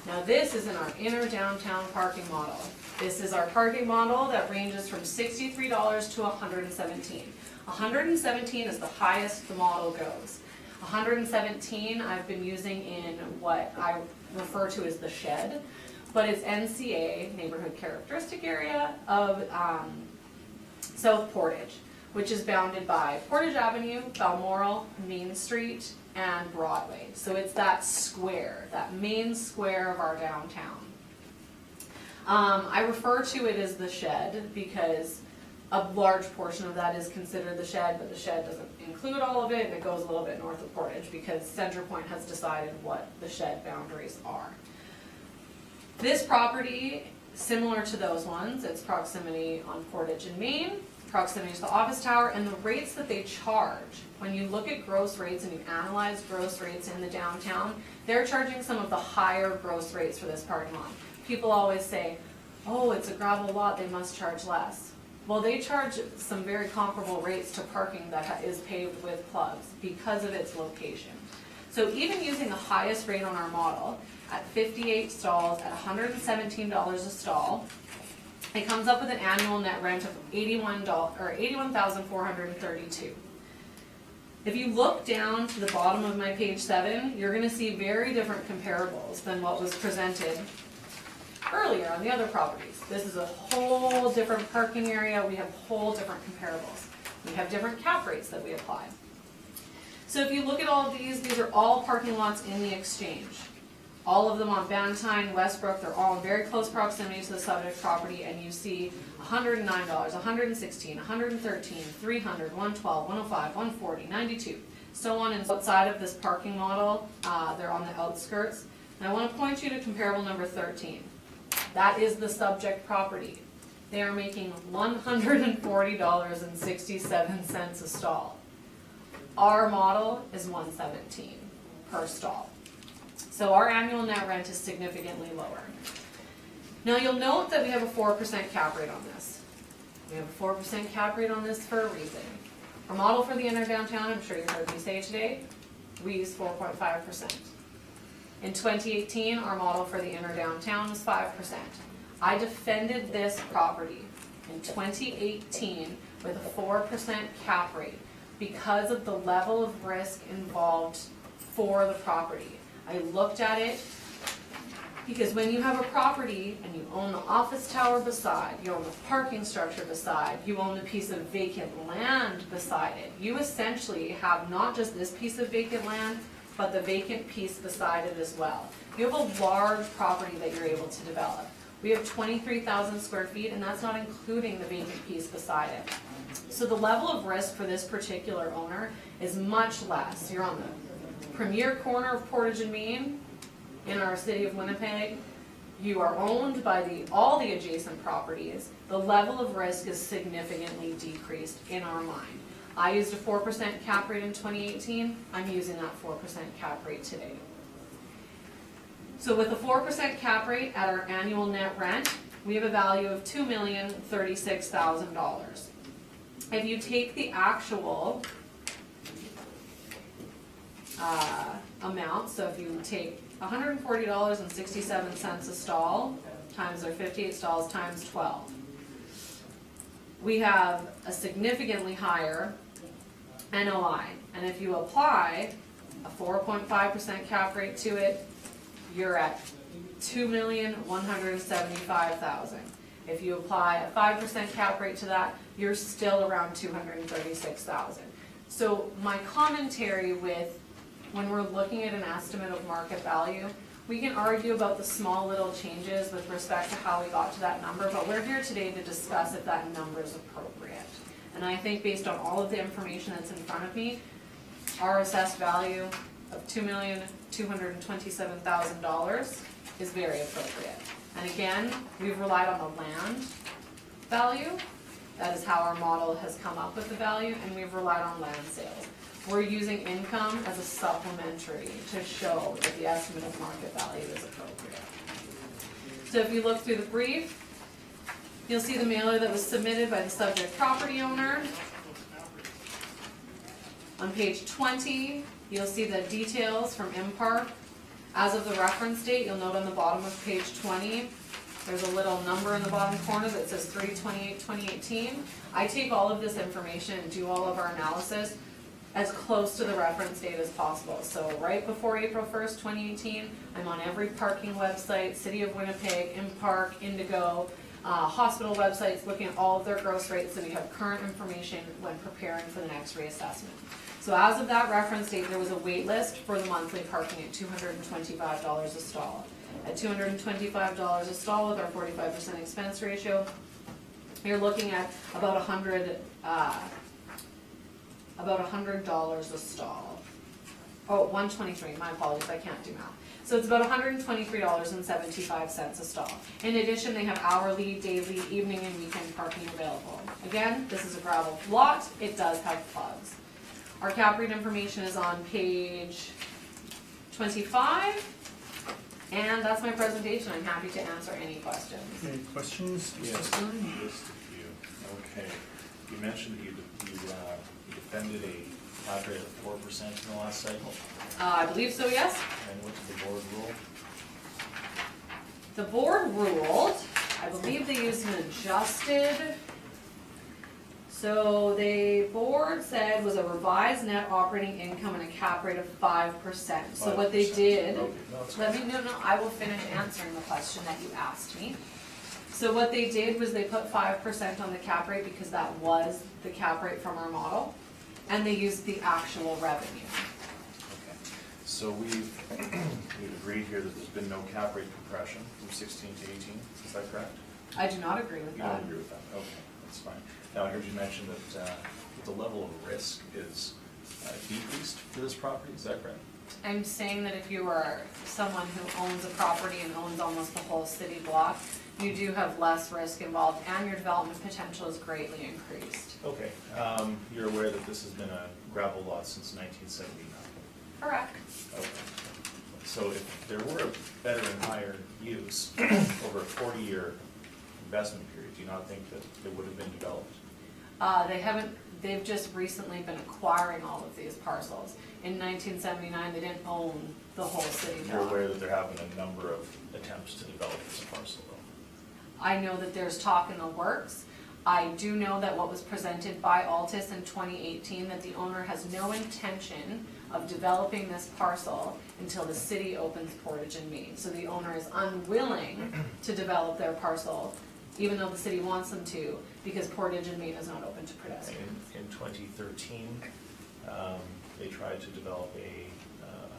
Now this is in our inner downtown parking model. This is our parking model that ranges from $63 to $117. $117 is the highest the model goes. $117 I've been using in what I refer to as the shed, but it's NCA, Neighborhood Characteristic Area of South Portage, which is bounded by Portage Avenue, Balmoral, Main Street, and Broadway. So it's that square, that main square of our downtown. I refer to it as the shed because a large portion of that is considered the shed, but the shed doesn't include all of it, and it goes a little bit north of Portage because CentrePoint has decided what the shed boundaries are. This property, similar to those ones, it's proximity on Portage and Main, proximity to the office tower, and the rates that they charge. When you look at gross rates and you analyze gross rates in the downtown, they're charging some of the higher gross rates for this parking lot. People always say, oh, it's a gravel lot, they must charge less. Well, they charge some very comparable rates to parking that is paved with plugs because of its location. So even using the highest rate on our model, at 58 stalls at $117 a stall, it comes up with an annual net rent of $81,432. If you look down to the bottom of my page 7, you're going to see very different comparables than what was presented earlier on the other properties. This is a whole different parking area. We have whole different comparables. We have different cap rates that we apply. So if you look at all of these are all parking lots in the exchange. All of them on Bannatyne, Westbrook, they're all in very close proximity to the subject property, and you see $109, $116, $113, $300, $112, $105, $140, $92, so on and outside of this parking model. They're on the outskirts. And I want to point you to comparable number 13. That is the subject property. They are making $140.67 a stall. Our model is $117 per stall. So our annual net rent is significantly lower. Now you'll note that we have a 4% cap rate on this. We have a 4% cap rate on this for a reason. Our model for the inner downtown, I'm sure you heard me say today, we use 4.5%. In 2018, our model for the inner downtown was 5%. I defended this property in 2018 with a 4% cap rate because of the level of risk involved for the property. I looked at it because when you have a property and you own the office tower beside, you own the parking structure beside, you own the piece of vacant land beside it, you essentially have not just this piece of vacant land, but the vacant piece beside it as well. You have a large property that you're able to develop. We have 23,000 square feet, and that's not including the vacant piece beside it. So the level of risk for this particular owner is much less. You're on the premier corner of Portage and Main in our city of Winnipeg. You are owned by all the adjacent properties. The level of risk is significantly decreased in our mind. I used a 4% cap rate in 2018. I'm using that 4% cap rate today. So with a 4% cap rate at our annual net rent, we have a value of $2,036,000. If you take the actual amount, so if you take $140.67 a stall times our 58 stalls times 12, we have a significantly higher NOI. And if you apply a 4.5% cap rate to it, you're at $2,175,000. If you apply a 5% cap rate to that, you're still around $236,000. So my commentary with when we're looking at an estimate of market value, we can argue about the small little changes with respect to how we got to that number, but we're here today to discuss if that number is appropriate. And I think based on all of the information that's in front of me, our assessed value of $2,227,000 is very appropriate. And again, we've relied on the land value. That is how our model has come up with the value, and we've relied on land sales. We're using income as a supplementary to show that the estimate of market value is appropriate. So if you look through the brief, you'll see the mailer that was submitted by the subject property owner. On page 20, you'll see the details from MPark. As of the reference date, you'll note on the bottom of page 20, there's a little number in the bottom corner that says 3/28/2018. I take all of this information and do all of our analysis as close to the reference date as possible. So right before April 1st, 2018, I'm on every parking website, City of Winnipeg, MPark, Indigo, hospital websites, looking at all of their gross rates so we have current information when preparing for the next reassessment. So as of that reference date, there was a wait list for the monthly parking at $225 a stall. At $225 a stall with our 45% expense ratio, you're looking at about $100 a stall. Oh, 123, my apologies, I can't do math. So it's about $123.75 a stall. In addition, they have hourly, daily, evening, and weekend parking available. Again, this is a gravel lot, it does have plugs. Our cap rate information is on page 25, and that's my presentation. I'm happy to answer any questions. Any questions? Yes, just a few. Okay. You mentioned that you defended a cap rate of 4% in the last cycle, I believe so, yes. and what did the board rule? The board ruled, I believe they used an adjusted, so the board said was a revised net operating income and a cap rate of 5%. So what they 5%. did, Okay, no, it's I will finish answering the question that you asked me. So what they did was they put 5% on the cap rate because that was the cap rate from our model, and they used the actual revenue. Okay. So we've agreed here that there's been no cap rate compression from 16 to 18, is that correct? I do not agree with You that. don't agree with that? Okay, that's fine. Now, I heard you mention that the level of risk is decreased for this property, is that correct? I'm saying that if you are someone who owns a property and owns almost the whole city block, you do have less risk involved and your development potential is greatly increased. Okay, you're aware that this has been a gravel lot since 1979? Correct. Okay. So if there were a better and higher use over a 40-year investment period, do you not think that it would have been developed? They've just recently been acquiring all of these parcels. In 1979, they didn't own the whole city You're block. aware that there have been a number of attempts to develop this parcel, though? I know that there's talk in the works. I do know that what was presented by Altus in 2018, that the owner has no intention of developing this parcel until the city opens Portage and Main. So the owner is unwilling to develop their parcel, even though the city wants them to, because Portage and Main is not open to pedestrians. In 2013, they tried to develop a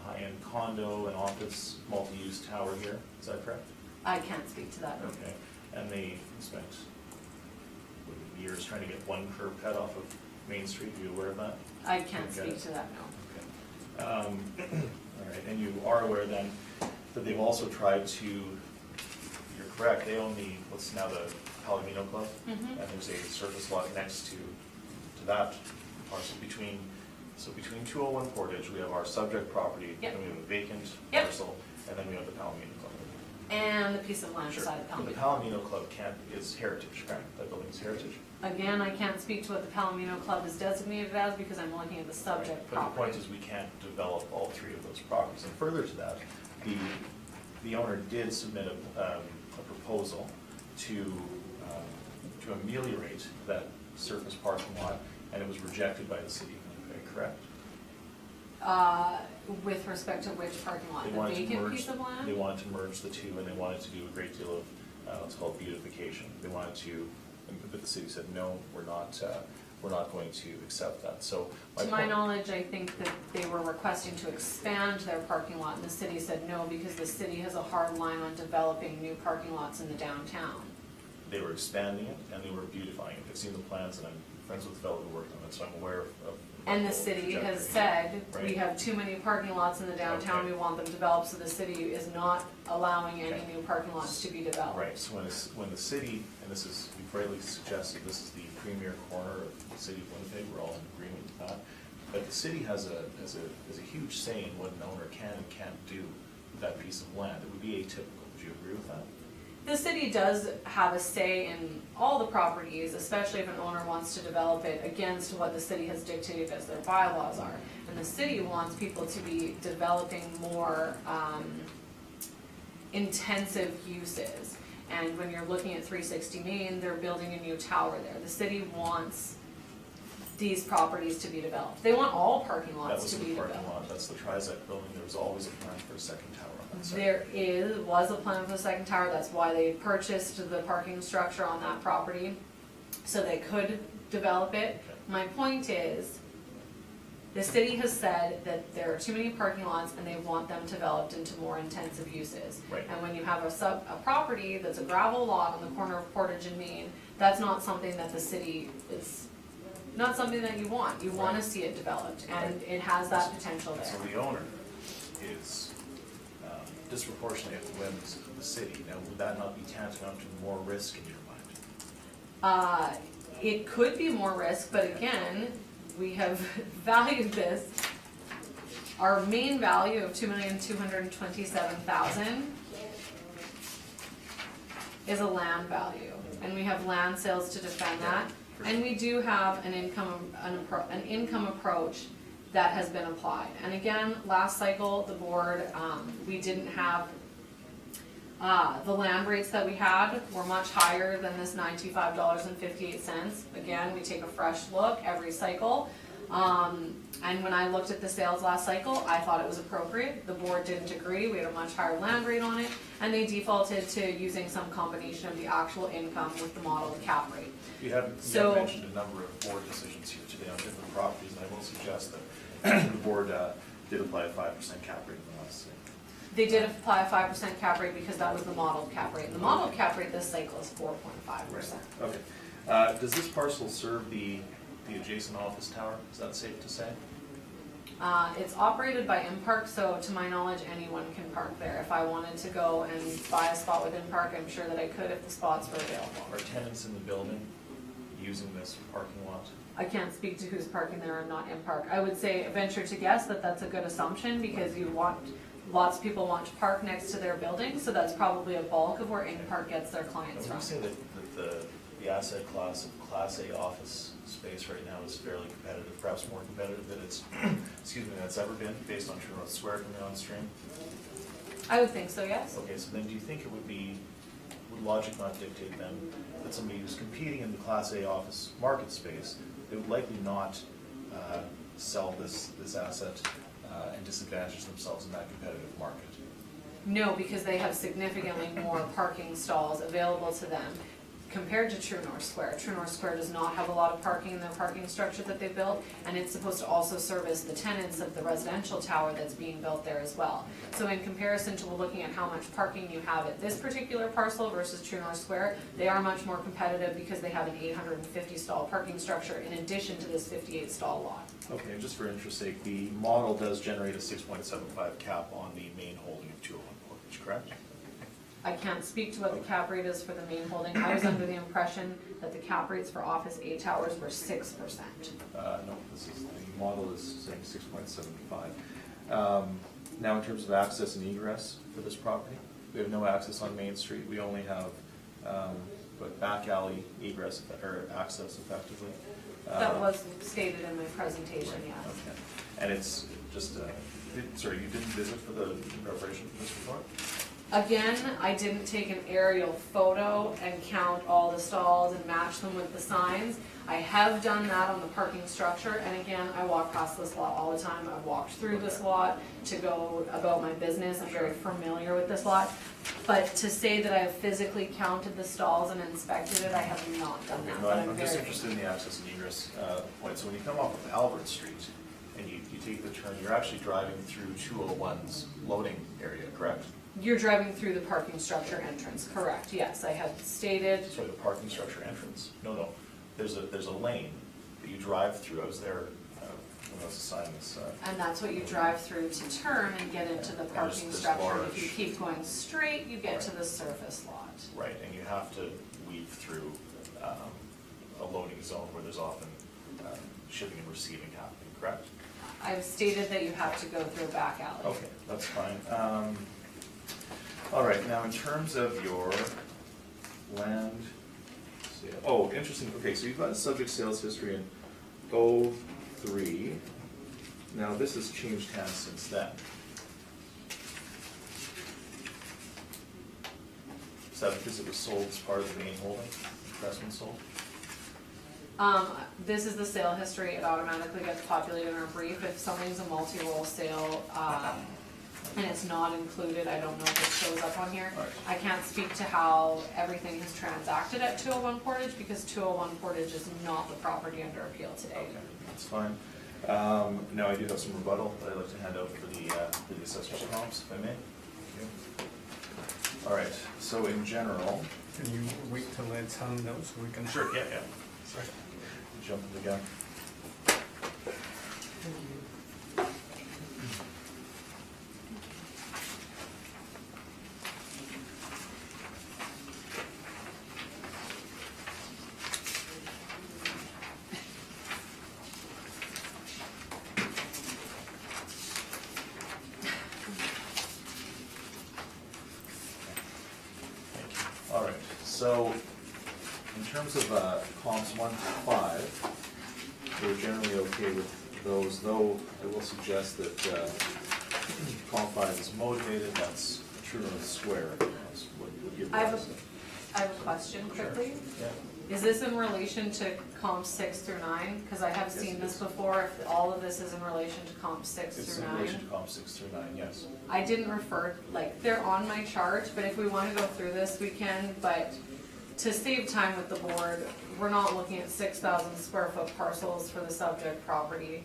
high-end condo and office multi-use tower here, is that correct? I can't speak to that. Okay, and they spent years trying to get one curb cut off of Main Street, are you aware of that? I can't Okay. speak to that, no. Okay. All right, and you are aware then that they've also tried to, you're correct, they own what's now the Palomino Club, Mhm. and there's a surface lot next to that parcel between 201 Portage, we have our subject property, Yep. then we have a vacant Yep. parcel, and then we have the Palomino Club. And the piece of land Sure. beside the But the Palomino. Palomino Club is heritage, correct? That building's heritage? Again, I can't speak to what the Palomino Club is designated as because I'm looking at the subject But the point property. is, we can't develop all three of those properties. And further to that, the owner did submit a proposal to ameliorate that surface parking lot, and it was rejected by the city, correct? With respect to which parking lot? They The wanted to vacant merge- piece of They land? wanted to merge the two, and they wanted to do a great deal of, what's called beautification. They wanted to, but the city said, no, we're not going to accept that, so. To my point- knowledge, I think that they were requesting to expand their parking lot and the city said no because the city has a hard line on developing new parking lots in the downtown. They were expanding it and they were beautifying it. I've seen the plans and I'm friends with the fellow who worked on it, so I'm aware of. And the city has said, we Right. have too many parking lots in the downtown, Okay. we want them developed, so the city is not allowing any Okay. new parking lots to be developed. Right, so when the city, and this is, you've rightly suggested, this is the premier corner of the city of Winnipeg, we're all in agreement with that. But the city has a huge say in what an owner can and can't do with that piece of land. It would be atypical, would you agree with that? The city does have a say in all the properties, especially if an owner wants to develop it against what the city has dictated as their bylaws are. And the city wants people to be developing more intensive uses. And when you're looking at 360 Main, they're building a new tower there. The city wants these properties to be developed. They want all parking That lots was to the be parking developed. lot, that's the Trizac building, there was always a plan for a second tower on that site. There was a plan for the second tower, that's why they purchased the parking structure on that property, so they could develop it. Okay. My point is, the city has said that there are too many parking lots and they want them developed into more intensive uses. Right. And when you have a property that's a gravel lot on the corner of Portage and Main, that's not something that the city is, not something that you want. You wanna Right. see it developed, and it has that potential And there. so the owner is disproportionately at the whims of the city. Now, would that not be tantamount to more risk in your mind? It could be more risk, but again, we have valued this. Our main value of $2,227,000 is a land value, and we have land sales to defend that. And we do have an income approach that has been applied. And again, last cycle, the board, we didn't have, the land rates that we had were much higher than this $95.58. Again, we take a fresh look every cycle. And when I looked at the sales last cycle, I thought it was appropriate. The board didn't agree. We had a much higher land rate on it, and they defaulted to using some combination of the actual income with the model cap rate. You have So- mentioned a number of board decisions here today on different properties, and I will suggest that the board did apply a 5% cap rate in the last cycle. They did apply a 5% cap rate because that was the modeled cap rate. And the modeled cap rate this cycle is 4.5%. Okay. Does this parcel serve the adjacent office tower? Is that safe to say? It's operated by Impark, so to my knowledge, anyone can park there. If I wanted to go and buy a spot with Impark, I'm sure that I could if the spots were available. Are tenants in the building using this parking lot? I can't speak to who's parking there or not Impark. I would say, venture to guess that that's a good assumption because lots of people want to park next to their building, so that's probably a bulk of where Impark gets their And clients would from. you say that the asset class of Class A office space right now is fairly competitive, perhaps more competitive than it's, excuse me, than it's ever been, based on True North Square coming on stream? I would think so, yes. Okay, so then do you think it would logic not dictate then that somebody who's competing in the Class A office market space, they would likely not sell this asset and disadvantage themselves in that competitive market? No, because they have significantly more parking stalls available to them compared to True North Square. True North Square does not have a lot of parking in their parking structure that they built, and it's supposed to also service the tenants of the residential tower that's being built there as well. So in comparison to looking at how much parking you have at this particular parcel versus True North Square, they are much more competitive because they have an 850 stall parking structure in addition to this 58 stall lot. Okay, and just for interest's sake, the model does generate a 6.75 cap on the main holding of 201 Portage, correct? I can't speak to what the cap rate is for the main holding. I was under the impression that the cap rates for Office A towers were 6%. No, the model is saying 6.75. Now, in terms of access and egress for this property, we have no access on Main Street. We only have, back alley egress, or access effectively. That was stated in my presentation, Right, yes. okay. And it's just, sorry, you didn't visit for the preparation for this report? Again, I didn't take an aerial photo and count all the stalls and match them with the signs. I have done that on the parking structure, and again, I walk past this lot all the time. I've walked through this lot to go about my business. I'm very familiar with this lot. But to say that I have physically counted the stalls and inspected it, I have not done that. No, But I'm just very- interested in the access and egress point. So when you come off of Albert Street and you take the turn, you're actually driving through 201's loading area, correct? You're driving through the parking structure entrance, correct? Yes, I have stated. Sorry, the parking structure entrance. No. There's a lane that you drive through. I was there when I was assigned this. And that's what you drive through to turn and get into the parking There's structure. If you large- keep going straight, you get to the surface lot. Right, and you have to weave through a loading zone where there's often shipping and receiving happening, correct? I've stated that you have to go through a back alley. Okay, that's fine. All right, now in terms of your land, sale. Oh, interesting, okay, so you've got a subject sales history in '03. Now, this has changed hands since then. Is that because it was sold as part of the main holding, investment sold? This is the sale history, it automatically gets populated in our brief. If something's a multi-role sale, and it's not included, I don't know if it shows up on here. Right. I can't speak to how everything has transacted at 201 Portage, because 201 Portage is not the property under appeal today. Okay, that's fine. Now, I do have some rebuttal that I'd like to hand out for the assessor's comps, if I may. Thank you. All right, so in general. Can you wait till Ed's on those so we can? Sure, yeah. Sorry. Jumping the gun. All right, so in terms of comps 1 through 5, we're generally okay with those, though I will suggest that comp 5 is motivated, that's true and square. That's what would give I have rise I have a question quickly. Yeah. Is this in relation to comp 6 through 9? Because I have Yes, seen it this is. before, if all of this is in relation to comp 6 It's through in 9. relation to comp 6 through 9, yes. I didn't refer, like, they're on my chart, but if we want to go through this, we can, but to save time with the board, we're not looking at 6,000 square foot parcels for the subject property.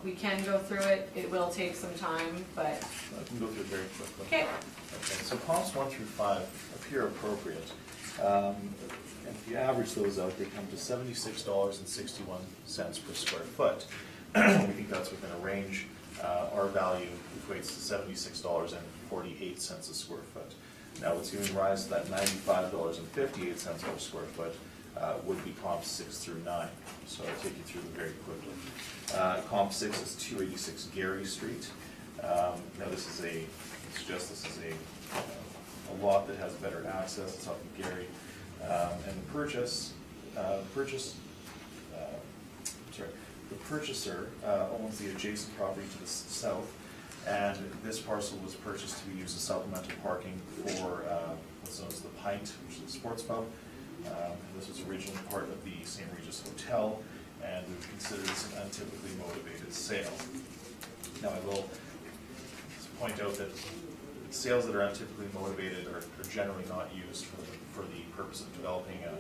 We can go through it, it will take some time, but, I can go through it very quickly. okay. Okay, so comps 1 through 5 appear appropriate. And if you average those out, they come to $76.61 per square foot. We think that's within a range. Our value equates to $76.48 a square foot. Now, what's giving rise to that $95.58 per square foot would be comp 6 through 9. So I'll take you through them very quickly. Comp 6 is 286 Gary Street. Now, this is a lot that has better access. It's off of Gary. And the purchaser owns the adjacent property to the south, and this parcel was purchased to be used as supplemental parking for what's known as the Pint, which is a sports pub. This was originally part of the St. Regis Hotel, and we would consider this an untypically motivated sale. Now, I will point out that sales that are untypically motivated are generally not used for the purpose of developing a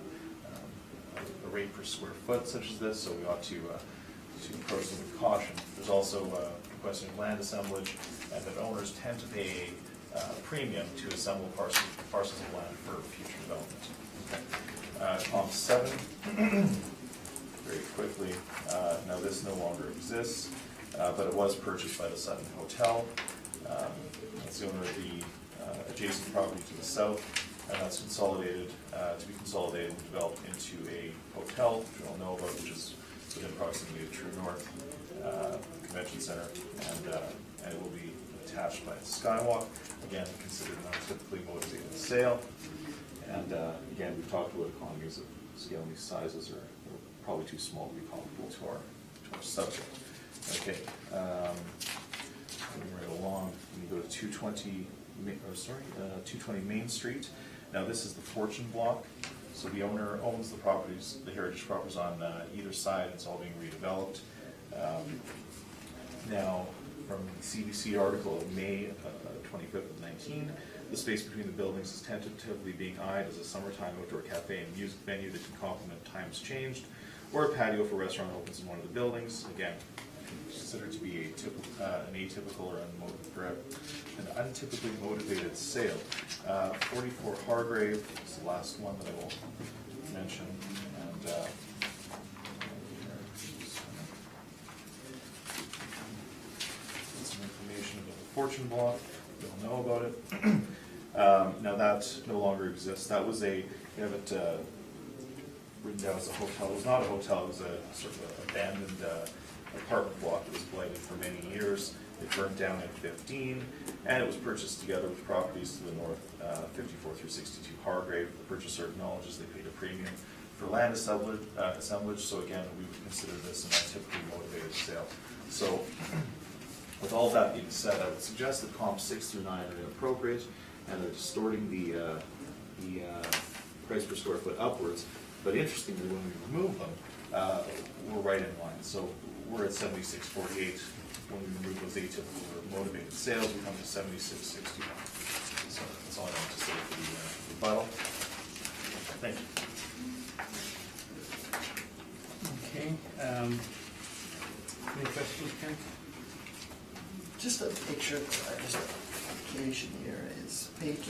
rate per square foot such as this, so we ought to proceed with caution. There's also requesting land assemblage, and that owners tend to pay a premium to assemble parcels of land for future development. Okay. Comp 7, very quickly, now this no longer exists, but it was purchased by the Sutton Hotel. That's the owner of the adjacent property to the south, and that's consolidated, to be consolidated and developed into a hotel, which we all know about, which is within proximity to True North Convention Center, and it will be attached by a skywalk. Again, considered an untypically motivated sale. And again, we've talked about economies of scale, and these sizes are probably too small to be comparable to our subject. Okay. Moving right along, we go to 220 Main Street. Now, this is the Fortune Block. So the owner owns the properties, the heritage properties on either side. It's all being redeveloped. Now, from the CBC article of May 25th of 19, the space between the buildings is tentatively being eyed as a summertime outdoor cafe and music venue that can complement times changed, or a patio for restaurant opens in one of the buildings. Again, considered to be an atypical or an untypically motivated sale. 44 Hargrave is the last one that I will mention. And some information about the Fortune Block. You'll know about it. Now that no longer exists. That was we have it written down as a hotel. It was not a hotel. It was a sort of abandoned apartment block that was blighted for many years. It burnt down in 15, and it was purchased together with properties to the north, 54 through 62 Hargrave. The purchaser acknowledges they paid a premium for land assemblage, so again, we would consider this an atypically motivated sale. So, with all that being said, I would suggest that comps 6 through 9 are inappropriate, and they're distorting the price per square foot upwards. But interestingly, when we remove them, we're right in line. So we're at 76.48. When we remove those atypical or motivated sales, we come to 76.61. So that's all I want to say for the rebuttal. Thank you. Okay, any questions, Ken? Just a picture, just an application here is page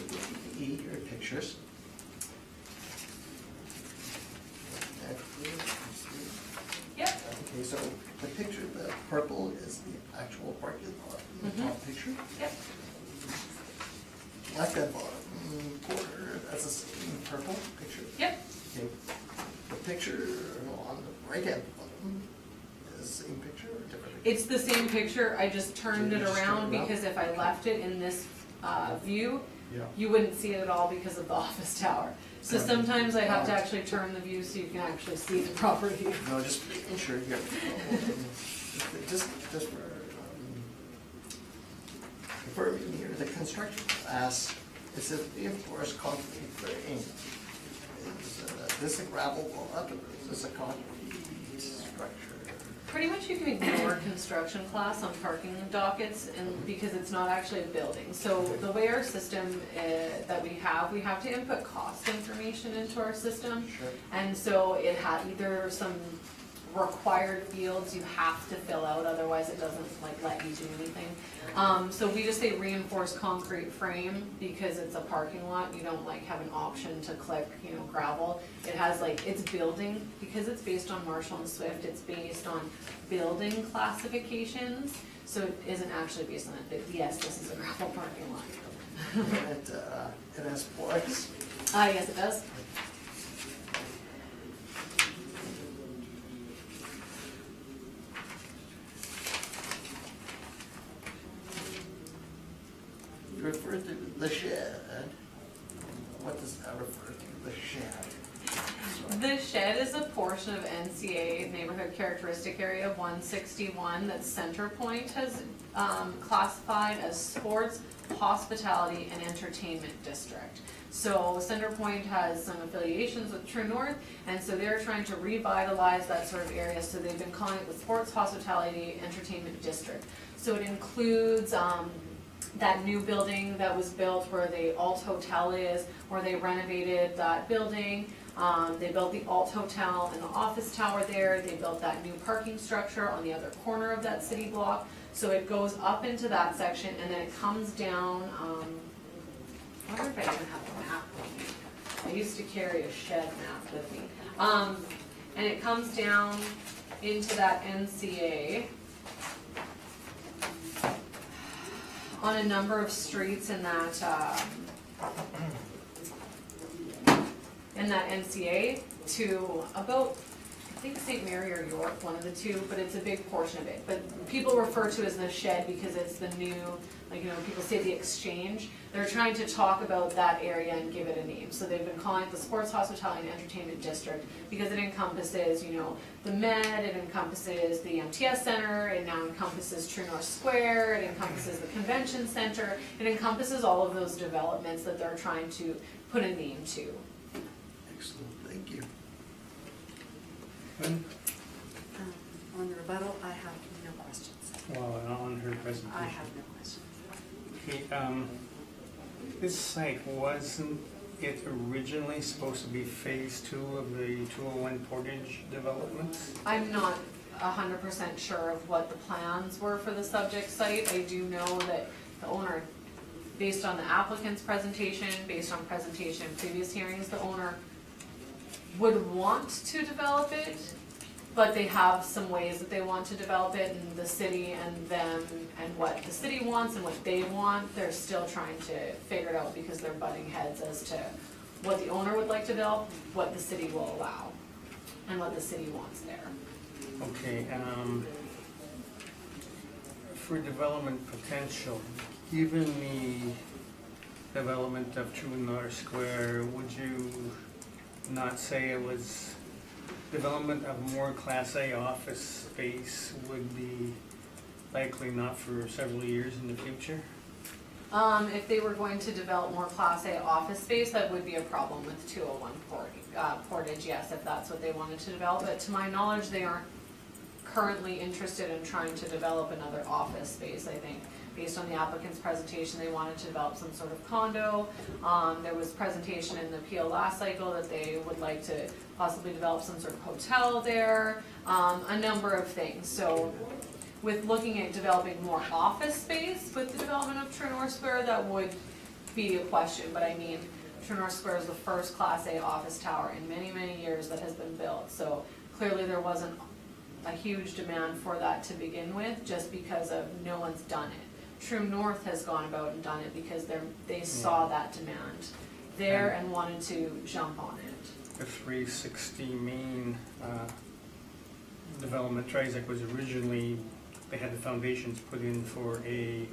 8, your pictures. Yep. Okay, so the picture, the purple is the actual parking lot, the top picture. Yep. Left and bottom corner, that's the same purple picture. Yep. Okay, the picture on the right hand bottom is the same picture or different? It's the same picture, I just turned So it you just around turned it around? because if I left it in this view, Yeah. you wouldn't see it at all because of the office tower. So Right. sometimes I have to actually turn the view so you can actually see the property. No, just making sure here. Just confirming here, the construction class, it says reinforced concrete frame. Is this a gravel lot or is this a concrete structure? Pretty much you can ignore construction class on parking dockets and because it's not actually a building. So the way our system that we have to input cost information into our system. Sure. And so it had either some required fields you have to fill out, otherwise it doesn't like let you do anything. So we just say reinforced concrete frame because it's a parking lot, you don't like have an option to click, gravel. It has like, it's building, because it's based on Marshall and Swift, it's based on building classifications. So it isn't actually based on it, but yes, this is a gravel parking lot. It has ports. Yes, it does. You refer to the shed. What does that refer to, the shed? The shed is a portion of NCA, Neighborhood Characteristic Area 161, that Center Point has classified as sports, hospitality, and entertainment district. So Center Point has some affiliations with True North, and so they're trying to revitalize that sort of area, so they've been calling it the Sports, Hospitality, Entertainment District. So it includes that new building that was built where the Alt Hotel is, where they renovated that building. They built the Alt Hotel and the office tower there. They built that new parking structure on the other corner of that city block. So it goes up into that section and then it comes down, I wonder if I even have a map with me. I used to carry a shed map with me. And it comes down into that NCA on a number of streets in that NCA to about, I think St. Mary or York, one of the two, but it's a big portion of it. But people refer to it as the shed because it's the new, people say the exchange. They're trying to talk about that area and give it a name. So they've been calling it the Sports, Hospitality, and Entertainment District because it encompasses, the Med, it encompasses the MTS Center, it now encompasses True North Square, it encompasses the Convention Center, it encompasses all of those developments that they're trying to put a name to. Excellent, thank you. On the rebuttal, I have no questions. Well, on her presentation. I have no questions. Okay, this site, wasn't it originally supposed to be phase 2 of the 201 Portage developments? I'm not 100% sure of what the plans were for the subject site. I do know that the owner, based on the applicant's presentation, based on presentation in previous hearings, the owner would want to develop it, but they have some ways that they want to develop it, and the city and them and what the city wants and what they want, they're still trying to figure it out because they're butting heads as to what the owner would like to develop, what the city will allow, and what the city wants there. Okay, for development potential, given the development of True North Square, would you not say it was development of more Class A office space would be likely not for several years in the future? If they were going to develop more Class A office space, that would be a problem with 201 Portage, yes, if that's what they wanted to develop. But to my knowledge, they aren't currently interested in trying to develop another office space, I think. Based on the applicant's presentation, they wanted to develop some sort of condo. There was presentation in the appeal last cycle that they would like to possibly develop some sort of hotel there, a number of things. So with looking at developing more office space with the development of True North Square, that would be a question. But I mean, True North Square is the first Class A office tower in many, many years that has been built. So clearly there wasn't a huge demand for that to begin with, just because of no one's done it. True North has gone about and done it because they saw that demand there and wanted to jump on it. The 360 Main development, Trizac was originally, they had the foundations put in for a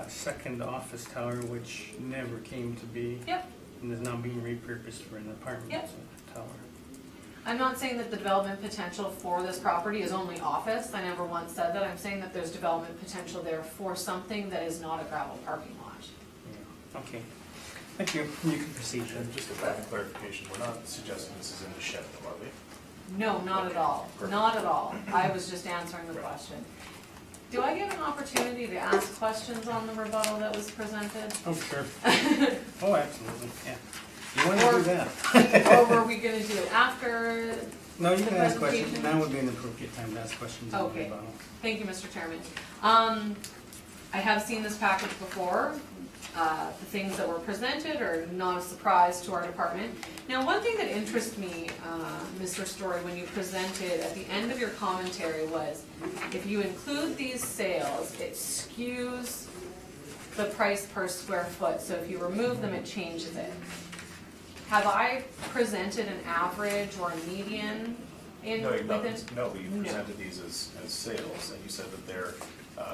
second office tower, which never came to be. Yep. And is now being repurposed for an apartment tower. I'm not saying that the development potential for this property is only office. I never once said that. I'm saying that there's development potential there for something that is not a gravel parking lot. Yeah. Okay. Thank you. You can proceed. And just a point of clarification, we're not suggesting this is in the shed, though, are we? No, not at all. Perfect. Not at all. I was just answering the question. Do I get an opportunity to ask questions on the rebuttal that was presented? Oh, sure. Oh, absolutely, yeah. You want to do that? Or were we gonna do it after? No, you the can ask questions. presentation? Now would be an appropriate time to ask questions. on the Okay. rebuttal. Thank you, Mr. Chairman. I have seen this package before. The things that were presented are not a surprise to our department. Now, one thing that interests me, Mr. Story, when you presented at the end of your commentary was, if you include these sales, it skews the price per square foot. So if you remove them, it changes it. Have I presented an average or a median in No, you've not. within? No, you No. presented these as sales, and you said that they're,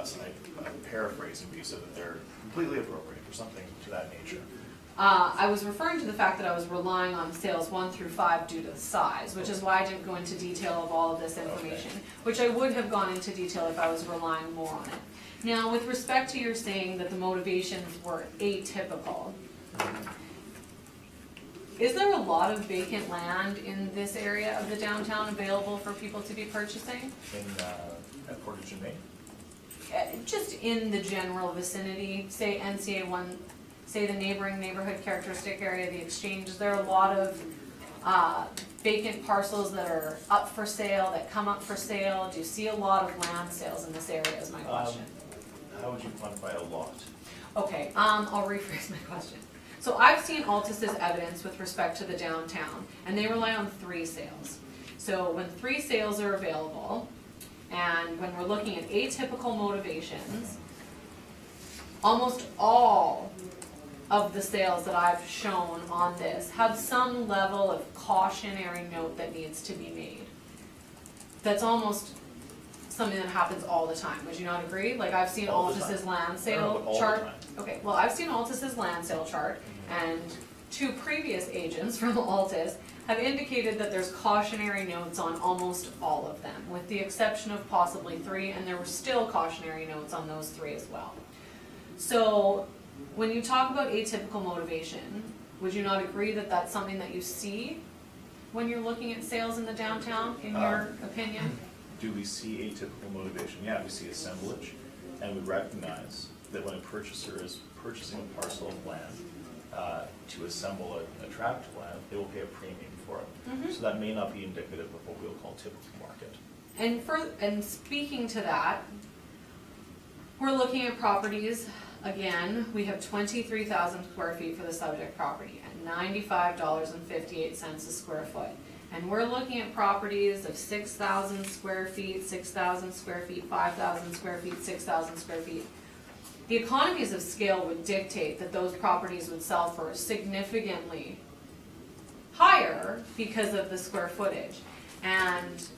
so I'm paraphrasing, but you said that they're completely appropriate or something to that nature. I was referring to the fact that I was relying on sales 1 through 5 due to the size, which is why I didn't go into detail of all of this information, which I would have gone into detail if I was relying more on it. Now, with respect to your saying that the motivations were atypical, is there a lot of vacant land in this area of the downtown available for people to be purchasing? At Portage and Main? Just in the general vicinity, say NCA 1, say the neighboring neighborhood characteristic area, the exchange, is there a lot of vacant parcels that are up for sale, that come up for sale? Do you see a lot of land sales in this area is my question. How would you quantify a lot? Okay, I'll rephrase my question. So I've seen Altus's evidence with respect to the downtown, and they rely on 3 sales. So when 3 sales are available, and when we're looking at atypical motivations, almost all of the sales that I've shown on this have some level of cautionary note that needs to be made. That's almost something that happens all the time, would you not agree? Like, I've seen All the Altus's time. land I don't know sale about all the chart. time. Okay, well, I've seen Altus's land sale chart, and 2 previous agents from Altus have indicated that there's cautionary notes on almost all of them, with the exception of possibly 3, and there were still cautionary notes on those 3 as well. So, when you talk about atypical motivation, would you not agree that that's something that you see when you're looking at sales in the downtown, in your opinion? Do we see atypical motivation? Yeah, we see assemblage, and we recognize that when a purchaser is purchasing a parcel of land to assemble a tract of land, they will pay a premium for it. So that may not be indicative of what we'll call typical market. And speaking to that, we're looking at properties, again, we have 23,000 square feet for the subject property at $95.58 a square foot. And we're looking at properties of 6,000 square feet, 6,000 square feet, 5,000 square feet, 6,000 square feet. The economies of scale would dictate that those properties would sell for significantly higher because of the square footage. And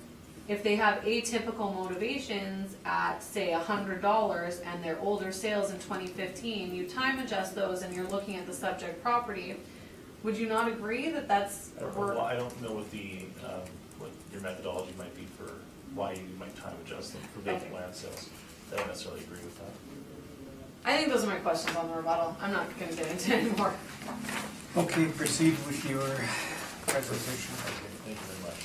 if they have atypical motivations at, say, $100 and their older sales in 2015, you time adjust those and you're looking at the subject property, would you not agree that that's? Well, I don't know what what your methodology might be for why you might time adjust them for vacant Okay. land sales. I don't necessarily agree with that. I think those are my questions on the rebuttal. I'm not gonna get into it anymore. Okay, proceed with your presentation. Okay, thank you very much.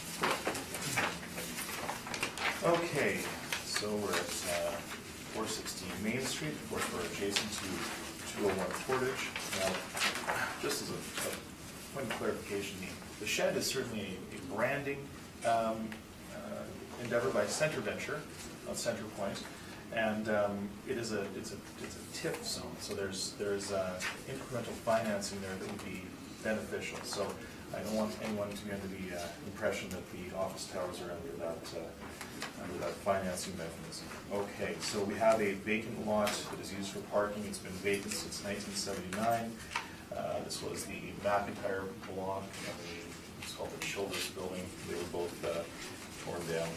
Okay, so we're at 416 Main Street, of course, we're adjacent to 201 Portage. Now, just as a point of clarification, the shed is certainly a branding endeavor by Center Venture, not Center Point, and it's a TIF zone, so there's incremental financing there that would be beneficial. So I don't want anyone to be under the impression that the office towers are under that financing mechanism. Okay, so we have a vacant lot that is used for parking. It's been vacant since 1979. This was the McIntyre block, and it's called the Childress Building. They were both torn down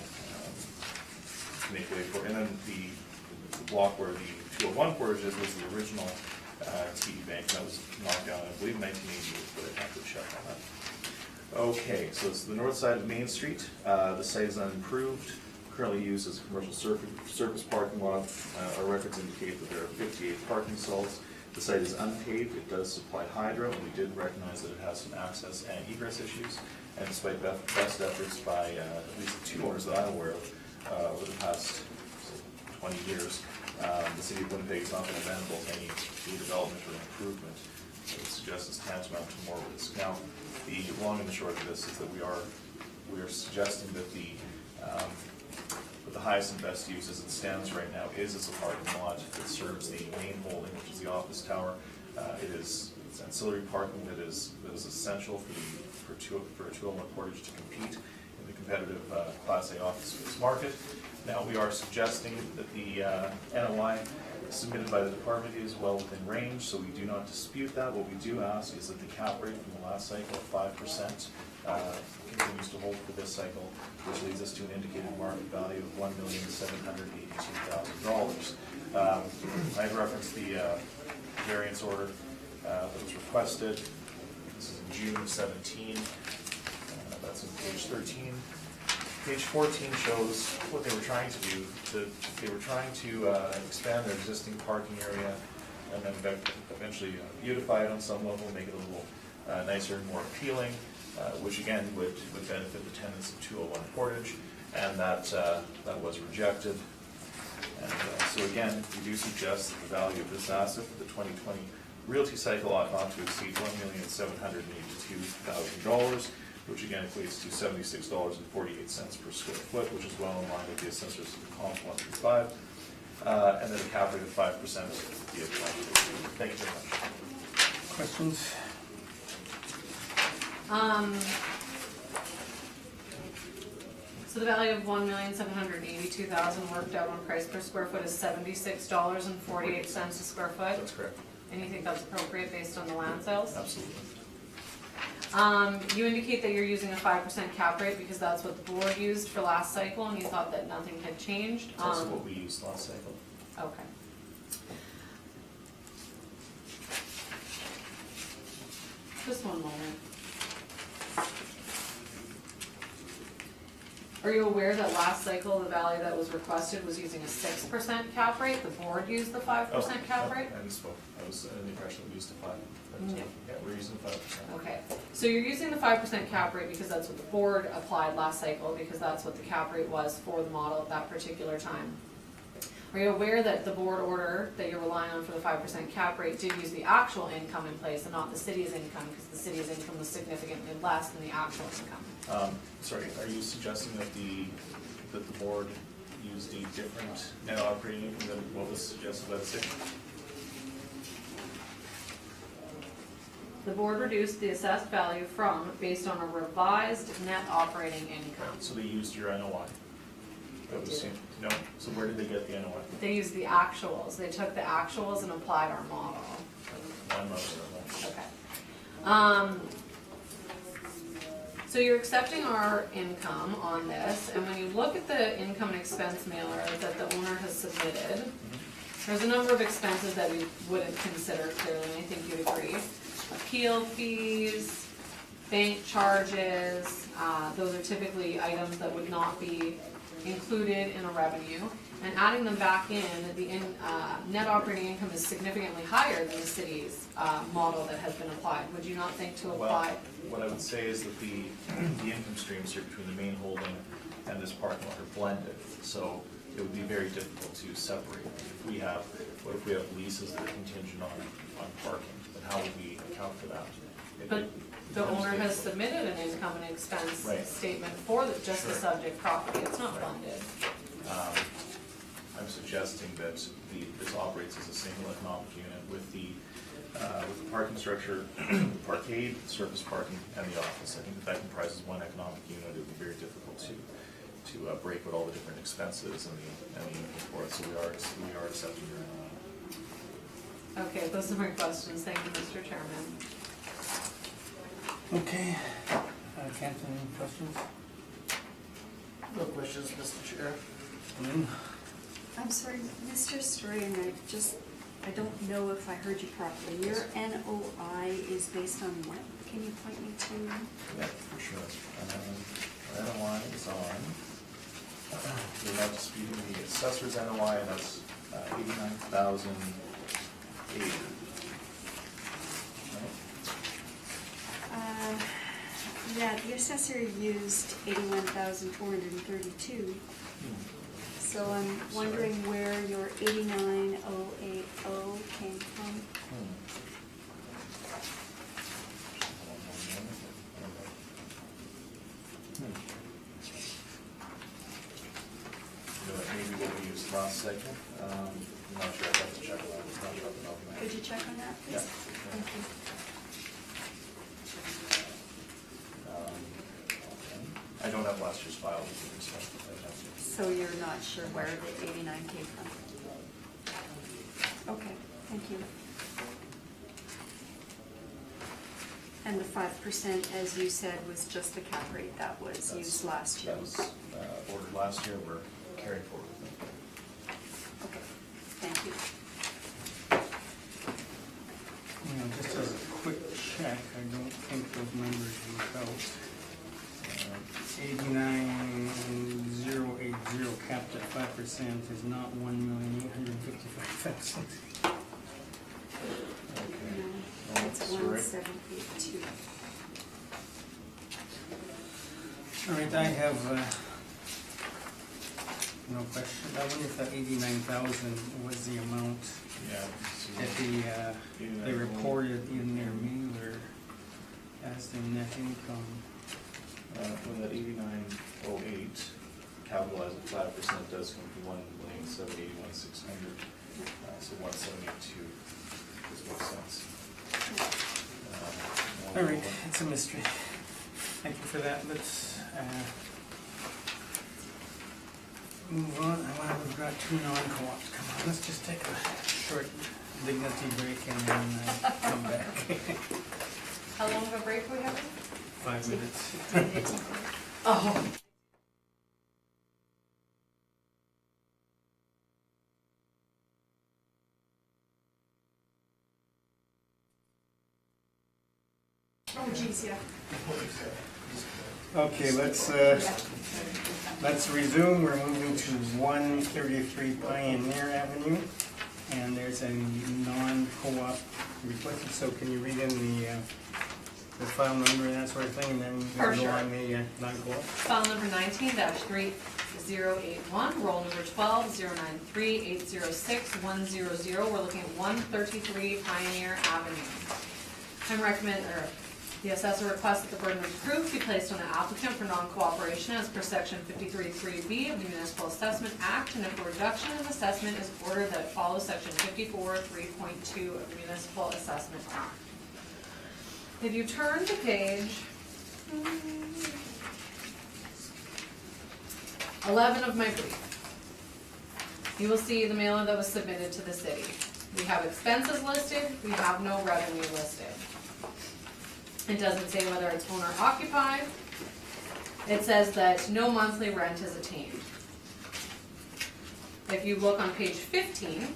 to make way for. And then the block where the 201 Portage is was the original TD Bank. That was knocked down, I believe, in 1988, but I'd have to check on that. Okay, so it's the north side of Main Street. The site is unimproved, currently used as a commercial surface parking lot. Our records indicate that there are 58 parking stalls. The site is unpaved. It does supply hydro, and we did recognize that it has some access and egress issues. And despite best efforts by at least the two owners that I'm aware of over the past 20 years, the city of Winnipeg is not been amenable to any redevelopment or improvement. I would suggest it's tantamount to more risk. Now, the long and the short of this is that we are suggesting that the highest and best use as it stands right now is as a parking lot that serves the main holding, which is the office tower. It's ancillary parking that is essential for a 201 Portage to compete in the competitive Class A office space market. Now, we are suggesting that the NOI submitted by the department is well within range, so we do not dispute that. What we do ask is that the cap rate from the last cycle of 5% continues to hold for this cycle, which leads us to an indicated market value of $1,782,000. I had referenced the variance order that was requested. This is in June of 17. That's on page 13. Page 14 shows what they were trying to do. They were trying to expand their existing parking area and then eventually beautify it on some level, make it a little nicer and more appealing, which again would benefit the tenants of 201 Portage, and that was rejected. And so again, we do suggest that the value of this asset for the 2020 realty cycle ought not to exceed $1,782,000, which again equates to $76.48 per square foot, which is well in line with the assessor's comp 135, and then a cap rate of 5% be applied. Thank you very much. Questions? So the value of $1,782,000 worked out on price per square foot is $76.48 a square foot. That's correct. And you think that's appropriate based on the land sales? Absolutely. You indicate that you're using a 5% cap rate because that's what the board used for last cycle, and you thought that nothing had changed. That's also what we used last cycle. Okay. Just one moment. Are you aware that last cycle, the value that was requested was using a 6% cap rate? The board used the 5% cap rate? I misspoke. I was under the impression that we used the 5%. No. Yeah, we're using 5%. Okay, so you're using the 5% cap rate because that's what the board applied last cycle, because that's what the cap rate was for the model at that particular time. Are you aware that the board order that you're relying on for the 5% cap rate did use the actual income in place and not the city's income, because the city's income was significantly less than the actual income? Sorry, are you suggesting that the board used a different net operating income than what was suggested by the city? The board reduced the assessed value from, based on a revised net operating income. So they used your NOI? That was They did. no. So where did they get the NOI? They used the actuals. They took the actuals and applied our model. One month or more. Okay. So you're accepting our income on this, and when you look at the income and expense mailer that the owner has submitted, there's a number of expenses that we wouldn't consider clearly, and I think you'd agree. Appeal fees, bank charges, those are typically items that would not be included in a revenue. And adding them back in, the net operating income is significantly higher than the city's model that has been applied. Would you not think to apply? Well, what I would say is that the income streams here between the main holding and this parking lot are blended, so it would be very difficult to separate. What if we have leases that are contingent on parking, then how would we account for that? But the owner has submitted an income and expense Right. statement for just the Sure. subject property. It's not Right. blended. I'm suggesting that this operates as a single economic unit with the parking structure, parkade, surface parking, and the office. I think if that comprises one economic unit, it would be very difficult to break out all the different expenses and the income for it. So we are accepting your. Okay, those are my questions. Thank you, Mr. Chairman. Okay, Kent, any questions? No questions, Mr. Chair. Lynn? I'm sorry, Mr. Storian, I don't know if I heard you properly. Your NOI is based on what? Can you point me to? Yeah, for sure. NOI is on. We're not disputing the assessor's NOI, and that's 89,080. Yeah, the assessor used 81,432. So I'm wondering where your 89,080 came from. Maybe what we used last segment. I'm not sure. I have to check on that. It's not sure off the top of my head. Could you check on that, please? Yeah. Thank you. I don't have last year's file. With me, so I'd have to- So you're not sure where the 89 came from? Okay, thank you. And the 5%, as you said, was just the cap rate that was used last year? That was ordered last year. We're carrying forward with it. Okay, thank you. Just as a quick check, I don't think those numbers work out. 89,080 capped at 5% is not 1,855,000. Okay. No, Oh, it's sorry. 1782. All right, I have no question. I wonder if that 89,000 was the amount Yeah. that they reported in their mailer as their net income. When that 8908 capitalized at 5% does come to 1,781,600. So 1,782 is what sense. All right, it's a mystery. Thank you for that. Let's move on. We've got two non-co-ops. Come on, let's just take a short dignity break and then come back. How long of a break are we having? 5 minutes. Oh. Oh, geez, yeah. Okay, let's resume. We're moving to 133 Pioneer Avenue, and there's a non-co-op requested. So can you read in the file number and that sort of thing, and then For we'll go sure. on the non-co-op? File number 19-3081, roll number 12-093-806-100. We're looking at 133 Pioneer Avenue. The assessor requests that the burden of proof be placed on the applicant for non-cooperation as per section 53(3)(b) of the Municipal Assessment Act, and if a reduction in assessment is ordered, that it follows section 54(3.2) of the Municipal Assessment Act. If you turn to page 11 of my brief, you will see the mailer that was submitted to the city. We have expenses listed, we have no revenue listed. It doesn't say whether it's owner occupied, it says that no monthly rent is attained. If you look on page 15,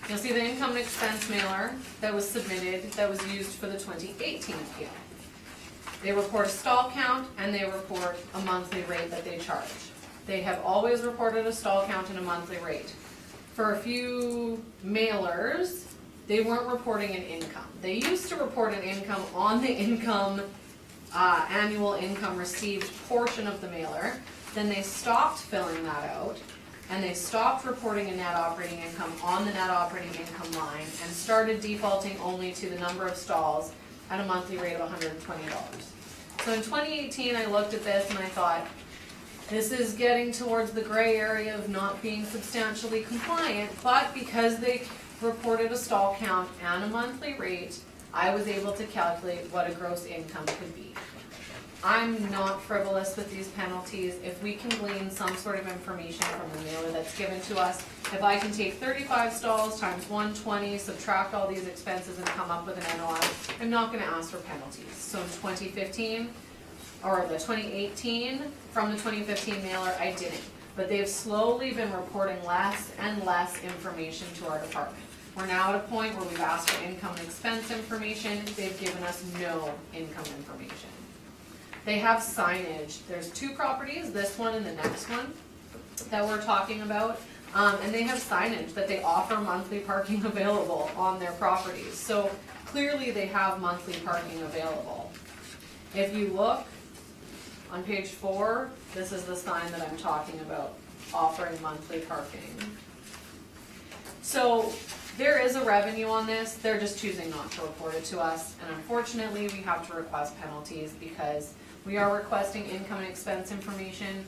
you'll see the income and expense mailer that was submitted, that was used for the 2018 appeal. They report a stall count and they report a monthly rate that they charge. They have always reported a stall count and a monthly rate. For a few mailers, they weren't reporting an income. They used to report an income on the income, annual income received portion of the mailer. Then they stopped filling that out, and they stopped reporting a net operating income on the net operating income line, and started defaulting only to the number of stalls at a monthly rate of $120. So in 2018, I looked at this and I thought, this is getting towards the gray area of not being substantially compliant, but because they reported a stall count and a monthly rate, I was able to calculate what a gross income could be. I'm not frivolous with these penalties. If we can glean some sort of information from the mailer that's given to us, if I can take 35 stalls times 120, subtract all these expenses and come up with an NOI, I'm not gonna ask for penalties. So in 2015, or the 2018, from the 2015 mailer, I didn't. But they've slowly been reporting less and less information to our department. We're now at a point where we've asked for income and expense information. They've given us no income information. They have signage. There's two properties, this one and the next one, that we're talking about. And they have signage that they offer monthly parking available on their properties. So clearly they have monthly parking available. If you look on page 4, this is the sign that I'm talking about, offering monthly parking. So there is a revenue on this, they're just choosing not to report it to us, and unfortunately, we have to request penalties because we are requesting income and expense information.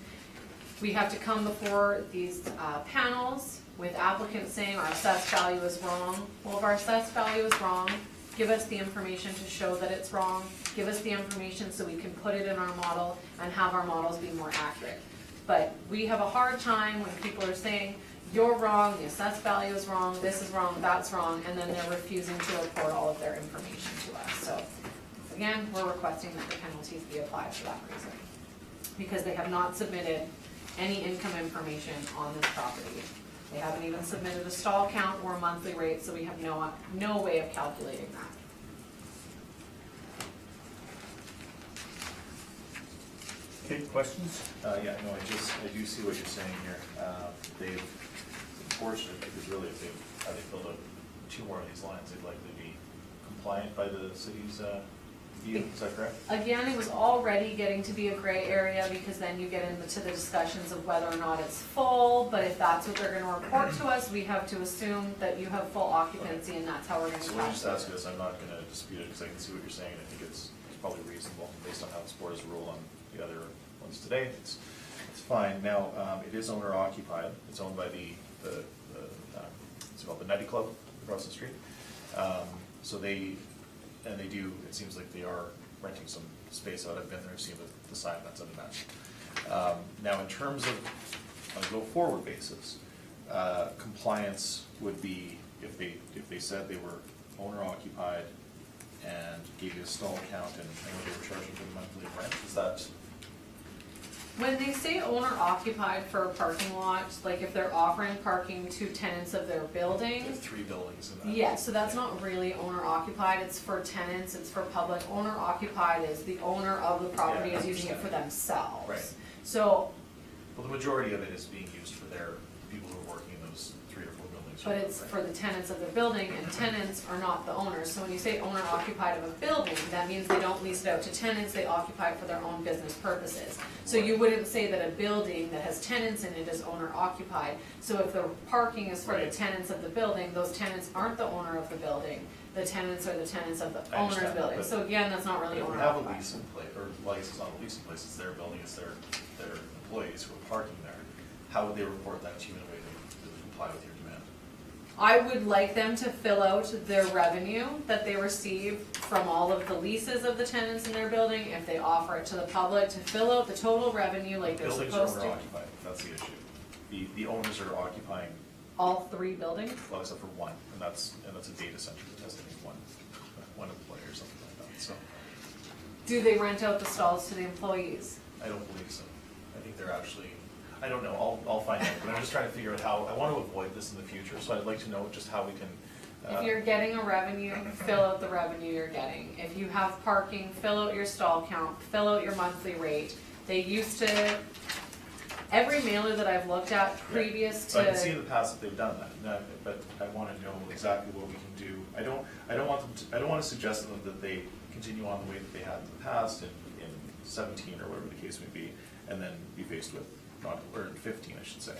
We have to come before these panels with applicants saying our assessed value is wrong. Well, if our assessed value is wrong, give us the information to show that it's wrong. Give us the information so we can put it in our model and have our models be more accurate. But we have a hard time when people are saying, you're wrong, the assessed value is wrong, this is wrong, that's wrong, and then they're refusing to report all of their information to us. So again, we're requesting that the penalties be applied for that reason, because they have not submitted any income information on this property. They haven't even submitted a stall count or a monthly rate, so we have no way of calculating that. Okay, questions? Yeah, no, I do see what you're saying here. They've, unfortunately, because really if they filled out 2 more of these lines, they'd likely be compliant by the city's view, is that correct? Again, it was already getting to be a gray area because then you get into the discussions of whether or not it's full, but if that's what they're gonna report to us, we have to assume that you have full occupancy and that's how we're gonna So we're just calculate. asking this, I'm not gonna dispute it, because I can see what you're saying, and I think it's probably reasonable, based on how this board has ruled on the other ones today, it's fine. Now, it is owner occupied, it's owned by it's called the Nutty Club across the street. So they do, it seems like they are renting some space out, I've been there, seen the sign, that's unmatched. Now, in terms of, on a go-forward basis, compliance would be if they said they were owner occupied and gave you a stall count and what they were charging for the monthly rent, is that? When they say owner occupied for a parking lot, like if they're offering parking to tenants of their building, There are 3 buildings in that. yeah, so that's not really owner occupied, it's for tenants, it's for public. Owner occupied is the owner of the property Yeah, I is using it for understand. themselves. Right. So, Well, the majority of it is being used for their people who are working in those 3 or 4 buildings. but it's for the tenants of the building, and tenants are not the owners. So when you say owner occupied of a building, that means they don't lease it out to tenants, they occupy it for their own business purposes. So you wouldn't say that a building that has tenants in it is owner occupied. So if the parking is for the Right. tenants of the building, those tenants aren't the owner of the building. The tenants are the tenants of the I owner's understand, building. but- So again, that's not really If we owner have a occupied. lease in place, or lease is not a lease in place, it's their building, it's their employees who are parking there, how would they report that to you in a way that would comply with your demand? I would like them to fill out their revenue that they receive from all of the leases of the tenants in their building, if they offer it to the public, to fill out the total revenue like they're Buildings are supposed owner to. occupied, that's the issue. The owners are occupying, All 3 buildings? well, except for one, and that's a data center that has, I think, one employee or something like that, so. Do they rent out the stalls to the employees? I don't believe so. I think they're actually, I don't know, I'll find out, but I'm just trying to figure out how, I want to avoid this in the future, so I'd like to know just how we can. If you're getting a revenue, fill out the revenue you're getting. If you have parking, fill out your stall count, fill out your monthly rate. They used to, every mailer that I've looked at previous So I can see in to, the past that they've done that, but I want to know exactly what we can do. I don't want them to, I don't want to suggest to them that they continue on the way that they had in the past in 17 or whatever the case may be, and then be faced with or in 15, I should say,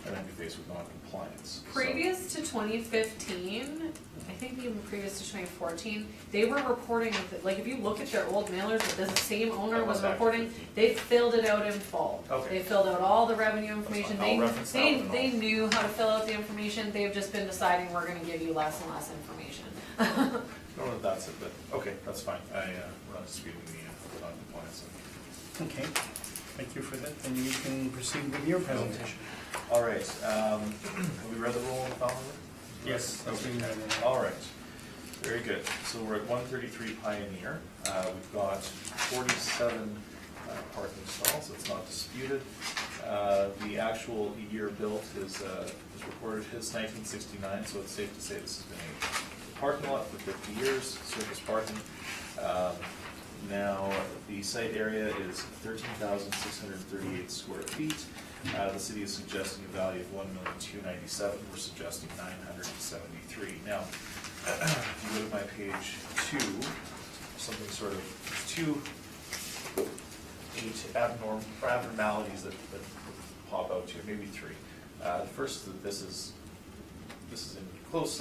and then be faced with non-compliance. So- previous to 2015, I think even previous to 2014, they were reporting, like if you look at their old mailers that the same owner was Back to reporting, 15. they filled it out in full. Okay. They filled out all the revenue information. I'll reference that one and They all. knew how to fill out the information. They've just been deciding we're gonna give you less and less information. I don't know if that's it, but, okay, that's fine. We're not disputing the non-compliance. Okay, thank you for that, and you can proceed with your presentation. All right, have we read the rule of thumb? Yes, that's Okay. been read. All right, very good. So we're at 133 Pioneer. We've got 47 parking stalls, it's not disputed. The actual year built is recorded as 1969, so it's safe to say this has been a parking lot for 50 years, surface parking. Now, the site area is 13,638 square feet. The city is suggesting a value of $1,297,000. We're suggesting $973,000. Now, if you go to my page 2, something sort of 8 abnormalities that pop out here, maybe 3. The first is that this is in close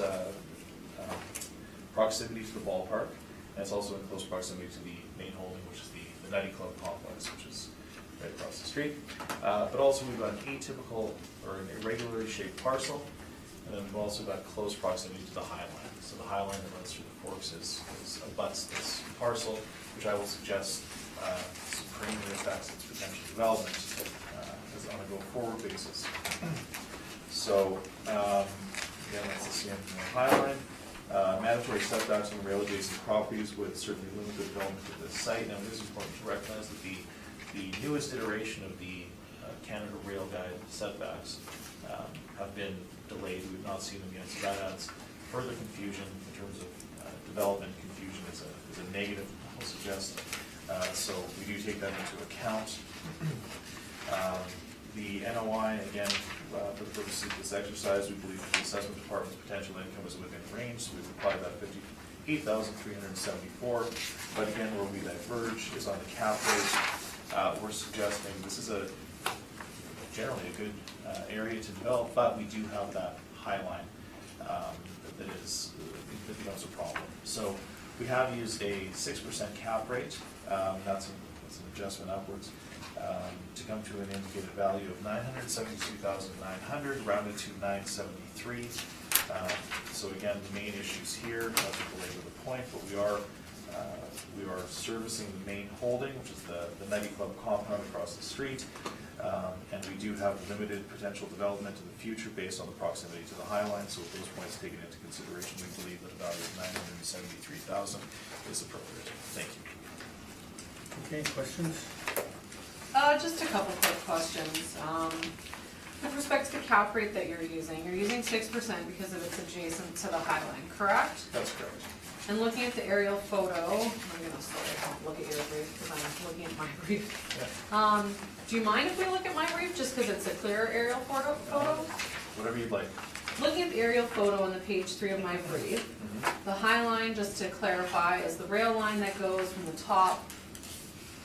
proximity to the ballpark, and it's also in close proximity to the main holding, which is the Nutty Club complex, which is right across the street. But also we've got an atypical or an irregularly shaped parcel, and then we've also got close proximity to the Highline. So the Highline that runs through the Forks abuts this parcel, which I will suggest supremely affects its potential development as on a go-forward basis. So, again, that's the same from the Highline. Mandatory setbacks on rail adjacent properties would certainly limit the development of this site. Now, it is important to recognize that the newest iteration of the Canada Rail Guide setbacks have been delayed. We've not seen them yet, so that adds further confusion in terms of development. Confusion is a negative, I'll suggest. So we do take that into account. The NOI, again, for the purposes of this exercise, we believe that the assessment department's potential income is within range, so we've applied that $58,374. But again, where we diverge is on the cap rate. We're suggesting this is generally a good area to develop, but we do have that high line that becomes a problem. So we have used a 6% cap rate. That's an adjustment upwards. To come to an indicated value of $972,900, rounded to $973,000. So again, the main issues here, not to belabor the point, but we are servicing the main holding, which is the Nutty Club compound across the street, and we do have limited potential development in the future based on the proximity to the Highline. So with those points taken into consideration, we believe that a value of $973,000 is appropriate. Thank you. Okay, questions? Just a couple quick questions. With respect to the cap rate that you're using 6% because of it's adjacent to the Highline, correct? That's correct. And looking at the aerial photo, I'm gonna look at your brief because I'm looking at my brief. Yeah. Do you mind if we look at my brief just because it's a clearer aerial photo? Whatever you'd like. Looking at the aerial photo on the page 3 of my brief, the Highline, just to clarify, is the rail line that goes from the top,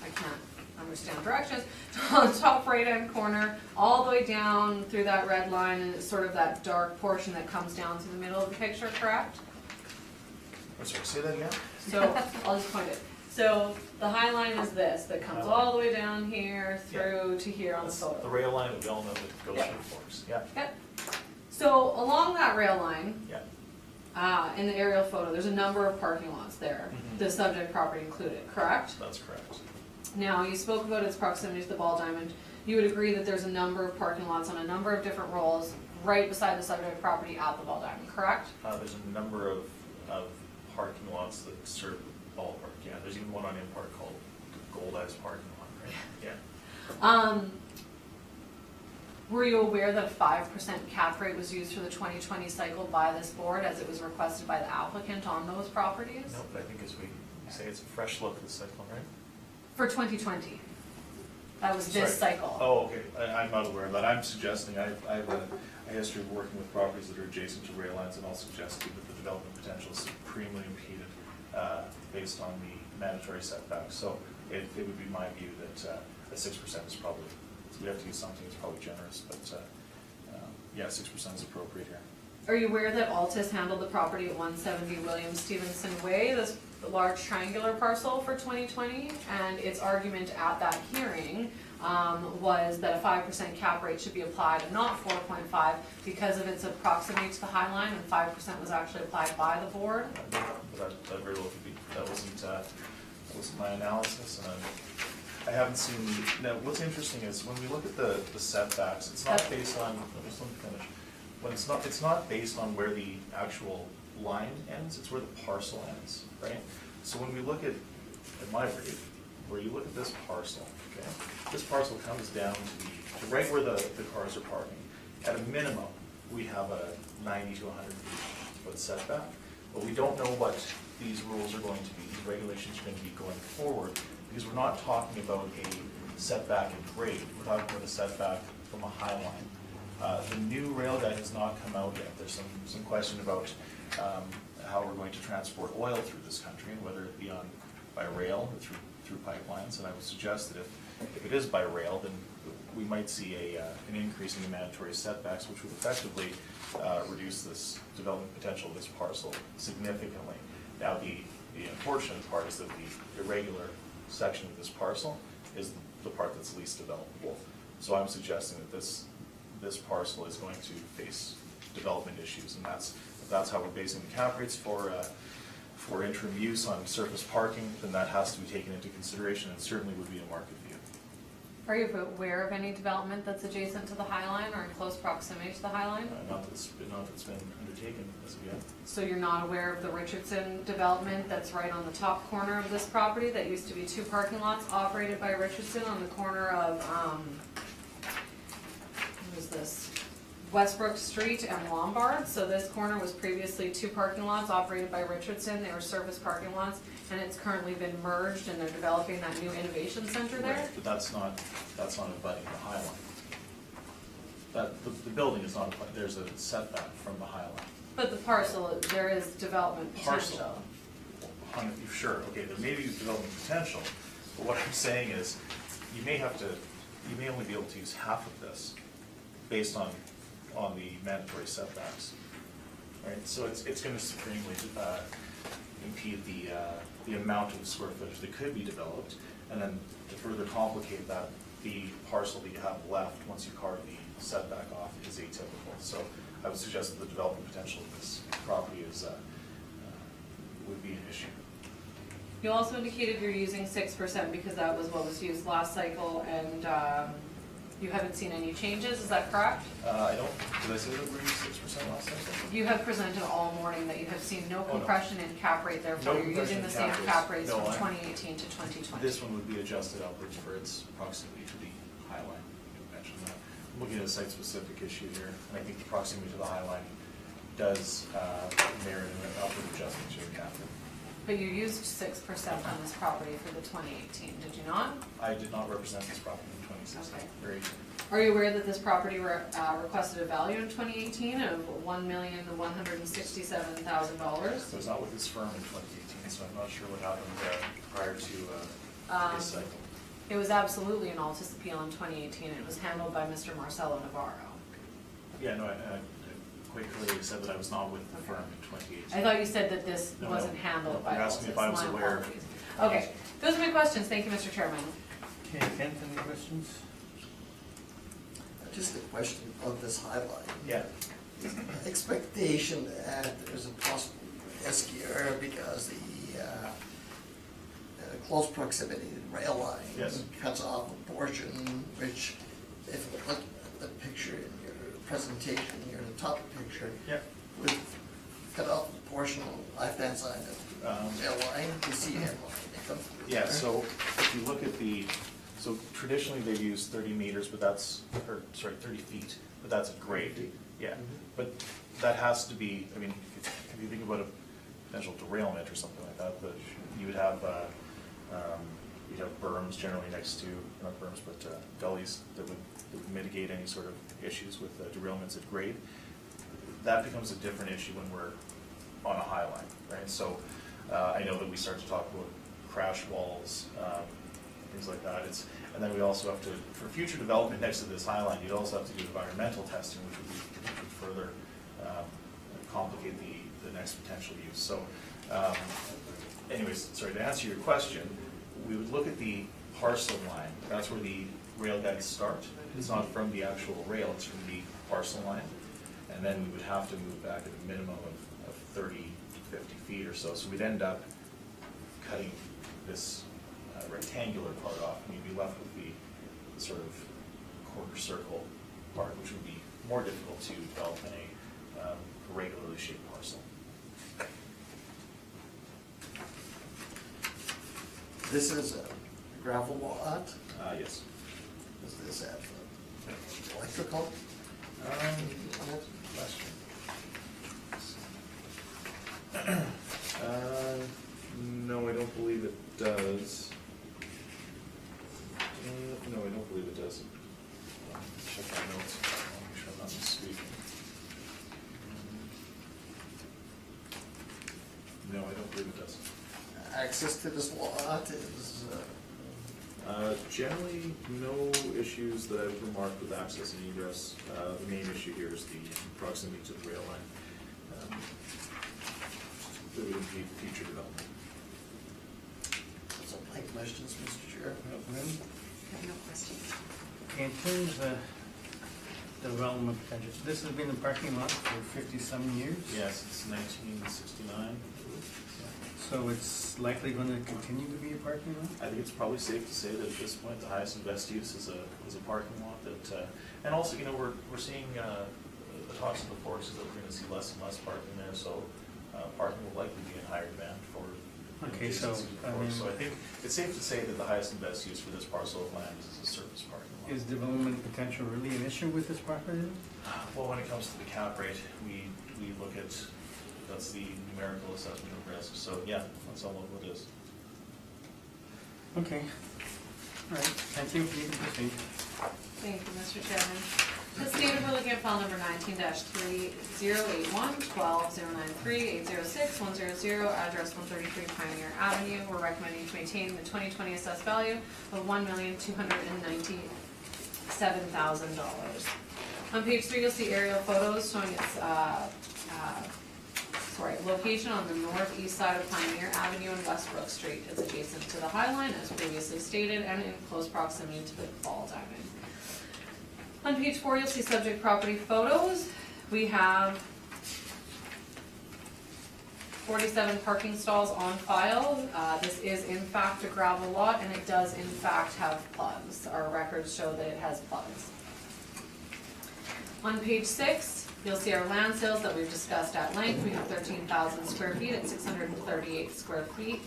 I can't understand directions, on the top right-hand corner, all the way down through that red line, and it's sort of that dark portion that comes down to the middle of the picture, correct? I'm sorry, say that again? So, I'll just point it. So, the Highline is this, that comes all the way down here through to here on the That's photo. the rail line that we all know that goes Yeah. through the Forks. Yeah, Yep. So, along that rail line, yeah, in the aerial photo, there's a number of parking lots there, Mhm. the subject property included, correct? that's correct. Now, you spoke about its proximity to the Ball Diamond. You would agree that there's a number of parking lots on a number of different rolls right beside the subject property at the Ball Diamond, correct? There's a number of parking lots that serve the ballpark, yeah. There's even one on Import called the Gold Ice parking lot, right? Yeah. Were you aware that a 5% cap rate was used for the 2020 cycle by this board as it was requested by the applicant on those properties? No, but I think as we say, it's a fresh look this cycle, right? For 2020. That was this Sorry. cycle. Oh, okay, I'm not aware of that. I'm suggesting, I have a history of working with properties that are adjacent to rail lines, and I'll suggest to you that the development potential is supremely impeded based on the mandatory setbacks. So it would be my view that a 6% is probably, we have to use something that's probably generous, but yeah, 6% is appropriate here. Are you aware that Altus handled the property at 170 William Stevenson Way, this large triangular parcel for 2020? And its argument at that hearing was that a 5% cap rate should be applied and not 4.5 because of its proximity to the High Line, and 5% was actually applied by the board. That very well could be. That wasn't my analysis, and I haven't seen. Now, what's interesting is when we look at the setbacks, it's not based on. Just let me finish. When it's not based on where the actual line ends. It's where the parcel ends, right? So when we look at my brief, where you look at this parcel, okay, this parcel comes down to right where the cars are parking. At a minimum, we have a 90 to 100 foot setback, but we don't know what these rules are going to be, these regulations are going to be going forward, because we're not talking about a setback in grade, we're talking about a setback from a high line. The new rail guide has not come out yet. There's some question about how we're going to transport oil through this country, and whether it be by rail or through pipelines. And I would suggest that if it is by rail, then we might see an increase in the mandatory setbacks, which would effectively reduce this development potential of this parcel significantly. Now, the unfortunate part is that the irregular section of this parcel is the part that's least developable. So I'm suggesting that this parcel is going to face development issues, and that's how we're basing the cap rates for interim use on surface parking. Then that has to be taken into consideration, and certainly would be a market view. Are you aware of any development that's adjacent to the High Line or in close proximity to the High Line? Not that's been undertaken as of yet. So you're not aware of the Richardson development that's right on the top corner of this property that used to be 2 parking lots operated by Richardson on the corner of, what is this? Westbrook Street and Lombard. So this corner was previously 2 parking lots operated by Richardson. They were service parking lots, and it's currently been merged, and they're developing that new innovation center there. Right, but that's not abutting the High Line. The building is not, there's a setback from the High Line. But the parcel, there is development potential. Sure, okay, there may be development potential, but what I'm saying is, you may only be able to use half of this based on the mandatory setbacks. Right, so it's gonna supremely impede the amount of square footage that could be developed, and then to further complicate that, the parcel that you have left, once you carve the setback off, is atypical. So I would suggest that the development potential of this property would be an issue. You also indicated you're using 6% because that was what was used last cycle, and you haven't seen any changes, is that correct? I don't, did I say that we're using 6% last time? You have presented all morning that you have seen no compression in cap rate, therefore No you're using compression the in same cap cap rates. rates No, from I- 2018 to 2020. This one would be adjusted upwards for its proximity to the High Line. You mentioned that. I'm looking at a site-specific issue here, and I think the proximity to the High Line does merit an upward adjustment to your cap rate. But you used 6% on this property for the 2018, did you not? I did not represent this property in 2016. Okay. Very, Are you aware that this property requested a value in 2018 of $1,167,000? I was not with this firm in 2018, so I'm not sure what happened prior to this cycle. It was absolutely an Altus appeal in 2018, and it was handled by Mr. Marcelo Navarro. Yeah, no, I quite clearly said that I was not with the firm in 2018. I thought you said that this No, wasn't no. handled by You're Altus. asking if I was My aware. apologies. Okay, those are my questions, thank you, Mr. Chairman. Okay, Kent, any questions? Just a question of this highlight. Yeah. Expectation that there's a possible risk here because the close proximity to the rail line Yes. cuts off a portion, which if you look at the picture in your presentation here, the top picture, Yeah. would cut off a portion on the left-hand side of the rail line, you see that line. It comes through Yeah, there. so if you look at So traditionally, they've used 30 meters, but that's, or, sorry, 30 feet, but that's a grade. Yeah, but that has to be, I mean, if you think about a potential derailment or something like that, but you would have, you'd have berms generally next to, not berms, but gullies that would mitigate any sort of issues with derailments at grade. That becomes a different issue when we're on a high line, right? So I know that we start to talk about crash walls, things like that. And then we also have to, for future development next to this high line, you'd also have to do environmental testing, which would further complicate the next potential use. So anyways, sorry, to answer your question, we would look at the parcel line. That's where the rail guides start. It's not from the actual rail, it's from the parcel line. And then we would have to move back at a minimum of 30, 50 feet or so. So we'd end up cutting this rectangular part off, and you'd be left with the sort of quarter circle part, which would be more difficult to develop in a regularly shaped parcel. This is a gravel lot. Yes. Does this have electrical? Question. No, I don't believe it does. No, I don't believe it does. Check my notes. I'll make sure I'm not misspeaking. No, I don't believe it does. Access to this lot is, Generally, no issues that I've remarked with access and egress. The main issue here is the proximity to the rail line. That would impede future development. so my questions, Mr. Chair. I have no questions. In terms of development potential, this has been a parking lot for 50-some years? Yes, it's 1969. So it's likely going to continue to be a parking lot? I think it's probably safe to say that at this point, the highest and best use is a parking lot that, and also, you know, we're seeing, the talks of the forks is that we're gonna see less and less parking there, so, parking will likely be in higher demand for. Okay, so, adjacency to the I forks. mean- So I think it's safe to say that the highest and best use for this parcel of land is a surface parking lot. Is development potential really an issue with this property? Well, when it comes to the cap rate, we look at, that's the numerical assessment of risk, so yeah, that's all it is. Okay. All right, thank you. You can proceed. Thank you, Mr. Chairman. The state of looking at file number 19-3081, 12-093-806-100, address 133 Pioneer Avenue. We're recommending to maintain the 2020 assessed value of $1,297,000. On page 3, you'll see aerial photos showing its location on the northeast side of Pioneer Avenue and Westbrook Street. It's adjacent to the High Line, as previously stated, and in close proximity to the Ball Diamond. On page 4, you'll see subject property photos. We have 47 parking stalls on file. This is in fact a gravel lot, and it does in fact have plugs. Our records show that it has plugs. On page 6, you'll see our land sales that we've discussed at length. We have 13,000 square feet at 638 square feet.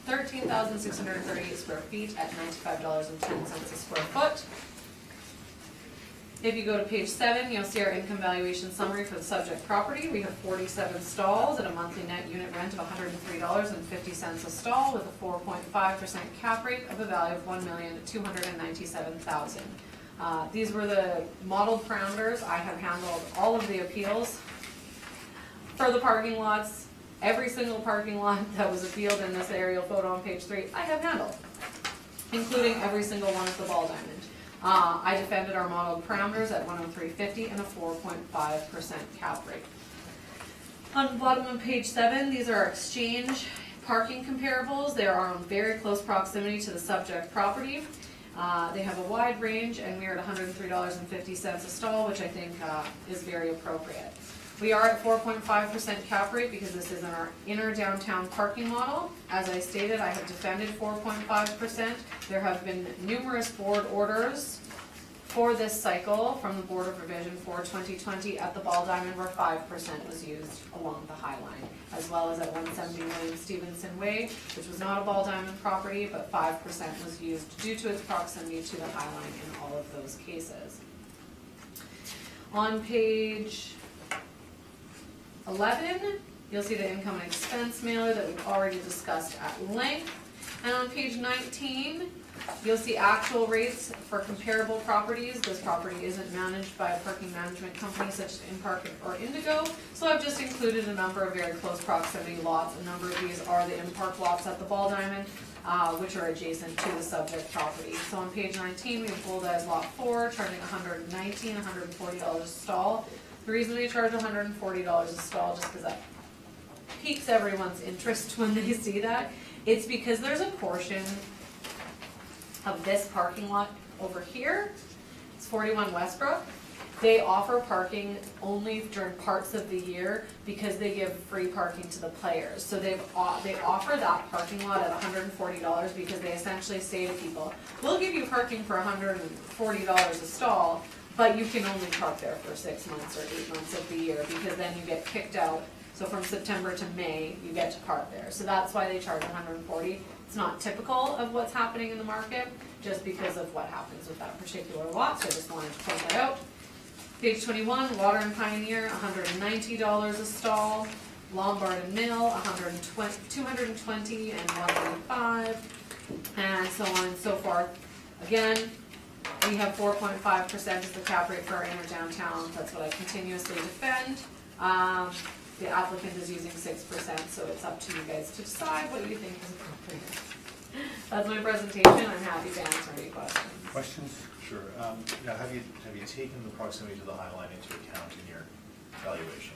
13,638 square feet at $95.10 a square foot. If you go to page 7, you'll see our income valuation summary for the subject property. We have 47 stalls at a monthly net unit rent of $103.50 a stall with a 4.5% cap rate of a value of $1,297,000. These were the modeled parameters. I have handled all of the appeals for the parking lots. Every single parking lot that was appealed in this aerial photo on page 3, I have handled, including every single one of the Ball Diamond. I defended our modeled parameters at $103.50 and a 4.5% cap rate. On the bottom of page 7, these are our exchange parking comparables. They are in very close proximity to the subject property. They have a wide range, and we are at $103.50 a stall, which I think is very appropriate. We are at 4.5% cap rate because this is in our inner downtown parking model. As I stated, I have defended 4.5%. There have been numerous board orders For this cycle, from the Board of Revision for 2020, at the Ball Diamond where 5% was used along the High Line, as well as at 170 William Stevenson Way, which was not a Ball Diamond property, but 5% was used due to its proximity to the High Line in all of those cases. On page 11, you'll see the income and expense mailer that we've already discussed at length. And on page 19, you'll see actual rates for comparable properties. This property isn't managed by a parking management company such as InPark or Indigo, so I've just included a number of very close proximity lots. A number of these are the InPark lots at the Ball Diamond, which are adjacent to the subject property. So on page 19, we have bold as lot 4, charging $119, $140 a stall. The reason we charge $140 a stall, just because that piques everyone's interest when they see that, it's because there's a portion of this parking lot over here. It's 41 Westbrook. They offer parking only during parts of the year because they give free parking to the players. So they offer that parking lot at $140 because they essentially say to people, we'll give you parking for $140 a stall, but you can only park there for 6 months or 8 months of the year, because then you get kicked out. So from September to May, you get to park there. So that's why they charge $140. It's not typical of what's happening in the market, just because of what happens with that particular lot, so I just wanted to point that out. Page 21, Water and Pioneer, $190 a stall. Lombard and Mill, $220 and $135, and so on and so forth. Again, we have 4.5% as the cap rate for our inner downtown. That's what I continuously defend. The applicant is using 6%, so it's up to you guys to decide what you think is appropriate. That's my presentation. I'm happy to answer any questions. Questions? Sure. Now, have you taken the proximity to the High Line into account in your valuation?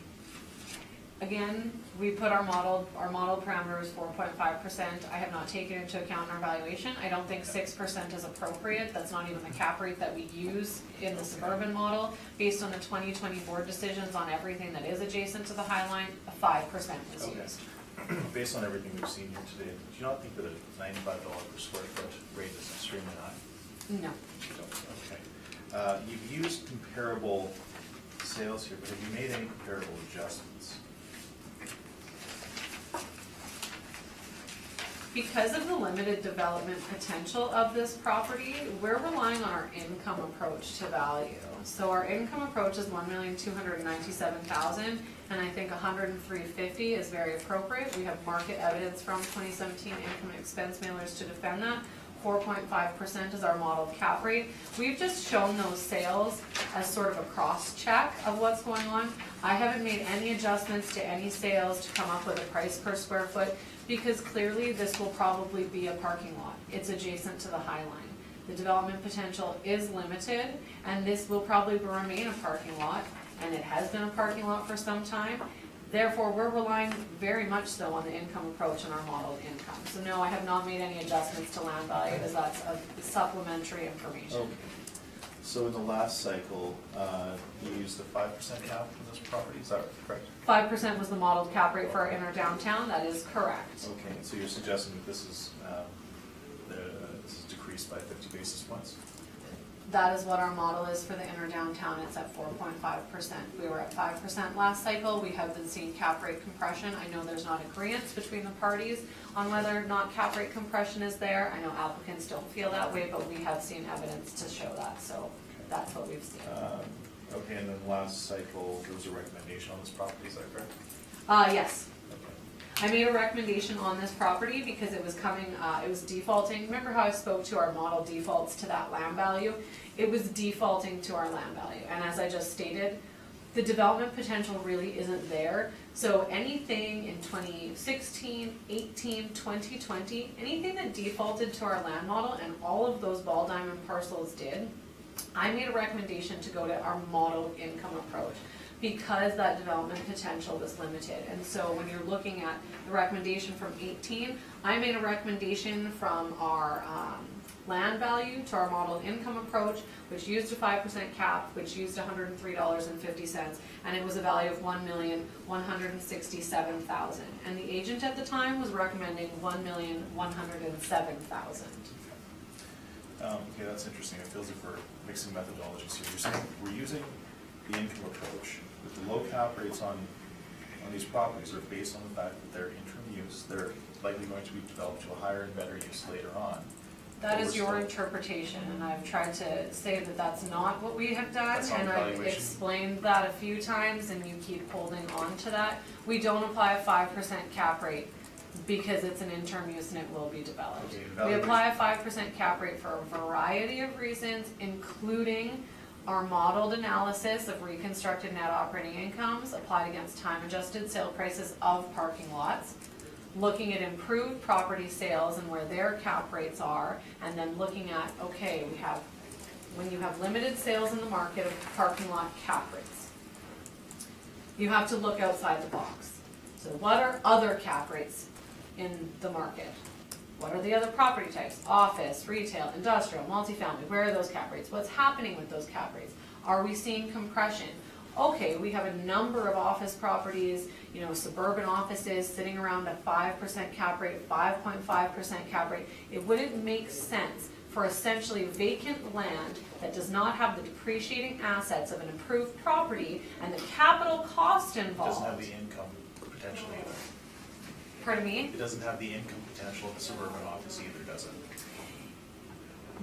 Again, we put our model parameter is 4.5%. I have not taken into account in our valuation. I don't think 6% is appropriate. That's not even the cap rate that we use in the suburban model. Based on the 2020 board decisions on everything that is adjacent to the High Line, a 5% is used. Based on everything we've seen here today, do you not think that a $95 per square foot rate is extremely high? No. You don't? Okay. You've used comparable sales here, but have you made any comparable adjustments? Because of the limited development potential of this property, we're relying on our income approach to value. So our income approach is $1,297,000, and I think $103.50 is very appropriate. We have market evidence from 2017 income and expense mailers to defend that. 4.5% is our modeled cap rate. We've just shown those sales as sort of a cross-check of what's going on. I haven't made any adjustments to any sales to come up with a price per square foot, because clearly this will probably be a parking lot. It's adjacent to the High Line. The development potential is limited, and this will probably remain a parking lot, and it has been a parking lot for some time. Therefore, we're relying very much so on the income approach and our modeled income. So no, I have not made any adjustments to land value, as that's a supplementary information. Okay. So in the last cycle, you used the 5% cap for this property, is that correct? 5% was the modeled cap rate for our inner downtown. That is correct. Okay, so you're suggesting that this is decreased by 50 basis points? That is what our model is for the inner downtown. It's at 4.5%. We were at 5% last cycle. We have been seeing cap rate compression. I know there's not agreement between the parties on whether or not cap rate compression is there. I know applicants don't feel that way, but we have seen evidence to show that, so that's what we've seen. Okay, and then last cycle, there was a recommendation on this property, is that correct? Yes. Okay. I made a recommendation on this property because it was defaulting. Remember how I spoke to our model defaults to that land value? It was defaulting to our land value. And as I just stated, the development potential really isn't there. So anything in 2016, 18, 2020, anything that defaulted to our land model, and all of those Ball Diamond parcels did, I made a recommendation to go to our model income approach, because that development potential was limited. And so when you're looking at the recommendation from 18, I made a recommendation from our land value to our model income approach, which used a 5% cap, which used $103.50, and it was a value of $1,167,000. And the agent at the time was recommending $1,107,000. Okay, that's interesting. It feels like we're mixing methodologies here. You're saying we're using the income approach with the low cap rates on these properties are based on the fact that they're interim use. They're likely going to be developed to a higher and better use later on. That But is we're your still- interpretation, and I've tried to say that that's not what we have done, That's not and I've evaluation. explained that a few times, and you keep holding on to that. We don't apply a 5% cap rate because it's an interim use and it will be developed. Okay, We apply a 5% cap rate for a variety of reasons, including our modeled analysis of reconstructed net operating incomes applied against time-adjusted sale prices of parking lots, looking at improved property sales and where their cap rates are, and then looking at, okay, when you have limited sales in the market of parking lot cap rates, you have to look outside the box. So what are other cap rates in the market? What are the other property types? Office, retail, industrial, multifamily, where are those cap rates? What's happening with those cap rates? Are we seeing compression? Okay, we have a number of office properties, suburban offices sitting around a 5% cap rate, 5.5% cap rate. It wouldn't make sense for essentially vacant land that does not have the depreciating assets of an improved property and the capital cost It involved. doesn't have the income potential either. Pardon me? It doesn't have the income potential of the suburban office either, does it?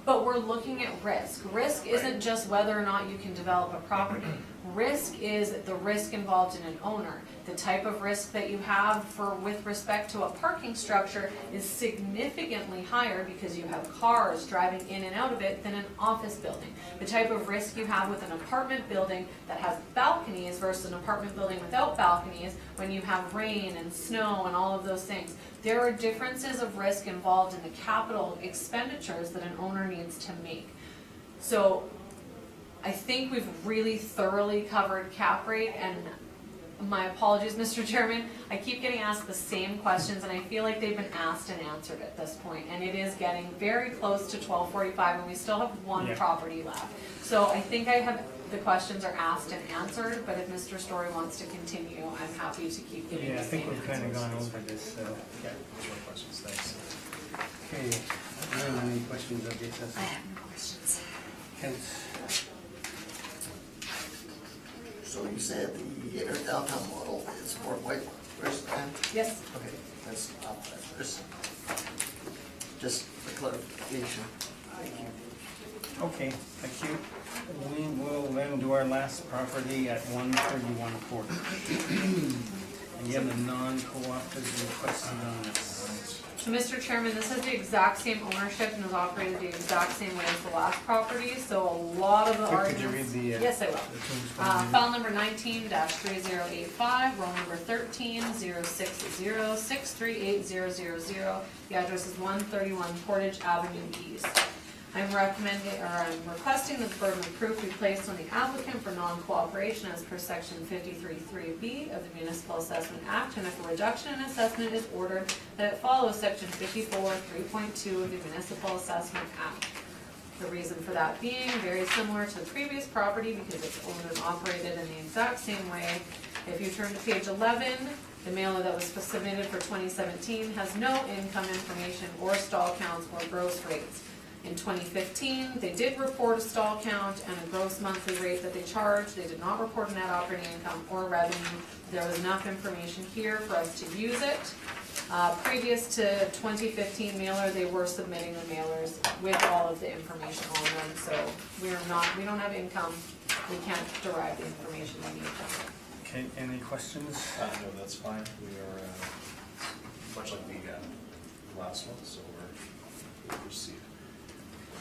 But we're looking at risk. Risk isn't just whether or not you can develop a property. Risk is the risk involved in an owner. The type of risk that you have with respect to a parking structure is significantly higher because you have cars driving in and out of it than an office building. The type of risk you have with an apartment building that has balconies versus an apartment building without balconies when you have rain and snow and all of those things. There are differences of risk involved in the capital expenditures that an owner needs to make. So I think we've really thoroughly covered cap rate, and my apologies, Mr. Chairman, I keep getting asked the same questions and I feel like they've been asked and answered at this point, and it is getting very close to 12:45 and we still have one Yeah. property left. So I think the questions are asked and answered, but if Mr. Story wants to continue, I'm happy to keep giving Yeah, I the think same we've kind of answers. gone over this, Yeah, those were questions, thanks. okay. Do you have any questions of the I assessment? have no questions. Kent? So you said the downtown model is for white first time? Yes. Okay, that's not that first. Just for clarification. Thank you. Okay, thank you. We will then do our last property at 131 Portage. And you have the non-cooperative requested on this. So, Mr. Chairman, this has the exact same ownership and is operated the exact same way as the last property, so a lot of the Could you arguments. read the, Yes, I will. the tombstone? File number 19-3085, roll number 13-060-638-000. The address is 131 Portage Avenue East. I'm requesting that the burden of proof be placed on the applicant for non-cooperation as per section 53(3)(b) of the Municipal Assessment Act, and if a reduction in assessment is ordered, that it follows section 54(3.2) of the Municipal Assessment Act. The reason for that being very similar to the previous property because it's owned and operated in the exact same way. If you turn to page 11, the mailer that was submitted for 2017 has no income information or stall counts or gross rates. In 2015, they did report a stall count and a gross monthly rate that they charged. They did not report net operating income or revenue. There was enough information here for us to use it. Previous to 2015 mailer, they were submitting the mailers with all of the information on them. So we don't have income. We can't derive the information we need from it. Okay, any questions? No, that's fine. We are, much like the last one, so we'll proceed.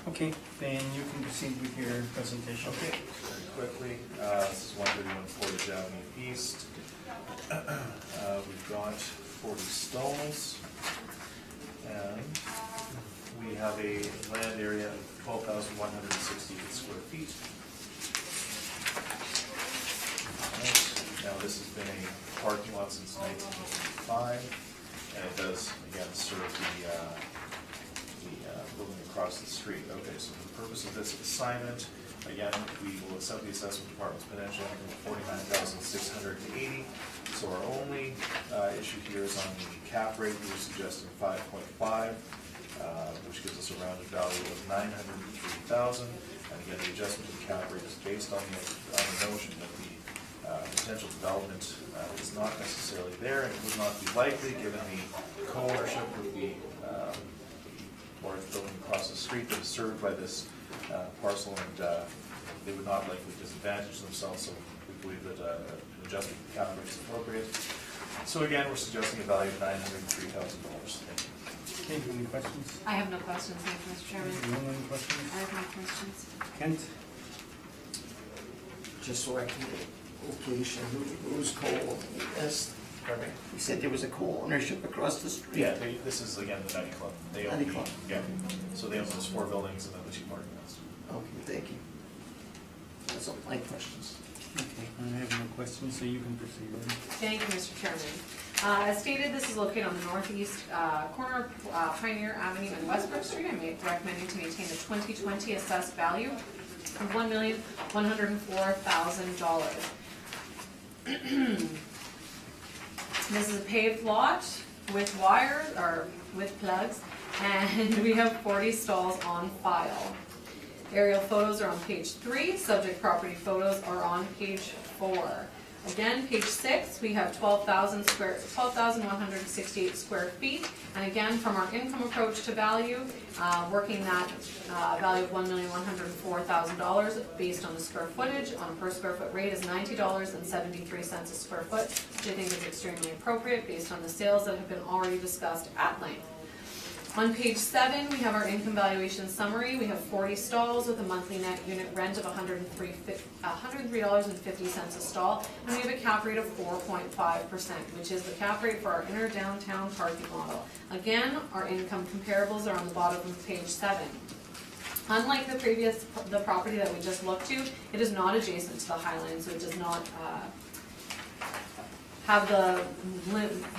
Okay, then you can proceed with your presentation. Okay, very quickly, this is 131 Portage Avenue East. We've got 40 stalls, and we have a land area of 12,160 square feet. Now, this has been a parking lot since 1985, and it does, again, serve the building across the street. Okay, so for the purpose of this assignment, again, we will accept the assessment department's potential of $49,680. So our only issue here is on the cap rate. We were suggesting 5.5. which gives us a rounded value of $903,000. And again, the adjustment to the cap rate is based on the notion that the potential development is not necessarily there, and it would not be likely given the co-ownership of the large building across the street that is served by this parcel, and they would not likely disadvantage themselves, so we believe that an adjustment to the cap rate is appropriate. So again, we're suggesting a value of $903,000. Thank you. Okay, any questions? I have no questions, thank you, Mr. Chairman. Anyone any questions? I have no questions. Kent? Just so I can get location, who's co-owning this? Pardon me? You said there was a co-ownership across the street? Yeah, this is again the 90 Club. They own 90 Club. Yeah, so they own those 4 buildings and then the 2 parking lots. Okay, thank you. That's all my questions. Okay, I have no questions, so you can proceed. Thank you, Mr. Chairman. As stated, this is located on the northeast corner of Pioneer Avenue and Westbrook Street. I'm recommending to maintain the 2020 assessed value of $1,104,000. This is a paved lot with wires, or with plugs, and we have 40 stalls on file. Aerial photos are on page 3, subject property photos are on page 4. Again, page 6, we have 12,168 square feet, and again, from our income approach to value, working that value of $1,104,000 based on the square footage, on a per square foot rate is $90.73 a square foot, which I think is extremely appropriate based on the sales that have been already discussed at length. On page 7, we have our income valuation summary. We have 40 stalls with a monthly net unit rent of $103.50 a stall, and we have a cap rate of 4.5%, which is the cap rate for our inner downtown parking model. Again, our income comparables are on the bottom of page 7. Unlike the property that we just looked to, it is not adjacent to the Highline, so it does not have the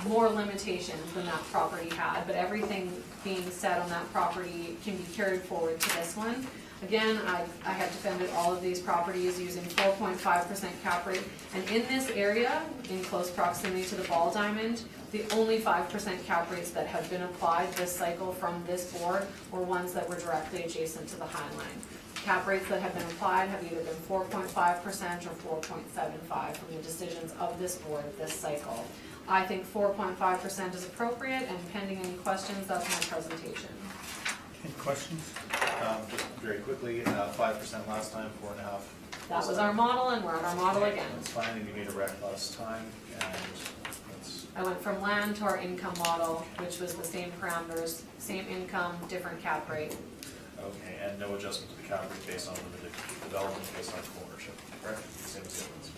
more limitations than that property had, but everything being said on that property can be carried forward to this one. Again, I have defended all of these properties using 4.5% cap rate, and in this area, in close proximity to the ball diamond, the only 5% cap rates that have been applied this cycle from this board were ones that were directly adjacent to the Highline. Cap rates that have been applied have either been 4.5% or 4.75 from the decisions of this board this cycle. I think 4.5% is appropriate, and pending any questions, that's my presentation. Any questions? Just very quickly, 5% last time, 4.5. That was our model, and we're on our model again. That's fine, and you made a rec last time, and that's, I went from land to our income model, which was the same parameters, same income, different cap rate. okay, and no adjustment to the cap rate based on limited development based on co-ownership, correct? Same as the other ones.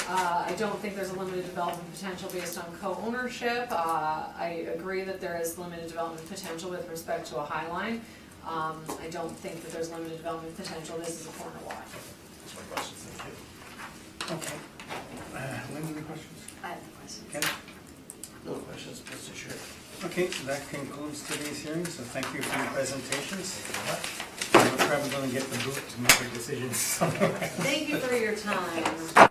I don't think there's a limited development potential based on co-ownership. I agree that there is limited development potential with respect to a Highline. I don't think that there's limited development potential. This is a corner lot. Those are my questions, thank you. Okay. Lynn, any questions? I have no questions. Kent? No questions, Mr. Chair. Okay, that concludes today's hearing, so thank you for your presentations. Thank you very much. We're probably gonna get the boot to make our decisions. Thank you for your time.